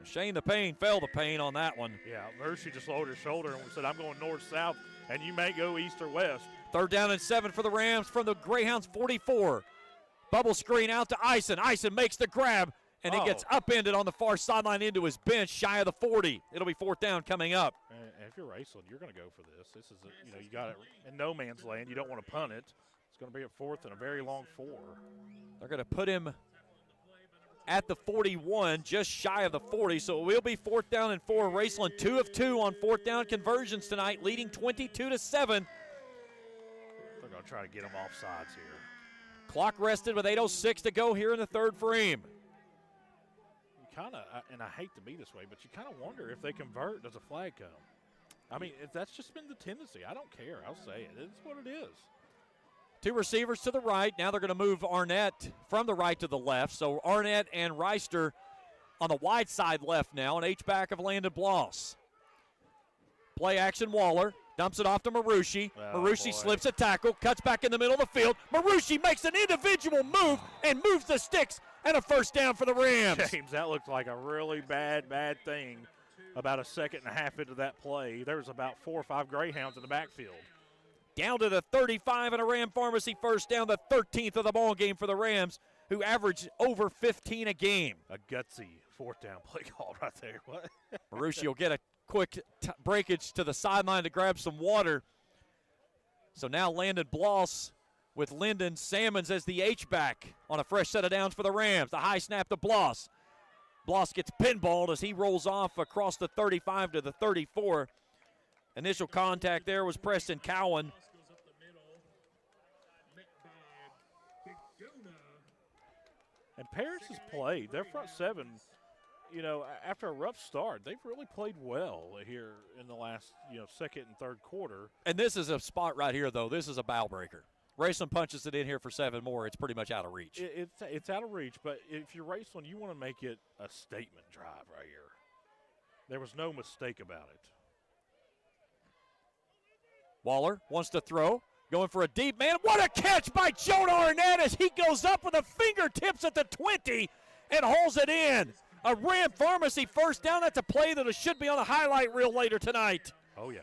Shane the Pain fell the pain on that one. Yeah, Marucci just lowered his shoulder and said, I'm going north-south, and you may go east or west. Third down and 7 for the Rams from the Greyhounds 44. Bubble screen out to Eisen. Eisen makes the grab, and he gets upended on the far sideline into his bench, shy of the 40. It'll be fourth down coming up. And if you're Raceland, you're going to go for this. This is, you got it in no man's land. You don't want to punt it. It's going to be a fourth and a very long 4. They're going to put him at the 41, just shy of the 40. So it will be fourth down and 4. Raceland 2 of 2 on fourth down conversions tonight, leading 22-7. They're going to try to get them off sides here. Clock rested with 8:06 to go here in the third frame. You kind of, and I hate to be this way, but you kind of wonder if they convert, does a flag come? I mean, if that's just been the tendency. I don't care. I'll say it. It's what it is. 2 receivers to the right. Now they're going to move Arnett from the right to the left. So Arnett and Reister on the wide side left now. An H-back of Landon Bloss. Play action Waller. Dumps it off to Marucci. Marucci slips a tackle, cuts back in the middle of the field. Marucci makes an individual move and moves the sticks, and a first down for the Rams. James, that looked like a really bad thing about a second and a half into that play. There was about 4 or 5 Greyhounds in the backfield. Down to the 35 and a Ram Pharmacy first down, the 13th of the ball game for the Rams, who averaged over 15 a game. A gutsy fourth down play call right there. What? Marucci will get a quick breakage to the sideline to grab some water. So now Landon Bloss with Lyndon Salmons as the H-back on a fresh set of downs for the Rams. The high snap to Bloss. Bloss gets pinballed as he rolls off across the 35 to the 34. Initial contact there was Preston Cowan. And Paris has played. Their front seven, you know, after a rough start, they've really played well here in the last, you know, second and third quarter. And this is a spot right here, though. This is a bow breaker. Raceland punches it in here for 7 more. It's pretty much out of reach. It's out of reach, but if you're Raceland, you want to make it a statement drive right here. There was no mistake about it. Waller wants to throw. Going for a deep man. What a catch by Jonah Arnett as he goes up with the fingertips at the 20 and holds it in. A Ram Pharmacy first down. That's a play that should be on the highlight reel later tonight. Oh, yeah.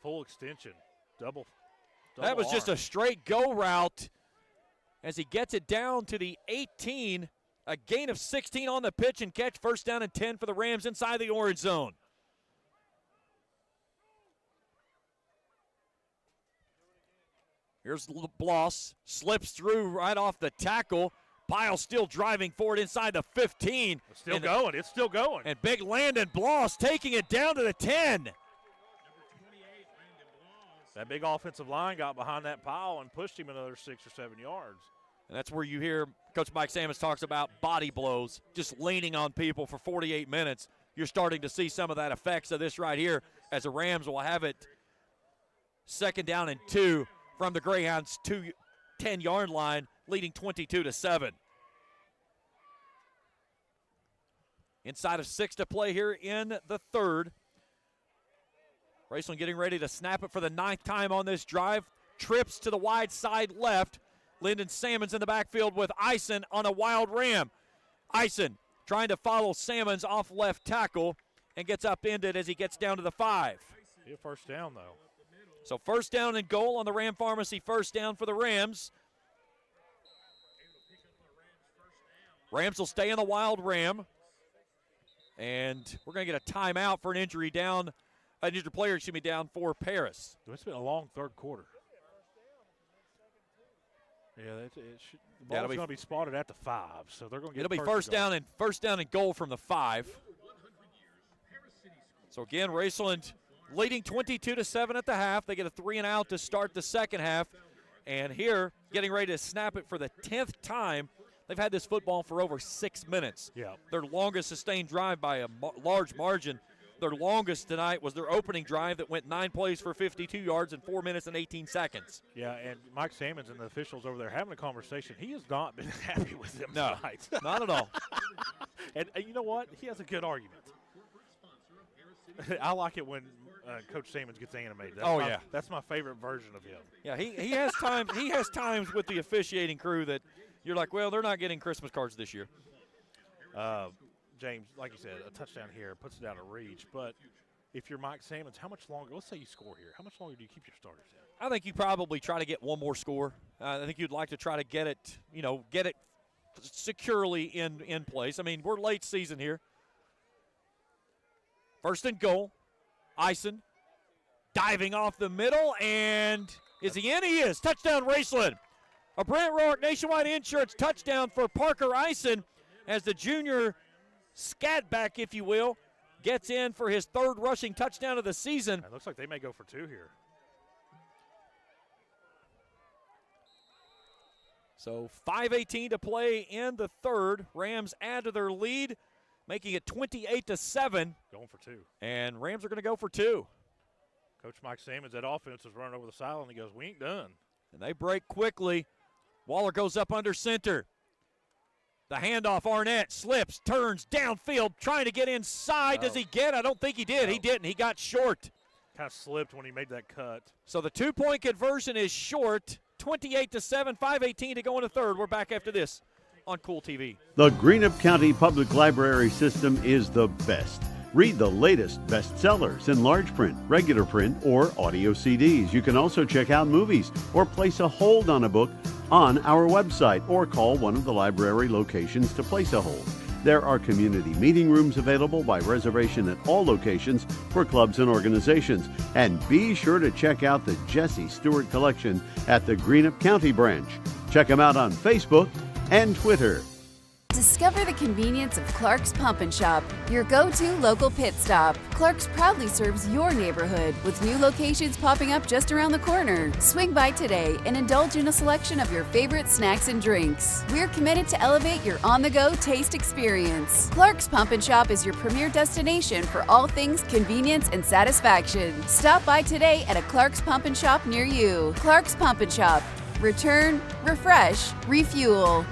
Full extension. Double that was arm. just a straight go route as he gets it down to the 18. A gain of 16 on the pitch and catch. First down and 10 for the Rams inside the orange zone. Here's Bloss, slips through right off the tackle. Pyle still driving forward inside the 15. It's still going. It's still going. And big Landon Bloss taking it down to the 10. That big offensive line got behind that pile and pushed him another 6 or 7 yards. And that's where you hear Coach Mike Sammons talks about body blows, just leaning on people for 48 minutes. You're starting to see some of that effects of this right here as the Rams will have it second down and 2 from the Greyhounds' 10-yard line, leading 22-7. Inside of 6 to play here in the third. Raceland getting ready to snap it for the 9th time on this drive. Trips to the wide side left. Lyndon Salmons in the backfield with Eisen on a wild ram. Eisen trying to follow Salmons off left tackle and gets upended as he gets down to the 5. Be a first down, though. So first down and goal on the Ram Pharmacy first down for the Rams. Rams will stay in the wild ram. And we're going to get a timeout for an injury down. An injured player should be down for Paris. It's been a long third quarter. Yeah, the ball's going to be spotted at the 5, so they're going to get. It'll be first down and goal from the 5. So again, Raceland leading 22-7 at the half. They get a 3-and-out to start the second half, and here getting ready to snap it for the 10th time. They've had this football for over 6 minutes. Yeah, their longest sustained drive by a large margin. Their longest tonight was their opening drive that went 9 plays for 52 yards in 4 minutes and 18 seconds. Yeah, and Mike Salmons and the officials over there having a conversation. He has not been happy with them tonight. Not at all. And you know what? He has a good argument. I like it when Coach Salmons gets animated. That's my favorite version of him. Yeah, he has times. He has times with the officiating crew that you're like, well, they're not getting Christmas cards this year. James, like you said, a touchdown here puts it out of reach. But if you're Mike Salmons, how much longer? Let's say you score here. How much longer do you keep your starters in? I think you probably try to get one more score. I think you'd like to try to get it securely in place. I mean, we're late season here. First and goal. Eisen diving off the middle, and is he in? He is. Touchdown, Raceland. A Brant Roark Nationwide Insurance touchdown for Parker Eisen as the junior scat back, if you will, gets in for his 3rd rushing touchdown of the season. It looks like they may go for 2 here. So 5:18 to play in the third. Rams add to their lead, making it 28-7. Going for 2. And Rams are going to go for 2. Coach Mike Salmons, that offense is running over the sideline. He goes, we ain't done. And they break quickly. Waller goes up under center. The handoff, Arnett slips, turns downfield, trying to get inside. Does he get? I don't think he did. No. He didn't. He got short. Kind of slipped when he made that cut. So the 2-point conversion is short. 28-7, 5:18 to go in the third. We're back after this on Kool TV. The Greenup County Public Library system is the best. Read the latest bestsellers in large print, regular print, or audio CDs. You can also check out movies or place a hold on a book on our website or call one of the library locations to place a hold. There are community meeting rooms available by reservation at all locations for clubs and organizations. And be sure to check out the Jesse Stewart collection at the Greenup County branch. Check them out on Facebook and Twitter. Discover the convenience of Clark's Pump and Shop, your go-to local pit stop. Clark's proudly serves your neighborhood with new locations popping up just around the corner. Swing by today and indulge in a selection of your favorite snacks and drinks. We're committed to elevate your on-the-go taste experience. Clark's Pump and Shop is your premier destination for all things convenience and satisfaction. Stop by today at a Clark's Pump and Shop near you. Clark's Pump and Shop. Return, refresh, refuel.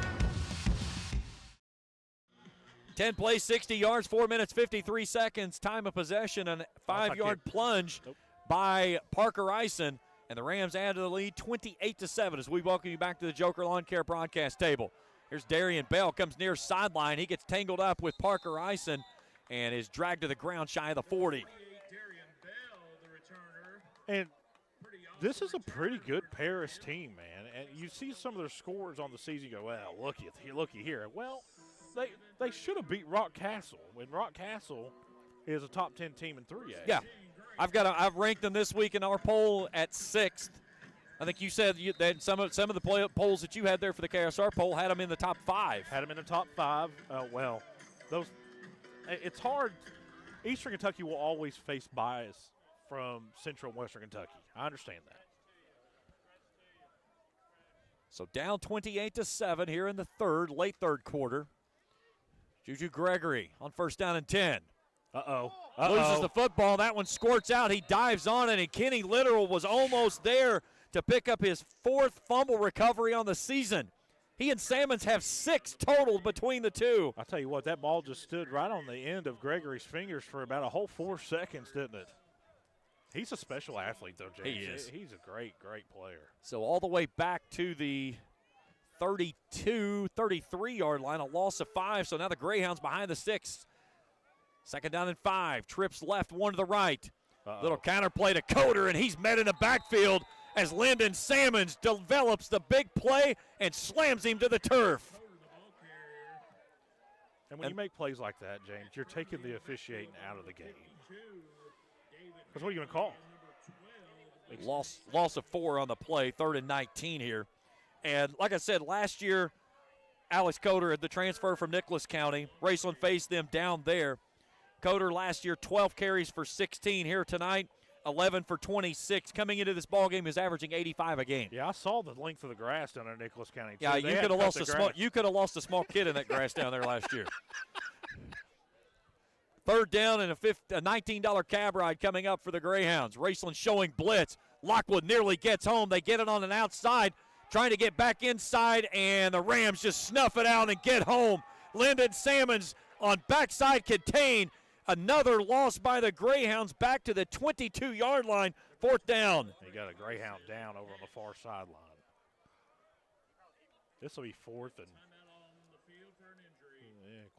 10 plays, 60 yards, 4 minutes, 53 seconds. Time of possession, a 5-yard plunge by Parker Eisen. And the Rams add to the lead 28-7 as we welcome you back to the Joker Lawn Care broadcast table. Here's Darian Bell, comes near sideline. He gets tangled up with Parker Eisen and is dragged to the ground shy of the 40. And this is a pretty good Paris team, man. And you see some of their scores on the season, you go, well, looky here. Well, they should have beat Rock Castle when Rock Castle is a top 10 team in 3A. Yeah, I've ranked them this week in our poll at 6th. I think you said that some of the polls that you had there for the KSR poll had them in the top 5. Had them in the top 5. Well, it's hard. Eastern Kentucky will always face bias from Central and Western Kentucky. I understand that. So down 28-7 here in the late third quarter. Juju Gregory on first down and 10. Loses the football. That one squirts out. He dives on it, and Kenny Littoral was almost there to pick up his 4th fumble recovery on the season. He and Salmons have 6 total between the two. I'll tell you what, that ball just stood right on the end of Gregory's fingers for about a whole 4 seconds, didn't it? He's a special athlete, though, James. He is. He's a great, great player. So all the way back to the 32, 33-yard line, a loss of 5. So now the Greyhounds behind the 6. Second down and 5. Trips left, one to the right. Little counterplay to Coder, and he's met in the backfield as Lyndon Salmons develops the big play and slams him to the turf. And when you make plays like that, James, you're taking the officiating out of the game. Because what are you going to call? Loss of 4 on the play, 3rd and 19 here. And like I said, last year, Alex Coder had the transfer from Nicholas County. Raceland faced them down there. Coder last year, 12 carries for 16. Here tonight, 11 for 26. Coming into this ballgame, is averaging 85 a game. Yeah, I saw the length of the grass down there in Nicholas County, too. Yeah, you could have lost a small kid in that grass down there last year. Third down and a $19 cab ride coming up for the Greyhounds. Raceland showing blitz. Lockwood nearly gets home. They get it on an outside, trying to get back inside, and the Rams just snuff it out and get home. Lyndon Salmons on backside contained. Another loss by the Greyhounds back to the 22-yard line. 4th down. He got a Greyhound down over on the far sideline. This will be 4th and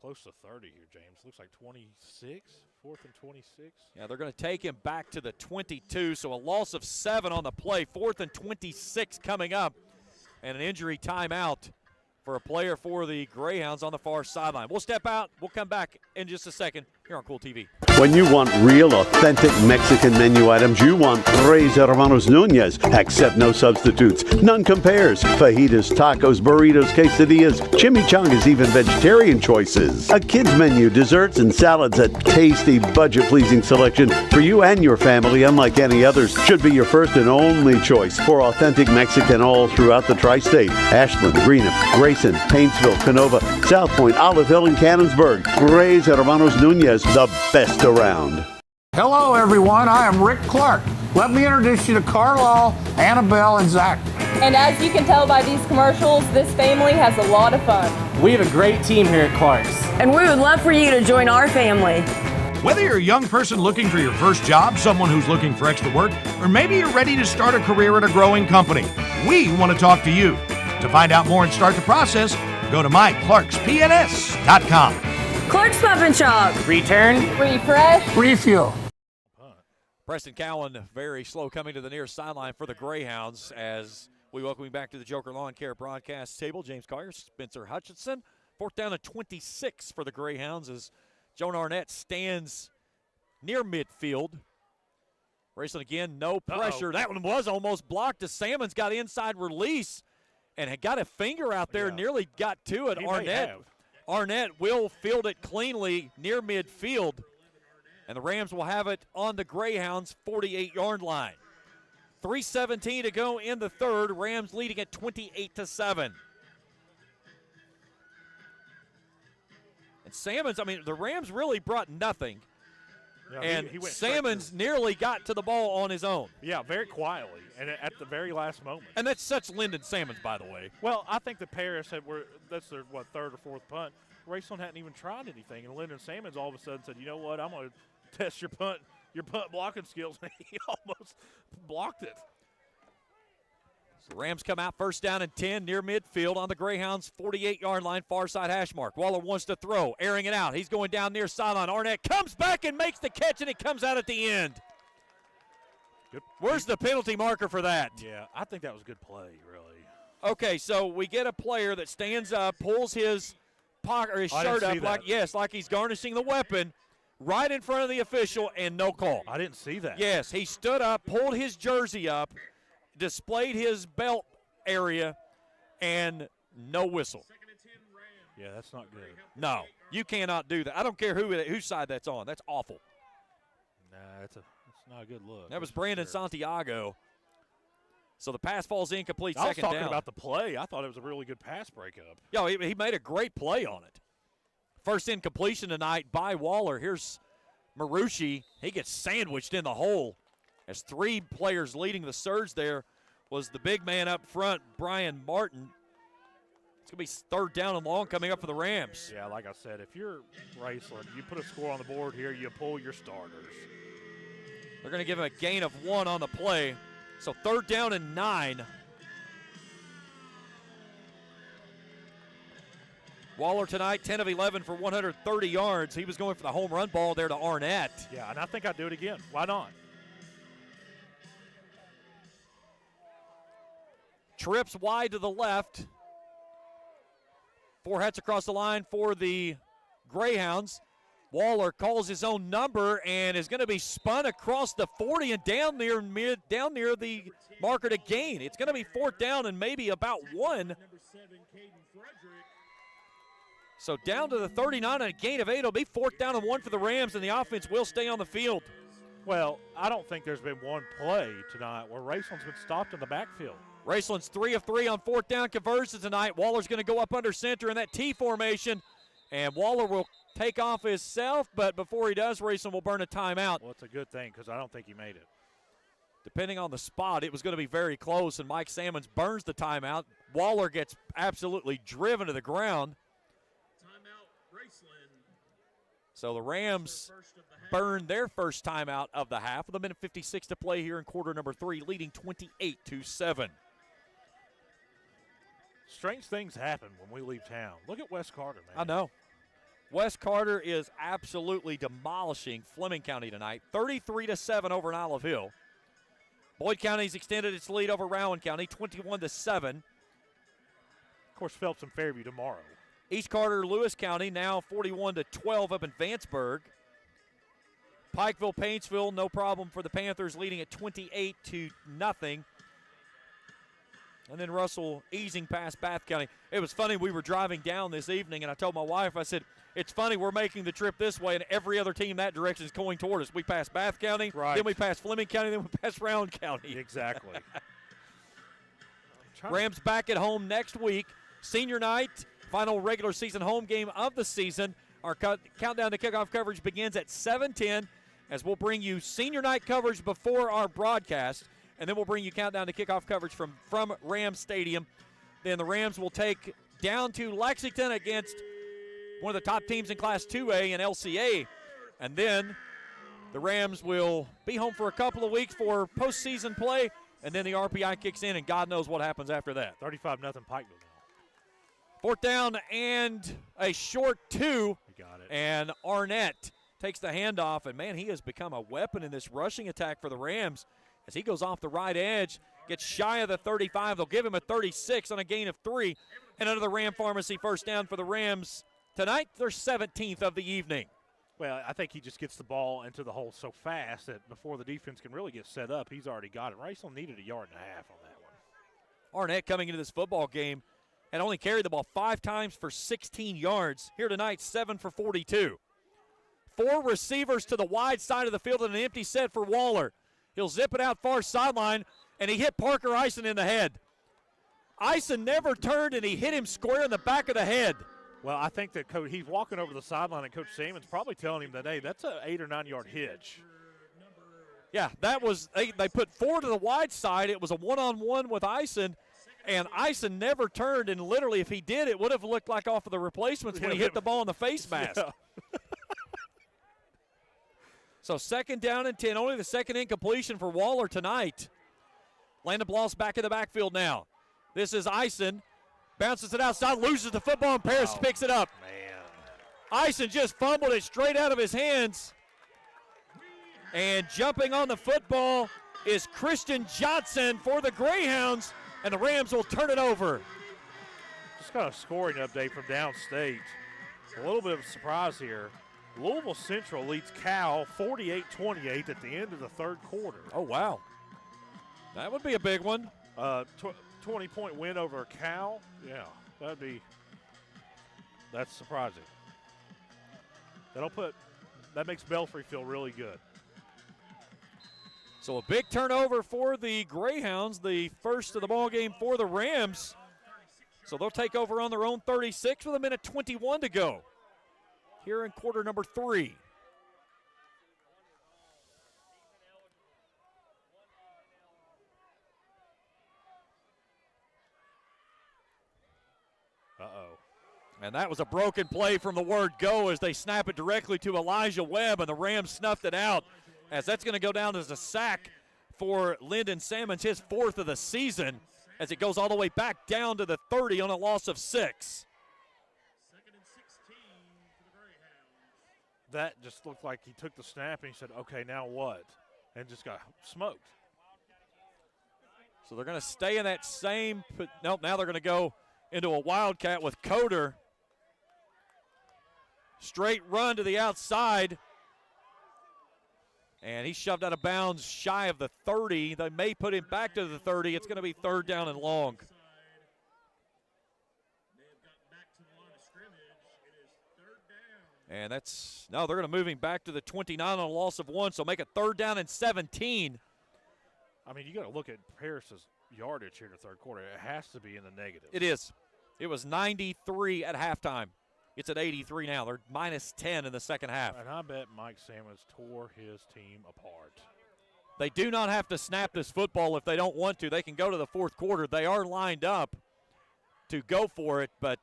close to 30 here, James. Looks like 26, 4th and 26. Yeah, they're going to take him back to the 22, so a loss of 7 on the play. 4th and 26 coming up, and an injury timeout for a player for the Greyhounds on the far sideline. We'll step out. We'll come back in just a second here on Kool TV. When you want real, authentic Mexican menu items, you want Tres Hermanos Nunez. Accept no substitutes. None compares. Fajitas, tacos, burritos, quesadillas, chimichangas, even vegetarian choices. A kids menu, desserts, and salads. A tasty, budget-pleasing selection for you and your family, unlike any others. Should be your first and only choice for authentic Mexican all throughout the tri-state. Ashland, Greenup, Grayson, Paintsville, Canova, South Point, Olive Hill, and Cannonsburg. Tres Hermanos Nunez, the best around. Hello, everyone. I am Rick Clark. Let me introduce you to Carlisle, Annabelle, and Zach. And as you can tell by these commercials, this family has a lot of fun. We have a great team here at Clark's. And we would love for you to join our family. Whether you're a young person looking for your first job, someone who's looking for extra work, or maybe you're ready to start a career at a growing company, we want to talk to you. To find out more and start the process, go to myclarkspns.com. Clark's Pump and Shop. Return. Refresh. Refuel. Preston Cowan very slow coming to the near sideline for the Greyhounds as we welcome you back to the Joker Lawn Care broadcast table. James Collier, Spencer Hutchinson, 4th down and 26 for the Greyhounds as Joan Arnett stands near midfield. Raceland again, no pressure. That one was almost blocked as Salmons got inside release and had got a finger out there, nearly got to it. Arnett will field it cleanly near midfield, and the Rams will have it on the Greyhounds' 48-yard line. 3:17 to go in the third. Rams leading at 28-7. And Salmons, I mean, the Rams really brought nothing. Yeah, and he went Salmons nearly got to the ball on his own. Yeah, very quietly and at the very last moment. And that's such Lyndon Salmons, by the way. Well, I think the Paris that's their, third or fourth punt. Raceland hadn't even tried anything, and Lyndon Salmons all of a sudden said, you know what, I'm going to test your punt blocking skills, and he almost blocked it. So the Rams come out 1st down and 10 near midfield on the Greyhounds' 48-yard line, far side hash mark. Waller wants to throw, airing it out. He's going down near sideline. Arnett comes back and makes the catch, and it comes out at the end. Good. Where's the penalty marker for that? Yeah, I think that was good play, really. Okay, so we get a player that stands up, pulls his pocket or his shirt up like he's garnishing the weapon, right in front of the official, and no call. I didn't see that. Yes, he stood up, pulled his jersey up, displayed his belt area, and no whistle. Yeah, that's not good. No, you cannot do that. I don't care whose side that's on. That's awful. Nah, that's not a good look. That was Brandon Santiago. So the pass falls incomplete. I was second talking down. about the play. I thought it was a really good pass breakup. Yeah, he made a great play on it. First incompletion tonight by Waller. Here's Marucci. He gets sandwiched in the hole. As 3 players leading the surge there was the big man up front, Brian Martin. It's going to be 3rd down and long coming up for the Rams. Yeah, like I said, if you're Raceland, you put a score on the board here, you pull your starters. They're going to give him a gain of 1 on the play. So 3rd down and 9. Waller tonight, 10 of 11 for 130 yards. He was going for the home run ball there to Arnett. Yeah, and I think I'd do it again. Why not? Trips wide to the left. 4 hats across the line for the Greyhounds. Waller calls his own number and is going to be spun across the 40 and down near the marker to gain. It's going to be 4th down and maybe about 1. So down to the 39 and a gain of 8. It'll be 4th down and 1 for the Rams, and the offense will stay on the field. Well, I don't think there's been one play tonight where Raceland's been stopped in the backfield. Raceland's 3 of 3 on 4th down conversions tonight. Waller's going to go up under center in that T formation, and Waller will take off himself, but before he does, Raceland will burn a timeout. Well, it's a good thing because I don't think he made it. Depending on the spot, it was going to be very close, and Mike Salmons burns the timeout. Waller gets absolutely driven to the ground. Timeout, Raceland. So the Rams burn their first timeout of the half with 1:56 to play here in quarter number 3, leading 28-7. Strange things happen when we leave town. Look at West Carter, man. I know. West Carter is absolutely demolishing Fleming County tonight, 33-7 over in Olive Hill. Boyd County's extended its lead over Rowan County, 21-7. Of course, Phelps and Fairview tomorrow. East Carter, Lewis County now 41-12 up in Vanceburg. Pikeville, Paintsville, no problem for the Panthers, leading at 28-0. And then Russell easing past Bath County. It was funny, we were driving down this evening, and I told my wife, I said, it's funny we're making the trip this way, and every other team that direction is going toward us. We pass Bath County, then we pass Fleming County, then we pass Rowan County. Exactly. Rams back at home next week. Senior night, final regular season home game of the season. Our countdown to kickoff coverage begins at 7:10, as we'll bring you senior night coverage before our broadcast. And then we'll bring you countdown to kickoff coverage from Rams Stadium. Then the Rams will take down to Lexington against one of the top teams in Class 2A and LCA. And then the Rams will be home for a couple of weeks for postseason play. And then the RPI kicks in, and God knows what happens after that. 35-0 Pikeville now. 4th down and a short 2. You got it. And Arnett takes the handoff. And, man, he has become a weapon in this rushing attack for the Rams. As he goes off the right edge, Gets shy of the 35. They'll give him a 36 on a gain of 3. And another Ram Pharmacy first down for the Rams. Tonight, their 17th of the evening. Well, I think he just gets the ball into the hole so fast that before the defense can really get set up, he's already got it. Raceland needed a yard and a half on that one. Arnett coming into this football game and only carried the ball 5 times for 16 yards. Here tonight, 7 for 42. 4 receivers to the wide side of the field and an empty set for Waller. He'll zip it out far sideline, and he hit Parker Eisen in the head. Eisen never turned, and he hit him square in the back of the head. Well, I think that he's walking over the sideline, and Coach Sammons probably telling him that, hey, that's an 8 or 9 yard hitch. Yeah, that was they put 4 to the wide side. It was a one-on-one with Eisen, and Eisen never turned, and literally if he did, it would have looked like off of the replacements when he hit the ball in the face mask. Yeah. So 2nd down and 10, only the second incompletion for Waller tonight. Landon Bloss back in the backfield now. This is Eisen. Bounces it outside, loses the football, and Paris picks it up. Man. Eisen just fumbled it straight out of his hands. And jumping on the football is Christian Johnson for the Greyhounds, and the Rams will turn it over. Just got a scoring update from downstate. A little bit of a surprise here. Louisville Central leads Cal 48-28 at the end of the 3rd quarter. Oh, wow. That would be a big one. 20-point win over Cal. Yeah, that's surprising. That makes Belfry feel really good. So a big turnover for the Greyhounds, the first of the ball game for the Rams. So they'll take over on their own 36 with 1:21 to go here in quarter number 3. Uh-oh. And that was a broken play from the word go as they snap it directly to Elijah Webb, and the Rams snuffed it out, as that's going to go down as a sack for Lyndon Salmons, his 4th of the season, as it goes all the way back down to the 30 on a loss of 6. That just looked like he took the snap and he said, okay, now what? And just got smoked. So they're going to stay in that same – nope, now they're going to go into a wildcat with Coder. Straight run to the outside. And he shoved out of bounds shy of the 30. They may put him back to the 30. It's going to be 3rd down and long. And they're going to move him back to the 29 on a loss of 1, so make it 3rd down and 17. I mean, you got to look at Paris's yardage here in the 3rd quarter. It has to be in the negative. It is. It was 93 at halftime. It's at 83 now. They're minus 10 in the second half. And I bet Mike Salmons tore his team apart. They do not have to snap this football if they don't want to. They can go to the 4th quarter. They are lined up to go for it, but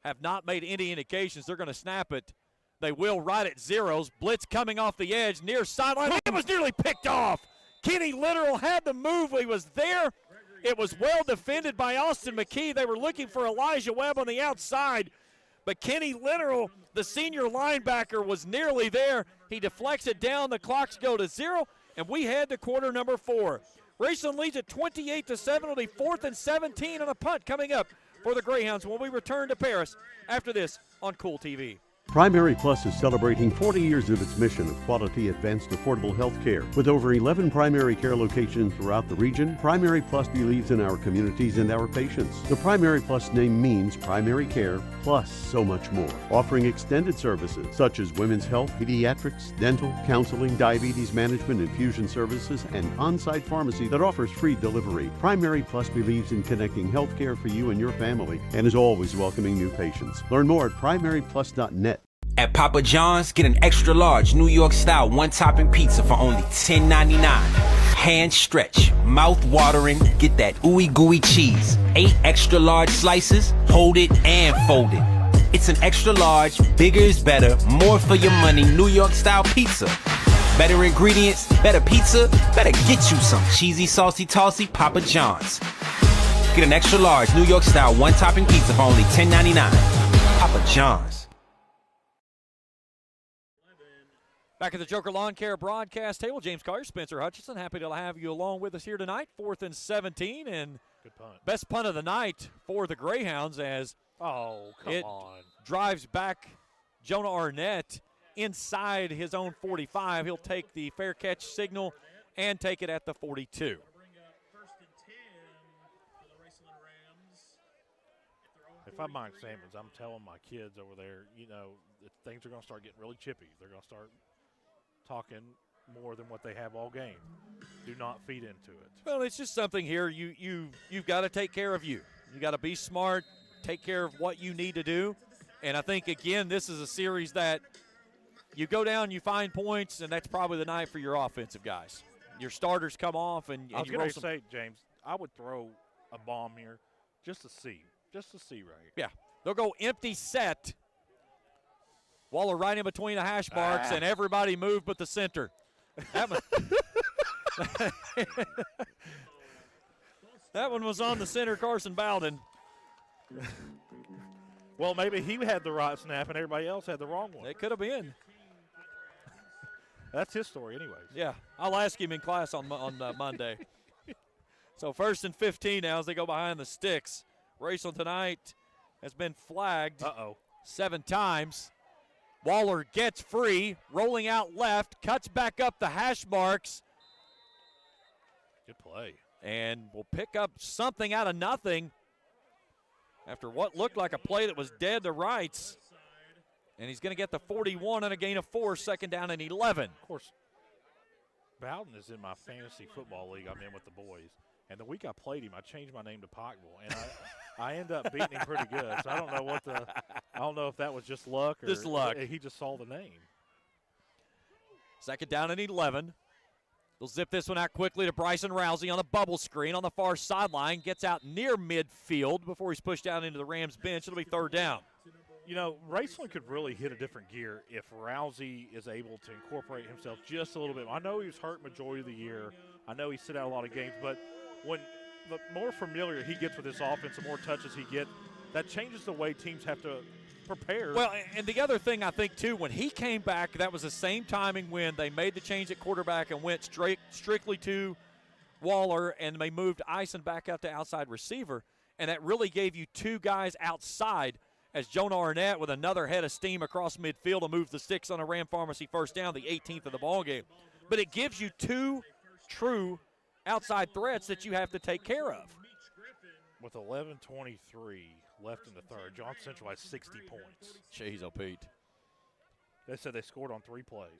have not made any indications they're going to snap it. They will right at zeros. Blitz coming off the edge, near sideline. It was nearly picked off. Kenny Literal had to move. He was there. It was well defended by Austin McKee. They were looking for Elijah Webb on the outside, but Kenny Literal, the senior linebacker, was nearly there. He deflects it down. The clocks go to 0, and we head to quarter number 4. Raceland leads at 28-7. It'll be 4th and 17 on a punt coming up for the Greyhounds when we return to Paris after this on Kool TV. Primary Plus is celebrating 40 years of its mission of quality, advanced, affordable health care. With over 11 primary care locations throughout the region, Primary Plus believes in our communities and our patients. The Primary Plus name means primary care plus so much more. Offering extended services such as women's health, pediatrics, dental, counseling, diabetes management, infusion services, and on-site pharmacy that offers free delivery. Primary Plus believes in connecting health care for you and your family and is always welcoming new patients. Learn more at primaryplus.net. At Papa John's, get an extra large New York style one-topping pizza for only $10.99. Hand stretch, mouth watering, get that ooey gooey cheese. 8 extra large slices, hold it and fold it. It's an extra large, bigger is better, more for your money New York style pizza. Better ingredients, better pizza, better get you some cheesy, saucy, tossy Papa John's. Get an extra large New York style one-topping pizza for only $10.99. Papa John's. Back at the Joker Lawn Care broadcast table, James Collier, Spencer Hutchinson, happy to have you along with us here tonight. 4th and 17, and good punt. Best punt of the night for the Greyhounds as come on. Drives back Jonah Arnett inside his own 45. He'll take the fair catch signal and take it at the 42. If I'm Mike Sammons, I'm telling my kids over there, things are going to start getting really chippy. They're going to start talking more than what they have all game. Do not feed into it. Well, it's just something here. You've got to take care of you. You got to be smart, take care of what you need to do. And I think, again, this is a series that you go down, you find points, and that's probably the night for your offensive guys. Your starters come off, and I was you going roll to some. say, James, I would throw a bomb here just to see right here. Yeah, they'll go empty set. Waller right in between the hash marks, and everybody moved but the center. That one was on the center, Carson Bowden. Well, maybe he had the right snap and everybody else had the wrong one. It could have been. That's his story anyways. Yeah, I'll ask him in class on Monday. So 1st and 15 now as they go behind the sticks. Raceland tonight has been flagged 7 times. Waller gets free, rolling out left, cuts back up the hash marks. Good play. And will pick up something out of nothing after what looked like a play that was dead to rights. And he's going to get the 41 and a gain of 4, 2nd down and 11. Of course, Bowden is in my fantasy football league I'm in with the boys. And the week I played him, I changed my name to Pikeville, and I ended up beating him pretty good. So I don't know if that was just luck or just luck. He just saw the name. 2nd down and 11. They'll zip this one out quickly to Bryson Rousey on the bubble screen on the far sideline. Gets out near midfield before he's pushed down into the Rams bench. It'll be 3rd down. Raceland could really hit a different gear if Rousey is able to incorporate himself just a little bit. I know he was hurt majority of the year. I know he sit out a lot of games, but when the more familiar he gets with this offense, the more touches he gets, that changes the way teams have to prepare. Well, and the other thing I think, too, when he came back, that was the same timing when they made the change at quarterback and went strictly to Waller, and they moved Eisen back out to outside receiver, and that really gave you 2 guys outside as Jonah Arnett with another head of steam across midfield to move the sticks on a Ram Pharmacy 1st down, the 18th of the ballgame. But it gives you 2 true outside threats that you have to take care of. With 11:23 left in the 3rd, John Central has 60 points. Jeez, oh, Pete. They said they scored on 3 plays.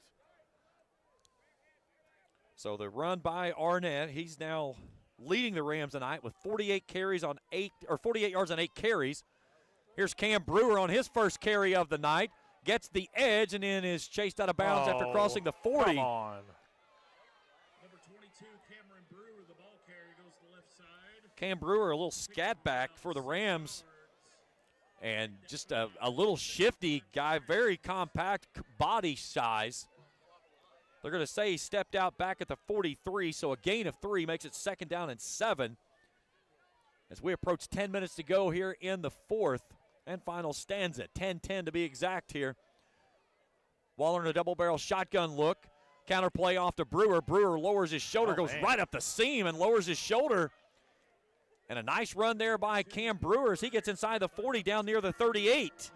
So the run by Arnett, he's now leading the Rams tonight with 48 yards on 8 carries. Here's Cam Brewer on his first carry of the night. Gets the edge and then is chased out of bounds after crossing the 40. Come on. Cam Brewer, a little scat back for the Rams. And just a little shifty guy, very compact body size. They're going to say he stepped out back at the 43, so a gain of 3 makes it 2nd down and 7. As we approach 10 minutes to go here in the 4th and final stanza, 10-10 to be exact here. Waller in a double-barrel shotgun look. Counter play off to Brewer. Brewer lowers his shoulder, goes right up the seam and lowers his shoulder. And a nice run there by Cam Brewer as he gets inside the 40 down near the 38.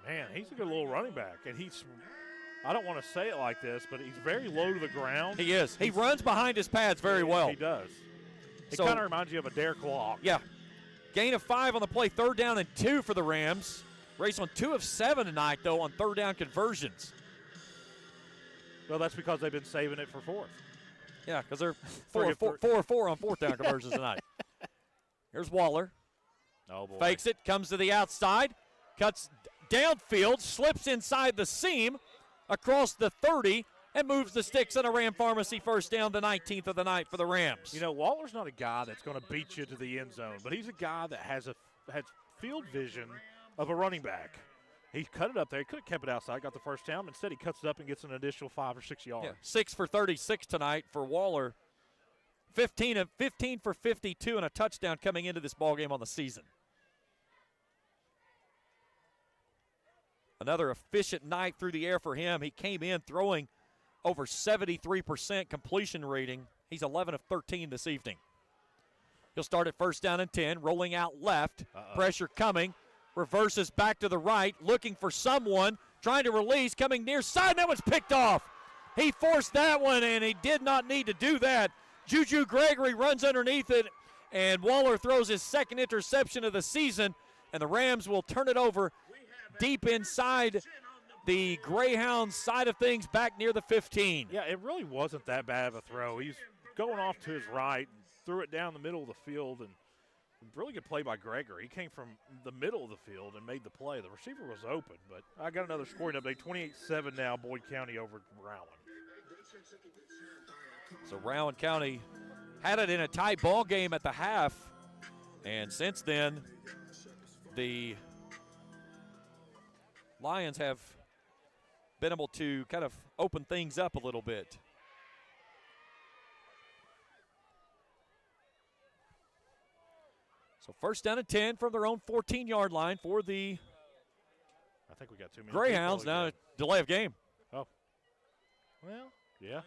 Man, he's a good little running back. And I don't want to say it like this, but he's very low to the ground. He is. He runs behind his pads very well. He does. It kind of reminds you of a Derek Walk. Yeah. Gain of 5 on the play, 3rd down and 2 for the Rams. Raceland 2 of 7 tonight, though, on 3rd down conversions. Well, that's because they've been saving it for 4th. Yeah, because they're 4 of 4 on 4th down conversions tonight. Here's Waller. Oh, boy. Fakes it, comes to the outside, cuts downfield, slips inside the seam, across the 30, and moves the sticks on a Ram Pharmacy 1st down, the 19th of the night for the Rams. Waller's not a guy that's going to beat you to the end zone, but he's a guy that has field vision of a running back. He cut it up there. He could have kept it outside, got the 1st down. Instead, he cuts it up and gets an additional 5 or 6 yards. Yeah, 6 for 36 tonight for Waller. 15 for 52 and a touchdown coming into this ballgame on the season. Another efficient night through the air for him. He came in throwing over 73% completion rating. He's 11 of 13 this evening. He'll start at first down and 10, rolling out left. Pressure coming. Reverses back to the right, looking for someone, trying to release, coming near side. That one's picked off. He forced that one, and he did not need to do that. Juju Gregory runs underneath it, and Waller throws his second interception of the season, and the Rams will turn it over deep inside the Greyhound side of things, back near the 15. Yeah, it really wasn't that bad of a throw. He's going off to his right, threw it down the middle of the field, and really good play by Gregory. He came from the middle of the field and made the play. The receiver was open, but I got another scoring update. 28-7 now, Boyd County over Rowan. So Rowan County had it in a tight ball game at the half, and since then, the Lions have been able to kind of open things up a little bit. So first down and 10 from their own 14-yard line for the I think we got too many Greyhounds. people Now again. delay of game. Oh. Well, yeah.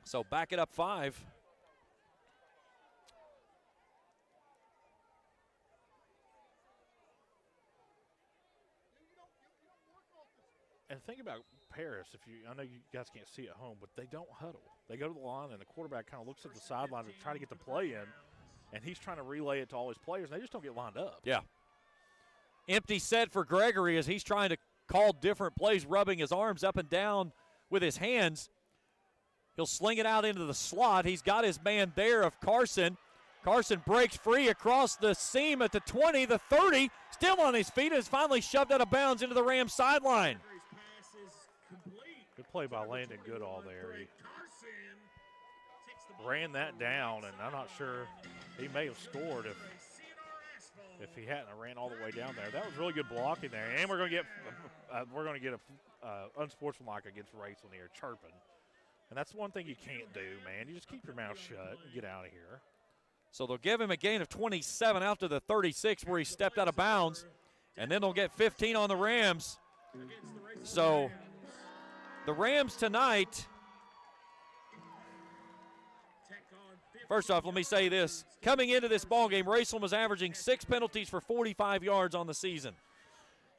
So back it up 5. And think about Paris. I know you guys can't see it at home, but they don't huddle. They go to the line, and the quarterback kind of looks at the sideline to try to get the play in, and he's trying to relay it to all his players, and they just don't get lined up. Yeah. Empty set for Gregory as he's trying to call different plays, rubbing his arms up and down with his hands. He'll sling it out into the slot. He's got his man there of Carson. Carson breaks free across the seam at the 20, the 30, still on his feet, and is finally shoved out of bounds into the Rams sideline. Good play by Landon Goodall there. He ran that down, and I'm not sure he may have scored if he hadn't ran all the way down there. That was really good blocking there, and we're going to get a unsportsmanlike against Raceland here, chirping, and that's one thing you can't do, man. You just keep your mouth shut and get out of here. So they'll give him a gain of 27 out to the 36 where he stepped out of bounds, and then they'll get 15 on the Rams. So the Rams tonight, first off, let me say this. Coming into this ballgame, Raceland was averaging 6 penalties for 45 yards on the season.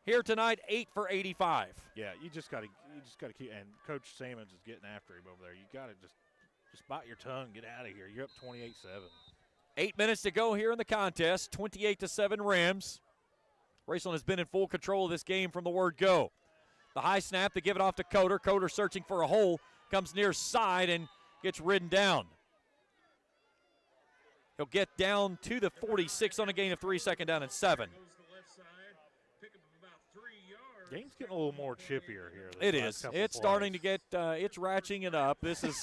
Here tonight, 8 for 85. Yeah, you just got to keep. And Coach Sammons is getting after him over there. You got to just bite your tongue, get out of here. You're up 28-7. 8 minutes to go here in the contest. 28-7 Rams. Raceland has been in full control of this game from the word go. The high snap to give it off to Coder. Coder searching for a hole, comes near side and gets ridden down. He'll get down to the 46 on a gain of 3, second down and 7. Game's getting a little more chippier here. It is. It's starting to get. It's ratcheting it up. This is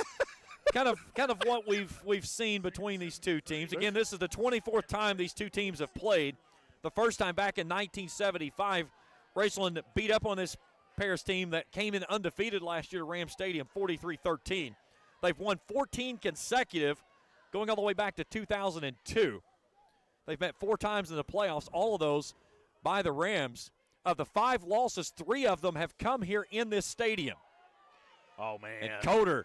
kind of what we've seen between these two teams. Again, this is the 24th time these two teams have played. The first time back in 1975, Raceland beat up on this Paris team that came in undefeated last year to Ram Stadium, 43-13. They've won 14 consecutive, going all the way back to 2002. They've met 4 times in the playoffs, all of those by the Rams. Of the 5 losses, 3 of them have come here in this stadium. Oh, man. And Coder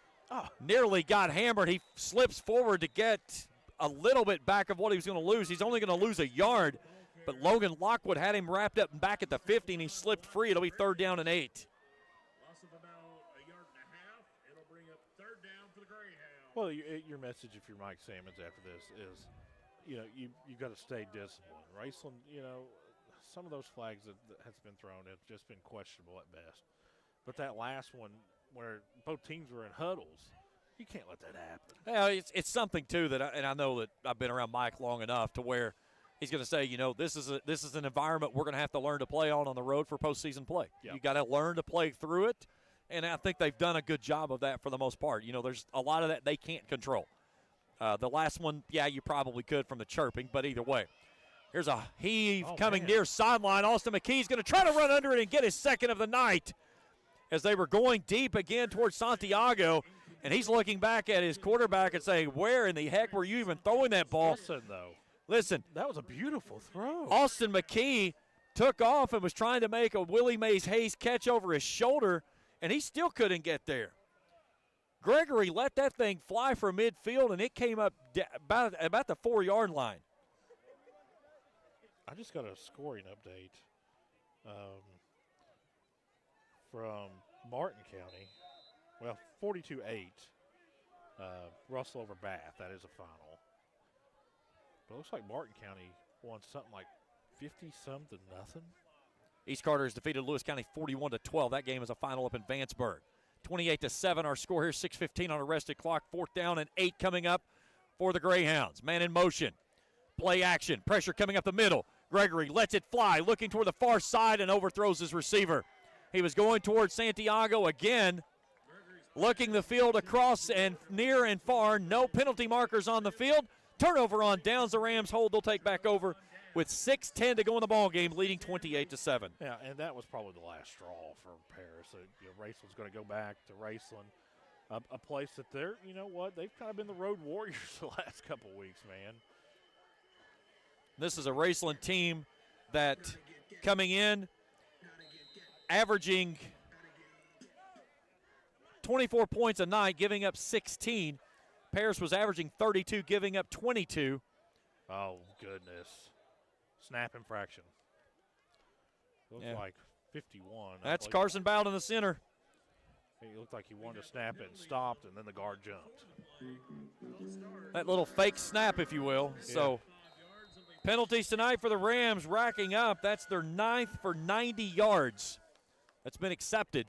nearly got hammered. He slips forward to get a little bit back of what he was going to lose. He's only going to lose a yard, but Logan Lockwood had him wrapped up and back at the 50, and he slipped free. It'll be 3rd down and 8. Loss of about a yard and a half. It'll bring up 3rd down for the Greyhounds. Well, your message, if you're Mike Sammons after this, is, you've got to stay disciplined. Raceland, some of those flags that has been thrown have just been questionable at best. But that last one where both teams were in huddles, you can't let that happen. Yeah, it's something, too, and I know that I've been around Mike long enough to where he's going to say, this is an environment we're going to have to learn to play on the road for postseason play. Yep. You got to learn to play through it, and I think they've done a good job of that for the most part. There's a lot of that they can't control. The last one, yeah, you probably could from the chirping, but either way. Here's a heave coming near sideline. Austin McKee's going to try to run under it and get his second of the night as they were going deep again towards Santiago, and he's looking back at his quarterback and saying, where in the heck were you even throwing that ball? Listen, though. Listen. That was a beautiful throw. Austin McKee took off and was trying to make a Willie Mays Hayes catch over his shoulder, and he still couldn't get there. Gregory let that thing fly from midfield, and it came up about the 4-yard line. I just got a scoring update from Martin County. Well, 42-8. Russell over Bath. That is a final. But it looks like Martin County won something like 50-something nothing. East Carter has defeated Lewis County 41-12. That game is a final up in Vanceburg. 28-7 our score here, 6:15 on arrested clock. 4th down and 8 coming up for the Greyhounds. Man in motion. Play action. Pressure coming up the middle. Gregory lets it fly, looking toward the far side and overthrows his receiver. He was going towards Santiago again, looking the field across and near and far. No penalty markers on the field. Turnover on downs. The Rams hold. They'll take back over with 6:10 to go in the ball game, leading 28-7. Yeah, and that was probably the last straw for Paris. Raceland's going to go back to Raceland, a place that they're, you know what, they've kind of been the road warriors the last couple weeks, man. This is a Raceland team that coming in, averaging 24 points a night, giving up 16. Paris was averaging 32, giving up 22. Oh, goodness. Snap infraction. Looks like 51. That's Carson Bowd in the center. It looked like he wanted to snap it and stopped, and then the guard jumped. That little fake snap, if you will. Yeah. So penalties tonight for the Rams racking up. That's their 9th for 90 yards. That's been accepted.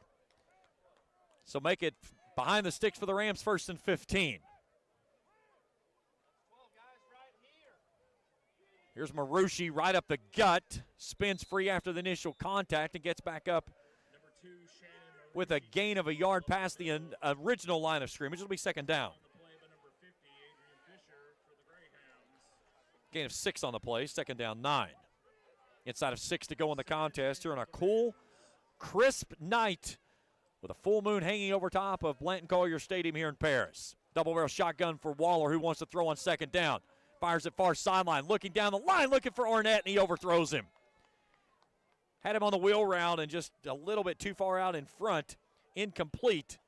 So make it behind the sticks for the Rams, 1st and 15. Here's Marucci right up the gut. Spins free after the initial contact and gets back up with a gain of a yard past the original line of scrimmage. It'll be 2nd down. Gain of 6 on the play, 2nd down 9. Inside of 6 to go in the contest here on a cool, crisp night with a full moon hanging over top of Blanton Collier Stadium here in Paris. Double barrel shotgun for Waller, who wants to throw on 2nd down. Fires it far sideline, looking down the line, looking for Arnett, and he overthrows him. Had him on the wheel route and just a little bit too far out in front. Incomplete.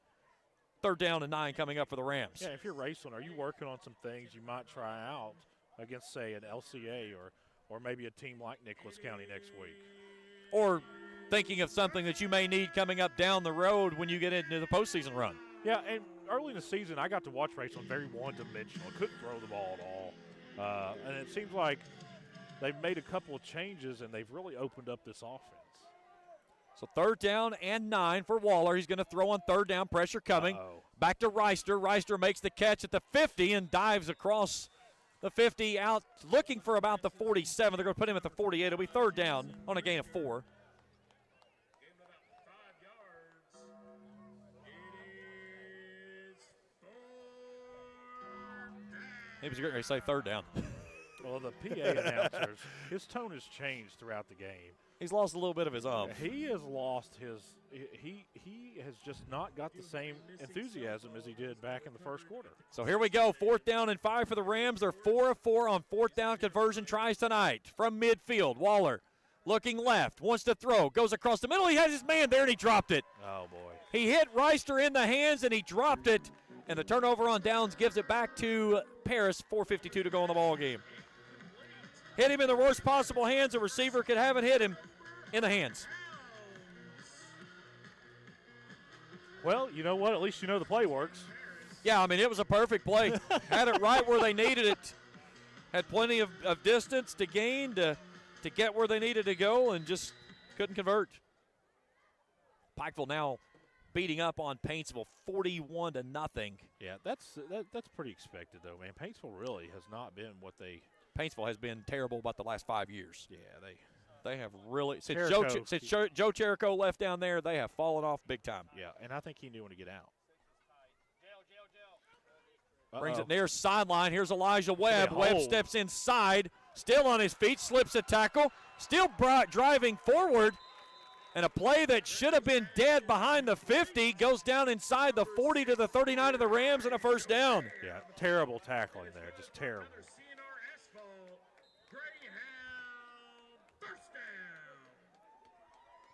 3rd down and 9 coming up for the Rams. Yeah, if you're Raceland, are you working on some things you might try out against, say, an LCA or maybe a team like Nicholas County next week? Or thinking of something that you may need coming up down the road when you get into the postseason run. Yeah, and early in the season, I got to watch Raceland very one-dimensional. Couldn't throw the ball at all. And it seems like they've made a couple of changes, and they've really opened up this offense. So 3rd down and 9 for Waller. He's going to throw on 3rd down. Pressure coming. Back to Reister. Reister makes the catch at the 50 and dives across the 50 out, looking for about the 47. They're going to put him at the 48. It'll be 3rd down on a gain of 4. He was going to say 3rd down. Well, the PA announcers, his tone has changed throughout the game. He's lost a little bit of his He has lost his he has just not got the same enthusiasm as he did back in the 1st quarter. So here we go, 4th down and 5 for the Rams. They're 4 of 4 on 4th down conversion tries tonight. From midfield, Waller looking left, wants to throw, goes across the middle. He has his man there, and he dropped it. Oh, boy. He hit Reister in the hands, and he dropped it. And the turnover on downs gives it back to Paris, 4:52 to go in the ball game. Hit him in the worst possible hands a receiver could have it hit him in the hands. Well, you know what? At least you know the play works. Yeah, I mean, it was a perfect play. Had it right where they needed it. Had plenty of distance to gain to get where they needed to go and just couldn't convert. Pikeville now beating up on Paintsville 41-0. Yeah, that's pretty expected, though, man. Paintsville really has not been what they – Paintsville has been terrible about the last 5 years. Yeah, they have really – since Joe Cherico left down there, they have fallen off big time. Yeah, and I think he knew when to get out. Brings it near sideline. Here's Elijah Webb. Webb steps inside, still on his feet, slips a tackle, still driving forward. And a play that should have been dead behind the 50 goes down inside the 40 to the 39 of the Rams and a 1st down. Yeah, terrible tackling there, just terrible.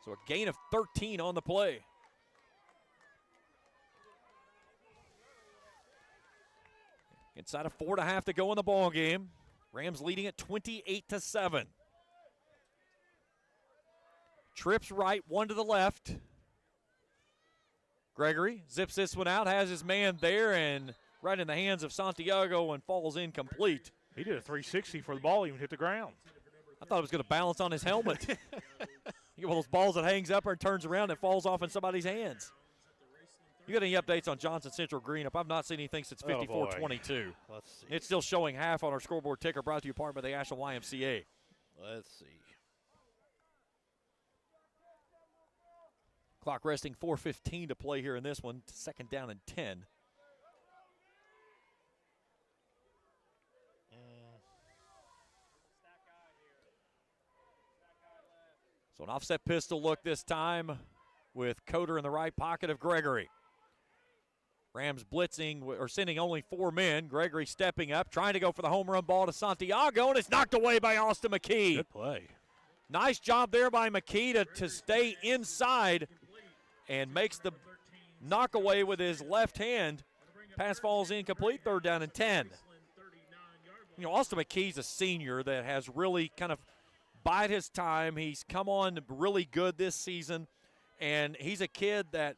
So a gain of 13 on the play. Inside of 4.5 to go in the ball game. Rams leading at 28-7. Trips right, one to the left. Gregory zips this one out, has his man there, and right in the hands of Santiago and falls incomplete. He did a 360 for the ball, even hit the ground. I thought it was going to balance on his helmet. You get one of those balls that hangs up and turns around and falls off in somebody's hands. You got any updates on Johnson Central Greenup? I've not seen anything since 54-22. Let's see. It's still showing half on our scoreboard ticker, brought to you part by the Ashland YMCA. Let's see. Clock resting, 4:15 to play here in this one. Second down and 10. So an offset pistol look this time with Coder in the right pocket of Gregory. Rams blitzing or sending only 4 men. Gregory stepping up, trying to go for the home run ball to Santiago, and it's knocked away by Austin McKee. Good play. Nice job there by McKee to stay inside and makes the knockaway with his left hand. Pass falls incomplete, 3rd down and 10. You know, Austin McKee's a senior that has really kind of bide his time. He's come on really good this season, and he's a kid that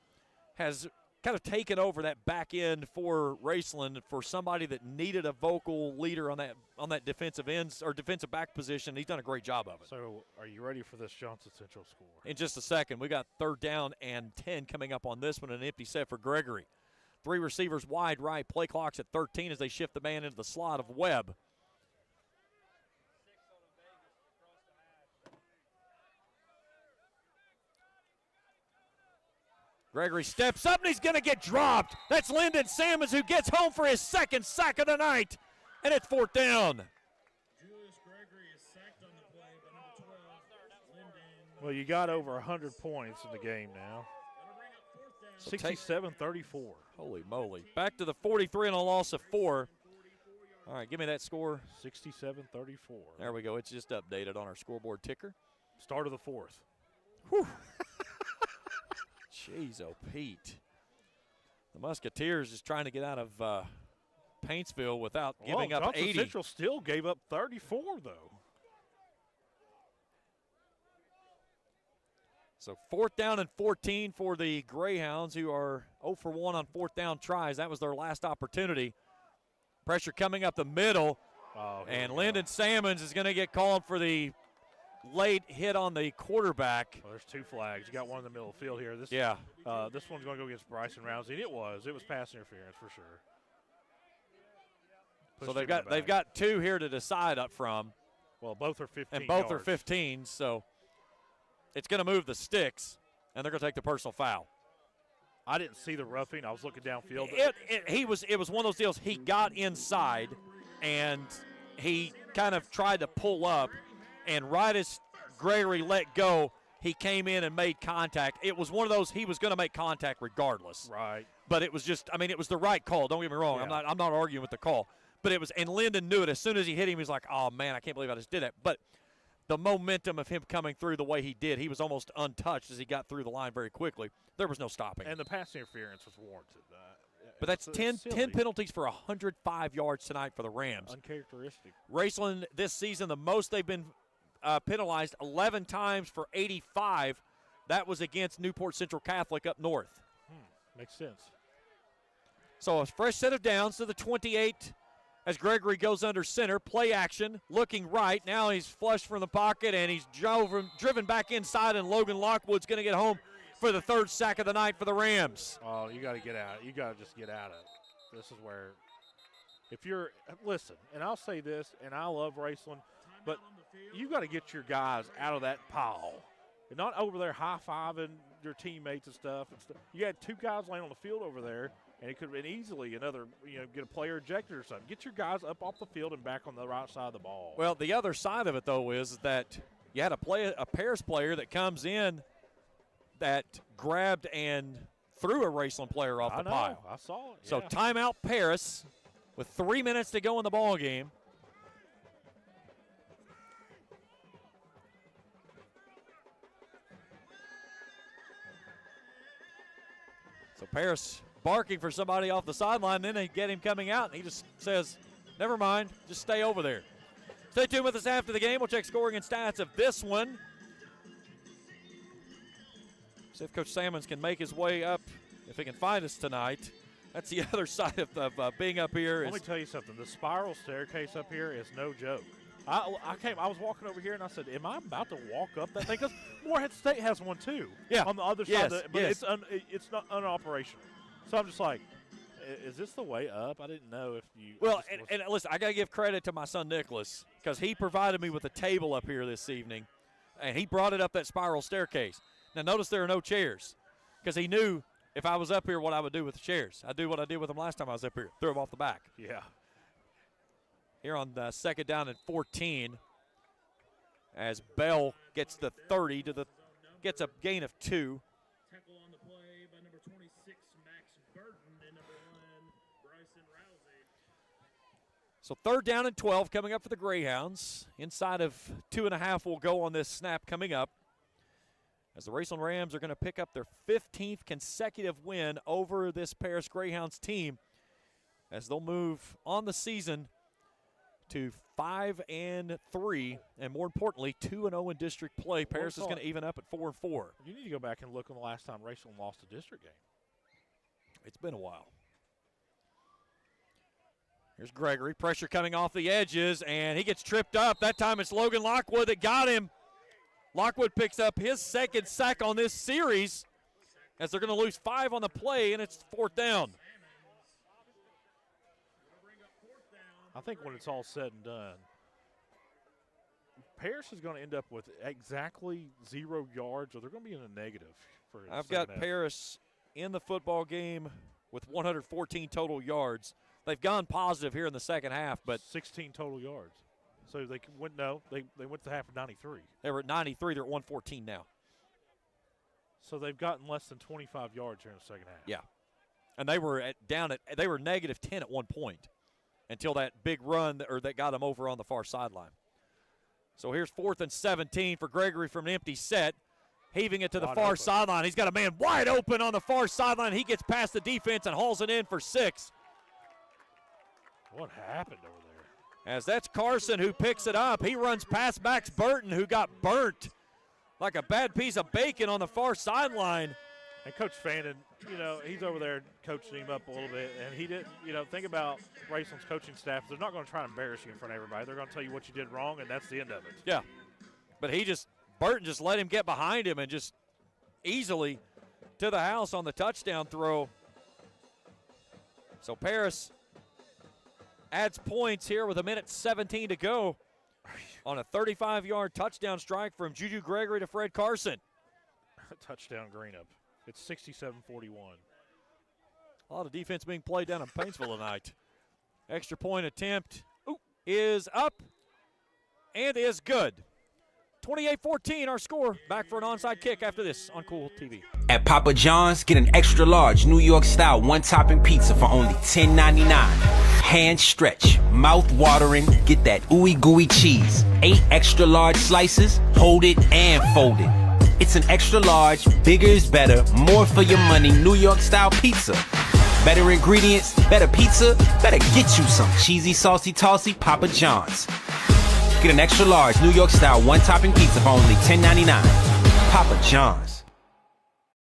has kind of taken over that back end for Raceland for somebody that needed a vocal leader on that defensive ends or defensive back position. He's done a great job of it. So are you ready for this Johnson Central score? In just a second, we got 3rd down and 10 coming up on this one, an empty set for Gregory. 3 receivers wide right, play clock's at 13 as they shift the man into the slot of Webb. Gregory steps up, and he's going to get dropped. That's Lyndon Salmons who gets home for his 2nd sack of the night, and it's 4th down. Well, you got over 100 points in the game now. 67-34. Holy moly. Back to the 43 and a loss of 4. All right, give me that score. 67-34. There we go. It's just updated on our scoreboard ticker. Start of the 4th. Whew. Jeez, oh, Pete. The Musketeers is trying to get out of Paintsville without giving up Johnson 80. Central still gave up 34, though. So 4th down and 14 for the Greyhounds, who are 0 for 1 on 4th down tries. That was their last opportunity. Pressure coming up the middle. And Lyndon Salmons is going to get called for the late hit on the quarterback. Well, there's 2 flags. You got one in the middle of the field here. This one's going to go against Bryson Rousey, and it was pass interference for sure. So they've got 2 here to decide up from. Well, both are 15. And both yards. are 15, so it's going to move the sticks, and they're going to take the personal foul. I didn't see the roughing. I was looking downfield. It was one of those deals. He got inside, and he kind of tried to pull up. And right as Gregory let go, he came in and made contact. It was one of those, he was going to make contact regardless. Right. But it was just, I mean, it was the right call. Don't get me wrong. Yeah. I'm not arguing with the call. But it was, and Lyndon knew it. As soon as he hit him, he was like, oh, man, I can't believe I just did that. But the momentum of him coming through the way he did, he was almost untouched as he got through the line very quickly. There was no stopping. And the pass interference was warranted. But that's 10 penalties for 105 yards tonight for the Rams. Uncharacteristic. Raceland this season, the most they've been penalized 11 times for 85. That was against Newport Central Catholic up north. Makes sense. So a fresh set of downs to the 28 as Gregory goes under center. Play action, looking right. Now he's flushed from the pocket, and he's driven back inside, and Logan Lockwood's going to get home for the 3rd sack of the night for the Rams. Oh, you got to get out. You got to just get out of it. This is where, if you're, listen, and I'll say this, and I love Raceland, but you got to get your guys out of that pile. You're not over there high-fiving your teammates and stuff. You had 2 guys laying on the field over there, and it could have been easily another, get a player ejected or something. Get your guys up off the field and back on the right side of the ball. Well, the other side of it, though, is that you had a Paris player that comes in that grabbed and threw a Raceland player off the pile. I saw it. So timeout Paris with 3 minutes to go in the ball game. Paris barking for somebody off the sideline. Then they get him coming out, and he just says, never mind, just stay over there. Stay tuned with us after the game. We'll check scoring and stats of this one. See if Coach Salmons can make his way up, if he can find us tonight. That's the other side of being up here. Let me tell you something. The spiral staircase up here is no joke. I was walking over here, and I said, am I about to walk up that thing? Because Morehead State has one, too. Yeah. On the other side. But it's not unoperational. So I'm just like, is this the way up? I didn't know if you. Well, and listen, I got to give credit to my son Nicholas because he provided me with a table up here this evening, and he brought it up that spiral staircase. Now, notice there are no chairs because he knew if I was up here what I would do with the chairs. I'd do what I did with them last time I was up here, throw them off the back. Yeah. Here on the second down and 14 as Bell gets the 30 gets a gain of 2. Tackle on the play by number 26, Max Burton, and number 1, Bryson Rousey. So third down and 12 coming up for the Greyhounds. Inside of 2.5 will go on this snap coming up, as the Raceland Rams are going to pick up their 15th consecutive win over this Paris Greyhounds team, as they'll move on the season to 5-3, and more importantly, 2-0 in district play. Paris is going to even up at 4-4. You need to go back and look on the last time Raceland lost a district game. It's been a while. Here's Gregory. Pressure coming off the edges, and he gets tripped up. That time it's Logan Lockwood that got him. Lockwood picks up his second sack on this series, as they're going to lose 5 on the play, and it's 4th down. I think when it's all said and done, Paris is going to end up with exactly 0 yards, or they're going to be in a negative. I've got Paris in the football game with 114 total yards. They've gone positive here in the second half, but 16 total yards. So they went they went to half of 93. They were at 93. They're at 114 now. So they've gotten less than 25 yards here in the second half. Yeah, and they were they were negative 10 at one point, until that big run that got them over on the far sideline. So here's 4th and 17 for Gregory from an empty set, heaving it to the far sideline. He's got a man wide open on the far sideline. He gets past the defense and hauls it in for 6. What happened over there? As that's Carson who picks it up. He runs past Max Burton, who got burnt like a bad piece of bacon on the far sideline. And Coach Fannin, he's over there coaching him up a little bit, and he didn't, think about Raceland's coaching staff. They're not going to try to embarrass you in front of everybody. They're going to tell you what you did wrong, and that's the end of it. Yeah. But Burton just let him get behind him and just easily to the house on the touchdown throw. So Paris adds points here with 1:17 to go on a 35-yard touchdown strike from Juju Gregory to Fred Carson. Touchdown Greenup. It's 67-41. A lot of defense being played down in Paintsville tonight. Extra point attempt is up and is good. 28-14 our score. Back for an onside kick after this on Kool TV. At Papa John's, get an extra large New York style one-topping pizza for only $10.99. Hand stretch, mouth watering, get that ooey gooey cheese. 8 extra large slices, hold it and fold it. It's an extra large, bigger is better, more for your money, New York style pizza. Better ingredients, better pizza, better get you some cheesy, saucy, tossy Papa John's. Get an extra large New York style one-topping pizza for only $10.99. Papa John's.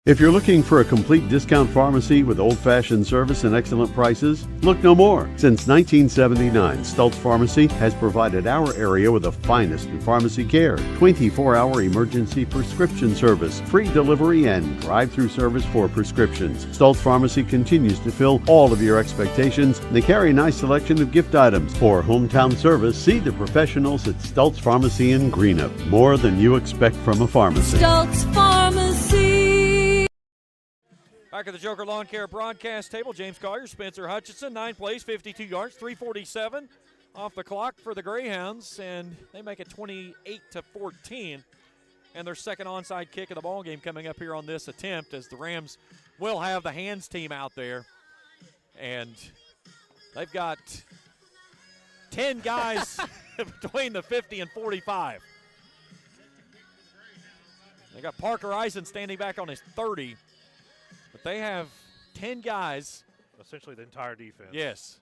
If you're looking for a complete discount pharmacy with old-fashioned service and excellent prices, look no more. Since 1979, Stultz Pharmacy has provided our area with the finest in pharmacy care, 24-hour emergency prescription service, free delivery, and drive-through service for prescriptions. Stultz Pharmacy continues to fill all of your expectations. They carry a nice selection of gift items. For hometown service, see the professionals at Stultz Pharmacy in Greenup. More than you expect from a pharmacy. Stultz Pharmacy. Back at the Joker Lawn Care broadcast table, James Collier, Spencer Hutchinson, 9 plays, 52 yards, 3:47 off the clock for the Greyhounds, and they make it 28-14. And their second onside kick of the ball game coming up here on this attempt, as the Rams will have the hands team out there, and they've got 10 guys between the 50 and 45. They got Parker Eisen standing back on his 30. But they have 10 guys. Essentially the entire defense. Yes.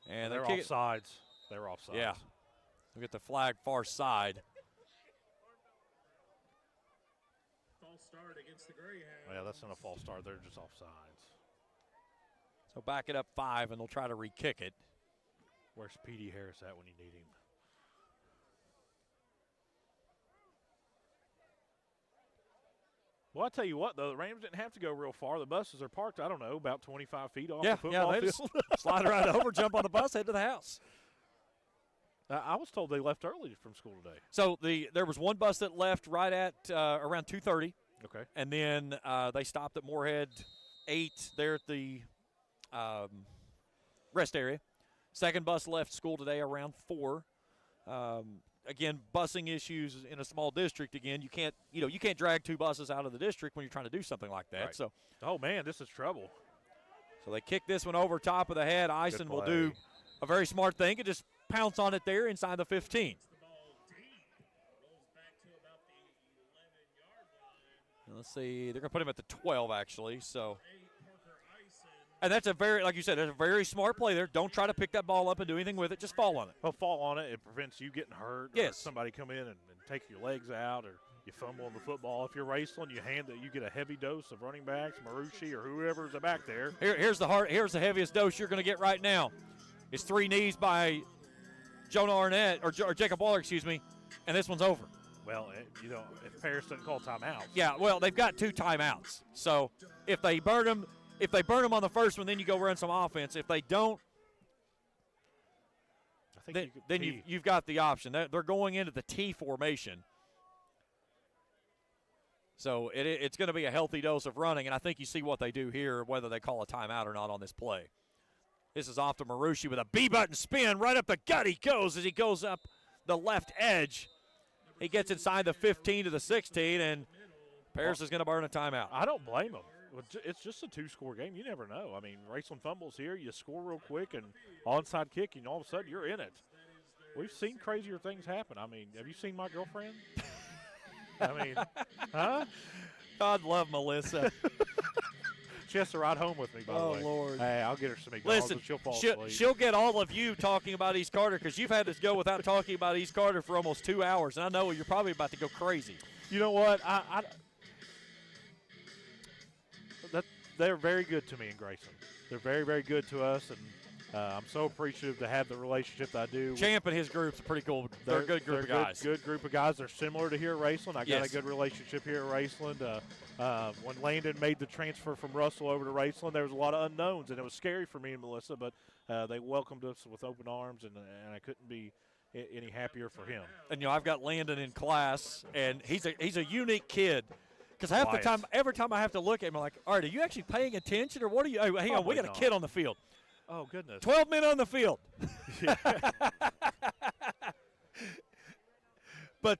And they're offsides. They're offsides. Yeah. We'll get the flag far side. False start against the Greyhounds. Yeah, that's not a false start. They're just offsides. So back it up 5, and they'll try to re-kick it. Where's P.D. Harris at when you need him? Well, I tell you what, though, the Rams didn't have to go real far. The buses are parked, I don't know, about 25 feet off the football they field. just slide right over, jump on the bus, head to the house. I was told they left early from school today. So there was one bus that left right at around 2:30. Okay. And then they stopped at Moorhead 8 there at the rest area. Second bus left school today around 4. Again, busing issues in a small district. Again, you can't drag 2 buses out of the district when you're trying to do something like that. Right. So, oh man, this is trouble. So they kick this one over top of the head. Eisen will do a very smart thing and just pounce on it there inside the 15. And let's see, they're going to put him at the 12 actually. So. And that's a very, like you said, that's a very smart play there. Don't try to pick that ball up and do anything with it. Just fall on it. Well, fall on it. It prevents you getting hurt. Yes. Or somebody come in and take your legs out, or you fumble on the football. If you're Raceland, you get a heavy dose of running backs, Marucci, or whoever's back there. Here's the heaviest dose you're going to get right now. It's 3 knees by Jonah Arnett, or Jacob Waller, excuse me, and this one's over. Well, if Paris doesn't call timeouts. Yeah, well, they've got 2 timeouts. So if they burn them on the first one, then you go run some offense. If they don't, then you've got the option. They're going into the T formation. So it's going to be a healthy dose of running, and I think you see what they do here, whether they call a timeout or not on this play. This is off to Marucci with a B-button spin. Right up the gut he goes as he goes up the left edge. He gets inside the 15 to the 16, and Paris is going to burn a timeout. I don't blame him. It's just a 2-score game. You never know. I mean, Raceland fumbles here. You score real quick, and onside kick, and all of a sudden you're in it. We've seen crazier things happen. I mean, have you seen my girlfriend? I mean, huh? God love Melissa. She has to ride home with me, by the way. Oh, Lord. Hey, I'll get her some McDonald's. Listen, and she'll fall asleep. She'll get all of you talking about East Carter because you've had this go without talking about East Carter for almost 2 hours, and I know you're probably about to go crazy. You know what? They're very good to me in Graceland. They're very, very good to us, and I'm so appreciative to have the relationship that I do. Champ and his group's a pretty cool. They're a good group of guys. Good group of guys. They're similar to here at Raceland. I got a good relationship here at Raceland. When Landon made the transfer from Russell over to Raceland, there was a lot of unknowns, and it was scary for me and Melissa, but they welcomed us with open arms, and I couldn't be any happier for him. And, I've got Landon in class, and he's a unique kid. Because half the time, every time I have to look at him, I'm like, all right, are you actually paying attention, or what are you? Oh, hang on, we got a kid on the field. Oh, goodness. 12 men on the field. But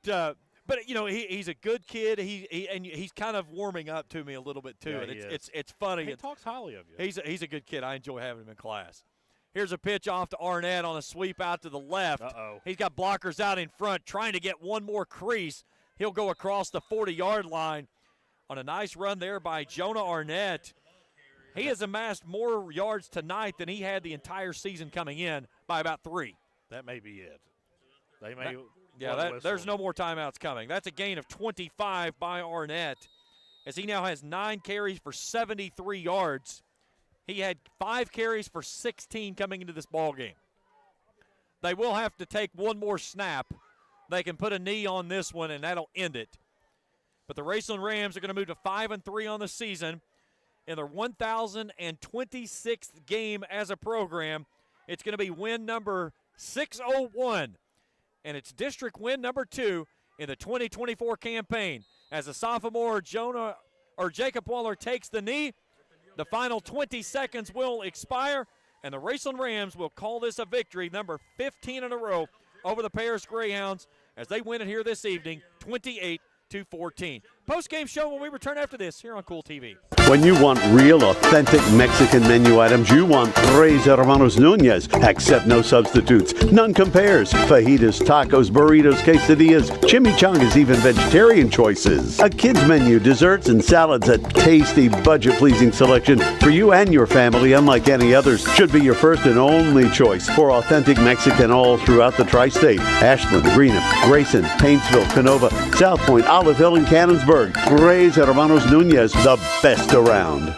he's a good kid. He's kind of warming up to me a little bit too, Yeah, and it's funny. He talks highly of you. He's a good kid. I enjoy having him in class. Here's a pitch off to Arnett on a sweep out to the left. Uh-oh. He's got blockers out in front, trying to get one more crease. He'll go across the 40-yard line on a nice run there by Jonah Arnett. He has amassed more yards tonight than he had the entire season coming in by about 3. That may be it. They may. There's no more timeouts coming. That's a gain of 25 by Arnett, as he now has 9 carries for 73 yards. He had 5 carries for 16 coming into this ball game. They will have to take one more snap. They can put a knee on this one, and that'll end it. But the Raceland Rams are going to move to 5-3 on the season in their 1,026th game as a program. It's going to be win number 601, and it's district win number 2 in the 2024 campaign. As a sophomore, Jacob Waller takes the knee. The final 20 seconds will expire, and the Raceland Rams will call this a victory, number 15 in a row, over the Paris Greyhounds as they win it here this evening, 28-14. Postgame show when we return after this here on Kool TV. When you want real, authentic Mexican menu items, you want Tres Hermanos Nunez. Accept no substitutes. None compares. Fajitas, tacos, burritos, quesadillas, chimichangas, even vegetarian choices. A kids menu, desserts, and salads. A tasty, budget-pleasing selection for you and your family, unlike any others. Should be your first and only choice for authentic Mexican all throughout the tri-state. Ashland, Greenup, Raceland, Paintsville, Canova, South Point, Olive Hill, and Cannonsburg. Tres Hermanos Nunez, the best around.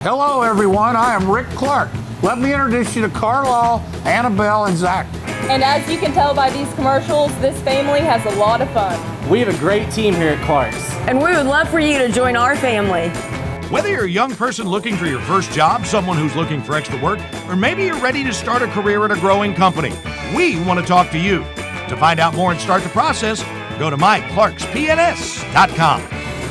Hello, everyone. I am Rick Clark. Let me introduce you to Carlisle, Annabelle, and Zach. And as you can tell by these commercials, this family has a lot of fun. We have a great team here at Clark's. And we would love for you to join our family. Whether you're a young person looking for your first job, someone who's looking for extra work, or maybe you're ready to start a career at a growing company, we want to talk to you. To find out more and start the process, go to myclarkspns.com.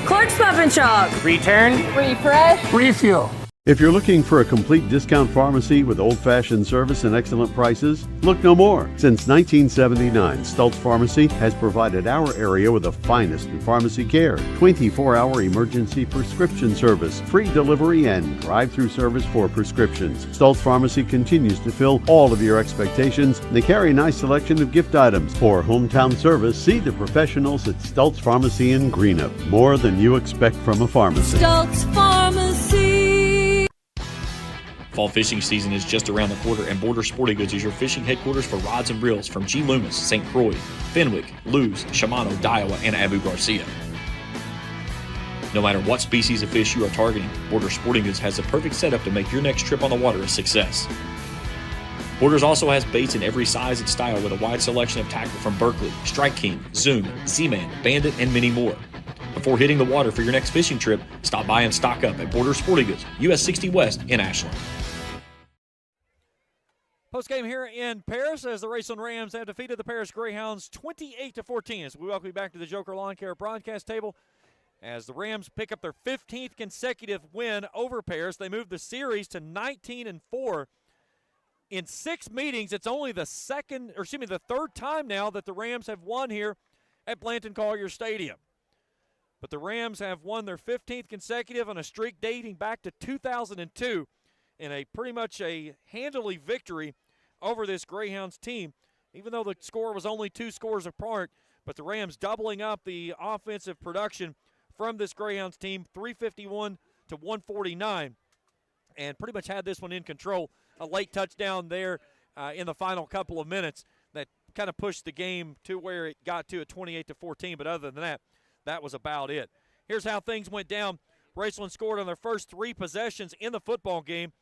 Clark's Pump and Shop. Return. Refresh. Refuel. If you're looking for a complete discount pharmacy with old-fashioned service and excellent prices, look no more. Since 1979, Stultz Pharmacy has provided our area with the finest in pharmacy care. 24-hour emergency prescription service, free delivery, and drive-through service for prescriptions. Stultz Pharmacy continues to fill all of your expectations. They carry a nice selection of gift items. For hometown service, see the professionals at Stultz Pharmacy in Greenup. More than you expect from a pharmacy. Stultz Pharmacy. Fall fishing season is just around the corner, and Border Sporting Goods is your fishing headquarters for rods and reels from G. Loomis, St. Croix, Fenwick, Lewes, Shimano, Daiwa, and Abu Garcia. No matter what species of fish you are targeting, Border Sporting Goods has the perfect setup to make your next trip on the water a success. Borders also has baits in every size and style with a wide selection of tackle from Berkley, Strike King, Zoom, Z-Man, Bandit, and many more. Before hitting the water for your next fishing trip, stop by and stock up at Border Sporting Goods, US 60 West in Ashland. Postgame here in Paris as the Raceland Rams have defeated the Paris Greyhounds 28-14. As we welcome you back to the Joker Lawn Care broadcast table as the Rams pick up their 15th consecutive win over Paris. They moved the series to 19-4. In 6 meetings, it's only the third time now that the Rams have won here at Blanton Collier Stadium. But the Rams have won their 15th consecutive on a streak dating back to 2002 in a pretty much a handily victory over this Greyhounds team, even though the score was only 2 scores apart. But the Rams doubling up the offensive production from this Greyhounds team, 351 to 149, and pretty much had this one in control. A late touchdown there in the final couple of minutes that kind of pushed the game to where it got to at 28-14, but other than that, that was about it. Here's how things went down. Raceland scored on their first 3 possessions in the football game.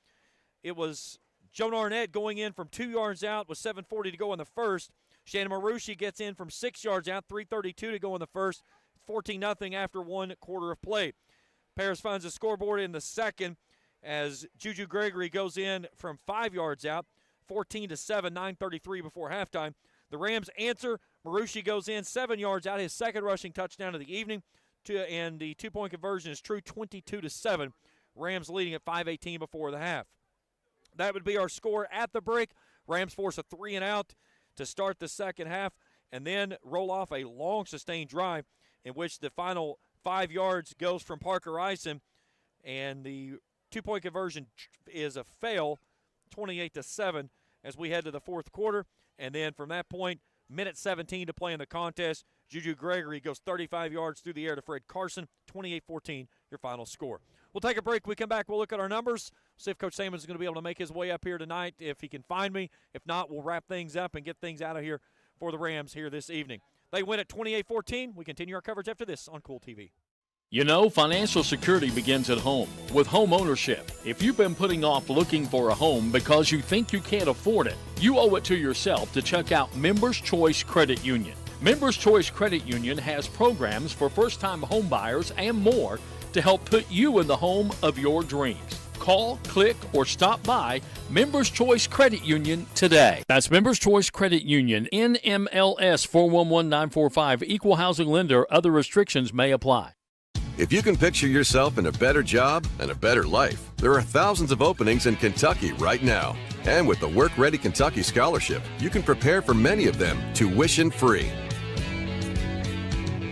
It was Joan Arnett going in from 2 yards out with 7:40 to go in the first. Shannon Marucci gets in from 6 yards out, 3:32 to go in the first, 14-0 after 1 quarter of play. Paris finds a scoreboard in the second as Juju Gregory goes in from 5 yards out, 14-7, 9:33 before halftime. The Rams answer. Marucci goes in 7 yards out, his second rushing touchdown of the evening, and the 2-point conversion is true, 22-7. Rams leading at 5:18 before the half. That would be our score at the break. Rams force a 3-and-out to start the second half and then roll off a long sustained drive in which the final 5 yards goes from Parker Eisen, and the 2-point conversion is a fail, 28-7 as we head to the fourth quarter. And then from that point, minute 17 to play in the contest, Juju Gregory goes 35 yards through the air to Fred Carson, 28-14, your final score. We'll take a break. We come back, we'll look at our numbers, see if Coach Sammons is going to be able to make his way up here tonight, if he can find me. If not, we'll wrap things up and get things out of here for the Rams here this evening. They win at 28-14. We continue our coverage after this on Kool TV. You know, financial security begins at home with home ownership. If you've been putting off looking for a home because you think you can't afford it, you owe it to yourself to check out Members Choice Credit Union. Members Choice Credit Union has programs for first-time home buyers and more to help put you in the home of your dreams. Call, click, or stop by Members Choice Credit Union today. That's Members Choice Credit Union, NMLS 411945, Equal Housing Lender. Other restrictions may apply. If you can picture yourself in a better job and a better life, there are thousands of openings in Kentucky right now. And with the Work Ready Kentucky Scholarship, you can prepare for many of them tuition-free.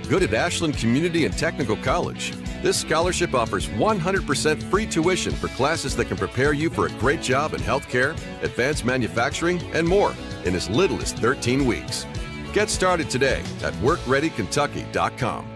Good at Ashland Community and Technical College. This scholarship offers 100% free tuition for classes that can prepare you for a great job in healthcare, advanced manufacturing, and more in as little as 13 weeks. Get started today at WorkReadyKentucky.com.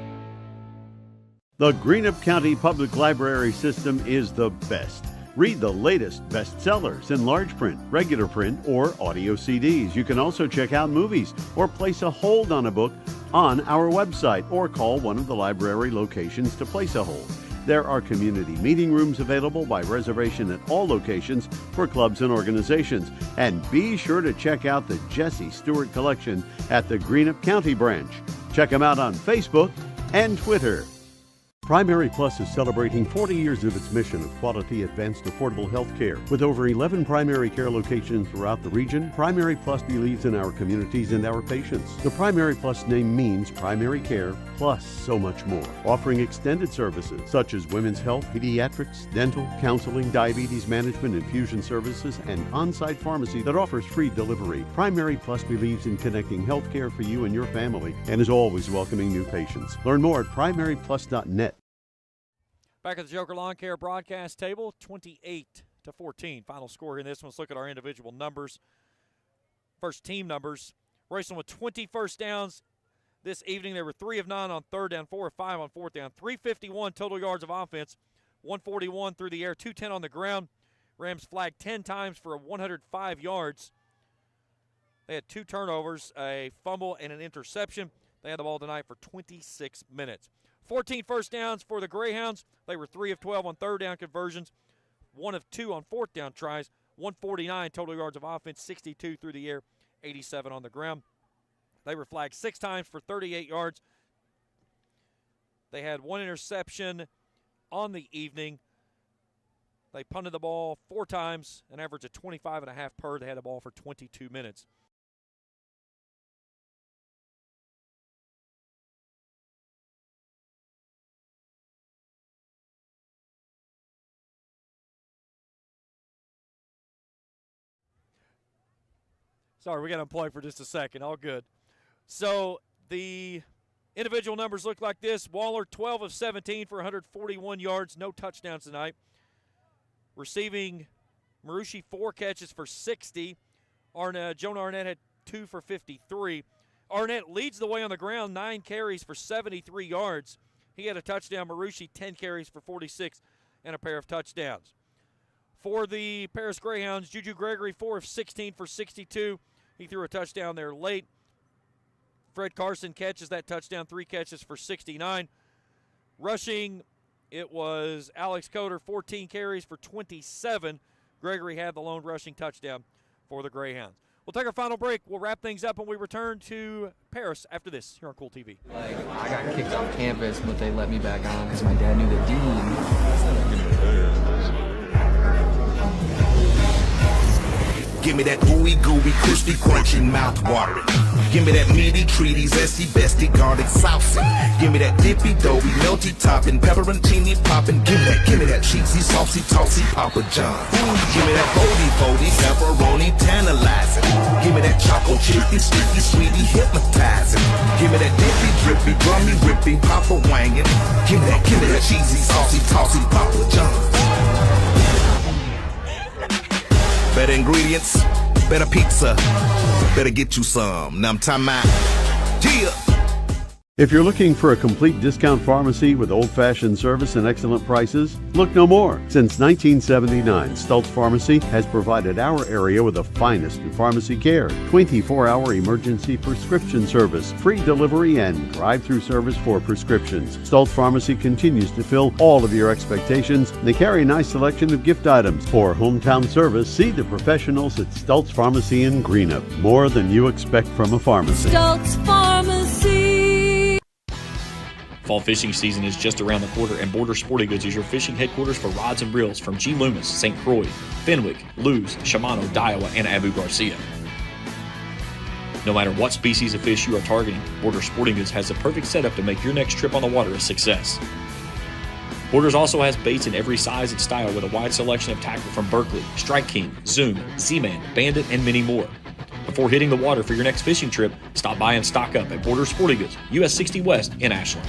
The Greenup County Public Library System is the best. Read the latest bestsellers in large print, regular print, or audio CDs. You can also check out movies or place a hold on a book on our website or call one of the library locations to place a hold. There are community meeting rooms available by reservation at all locations for clubs and organizations. And be sure to check out the Jesse Stewart collection at the Greenup County branch. Check them out on Facebook and Twitter. Primary Plus is celebrating 40 years of its mission of quality, advanced, affordable health care. With over 11 primary care locations throughout the region, Primary Plus believes in our communities and our patients. The Primary Plus name means primary care plus so much more. Offering extended services such as women's health, pediatrics, dental, counseling, diabetes management, infusion services, and on-site pharmacy that offers free delivery. Primary Plus believes in connecting health care for you and your family and is always welcoming new patients. Learn more at primaryplus.net. Back at the Joker Lawn Care broadcast table, 28-14. Final score in this one. Let's look at our individual numbers. First team numbers. Raceland with 20 first downs this evening. They were 3 of 9 on third down, 4 of 5 on fourth down. 351 total yards of offense, 141 through the air, 210 on the ground. Rams flagged 10 times for 105 yards. They had 2 turnovers, a fumble, and an interception. They had the ball tonight for 26 minutes. 14 first downs for the Greyhounds. They were 3 of 12 on third down conversions, 1 of 2 on fourth down tries, 149 total yards of offense, 62 through the air, 87 on the ground. They were flagged 6 times for 38 yards. They had 1 interception on the evening. They punted the ball 4 times, an average of 25.5 per. They had the ball for 22 minutes. Sorry, we got to unplug for just a second. All good. So the individual numbers look like this. Waller, 12 of 17 for 141 yards. No touchdowns tonight. Receiving, Marucci, 4 catches for 60. Jonah Arnett had 2 for 53. Arnett leads the way on the ground, 9 carries for 73 yards. He had a touchdown. Marucci, 10 carries for 46 and a pair of touchdowns. For the Paris Greyhounds, Juju Gregory, 4 of 16 for 62. He threw a touchdown there late. Fred Carson catches that touchdown, 3 catches for 69. Rushing, it was Alex Coder, 14 carries for 27. Gregory had the lone rushing touchdown for the Greyhounds. We'll take our final break. We'll wrap things up when we return to Paris after this here on Kool TV. I got kicked off campus, but they let me back on because my dad knew the dean. Give me that ooey gooey, crispy, crunchy, mouth watering. Give me that meaty, treaty, zesty, bestie, garlic, saucy. Give me that dippy, doughy, melty, topping, pepperoncini popping. Give me that cheesy, saucy, tossy, Papa John. Give me that boldy, foldy, pepperoni, tantalizing. Give me that choco chippy, sticky, sweetie, hypnotizing. Give me that dippy, drippy, drummy, rippy, Papa wangin'. Give me that cheesy, saucy, tossy, Papa John. Better ingredients, better pizza, better get you some. Now I'm talking about, yeah. If you're looking for a complete discount pharmacy with old-fashioned service and excellent prices, look no more. Since 1979, Stultz Pharmacy has provided our area with the finest in pharmacy care. 24-hour emergency prescription service, free delivery, and drive-through service for prescriptions. Stultz Pharmacy continues to fill all of your expectations. They carry a nice selection of gift items. For hometown service, see the professionals at Stultz Pharmacy in Greenup. More than you expect from a pharmacy. Stultz Pharmacy. Fall fishing season is just around the corner, and Border Sporting Goods is your fishing headquarters for rods and reels from G. Loomis, St. Croix, Fenwick, Lewes, Shimano, Daiwa, and Abu Garcia. No matter what species of fish you are targeting, Border Sporting Goods has the perfect setup to make your next trip on the water a success. Borders also has baits in every size and style with a wide selection of tackle from Berkley, Strike King, Zoom, Z-Man, Bandit, and many more. Before hitting the water for your next fishing trip, stop by and stock up at Border Sporting Goods, US 60 West in Ashland.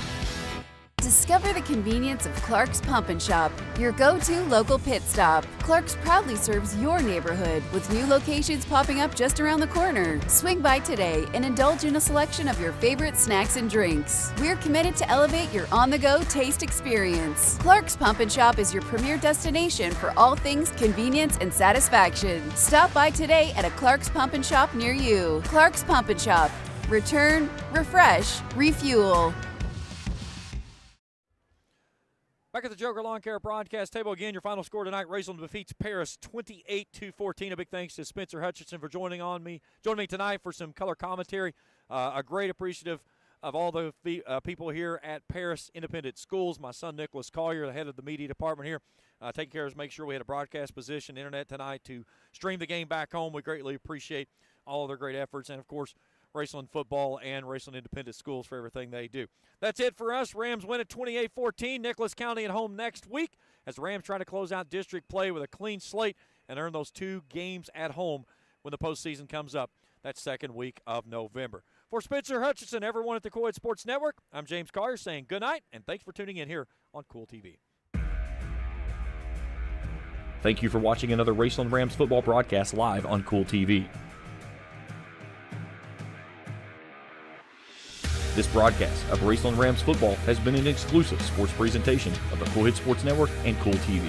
Discover the convenience of Clark's Pump and Shop, your go-to local pit stop. Clark's proudly serves your neighborhood with new locations popping up just around the corner. Swing by today and indulge in a selection of your favorite snacks and drinks. We're committed to elevate your on-the-go taste experience. Clark's Pump and Shop is your premier destination for all things convenience and satisfaction. Stop by today at a Clark's Pump and Shop near you. Clark's Pump and Shop. Return, refresh, refuel. Back at the Joker Lawn Care broadcast table again. Your final score tonight: Raceland defeats Paris 28-14. A big thanks to Spencer Hutchinson for joining me tonight for some color commentary. A great appreciative of all the people here at Paris Independent Schools. My son Nicholas Collier, the head of the media department here, taking care of us, make sure we had a broadcast position, internet tonight to stream the game back home. We greatly appreciate all of their great efforts, and of course, Raceland Football and Raceland Independent Schools for everything they do. That's it for us. Rams win at 28-14. Nicholas County at home next week as the Rams try to close out district play with a clean slate and earn those 2 games at home when the postseason comes up that second week of November. For Spencer Hutchinson, everyone at the Kool Sports Network, I'm James Collier saying good night and thanks for tuning in here on Kool TV. Thank you for watching another Raceland Rams football broadcast live on Kool TV. This broadcast of Raceland Rams football has been an exclusive sports presentation of the Kool Sports Network and Kool TV.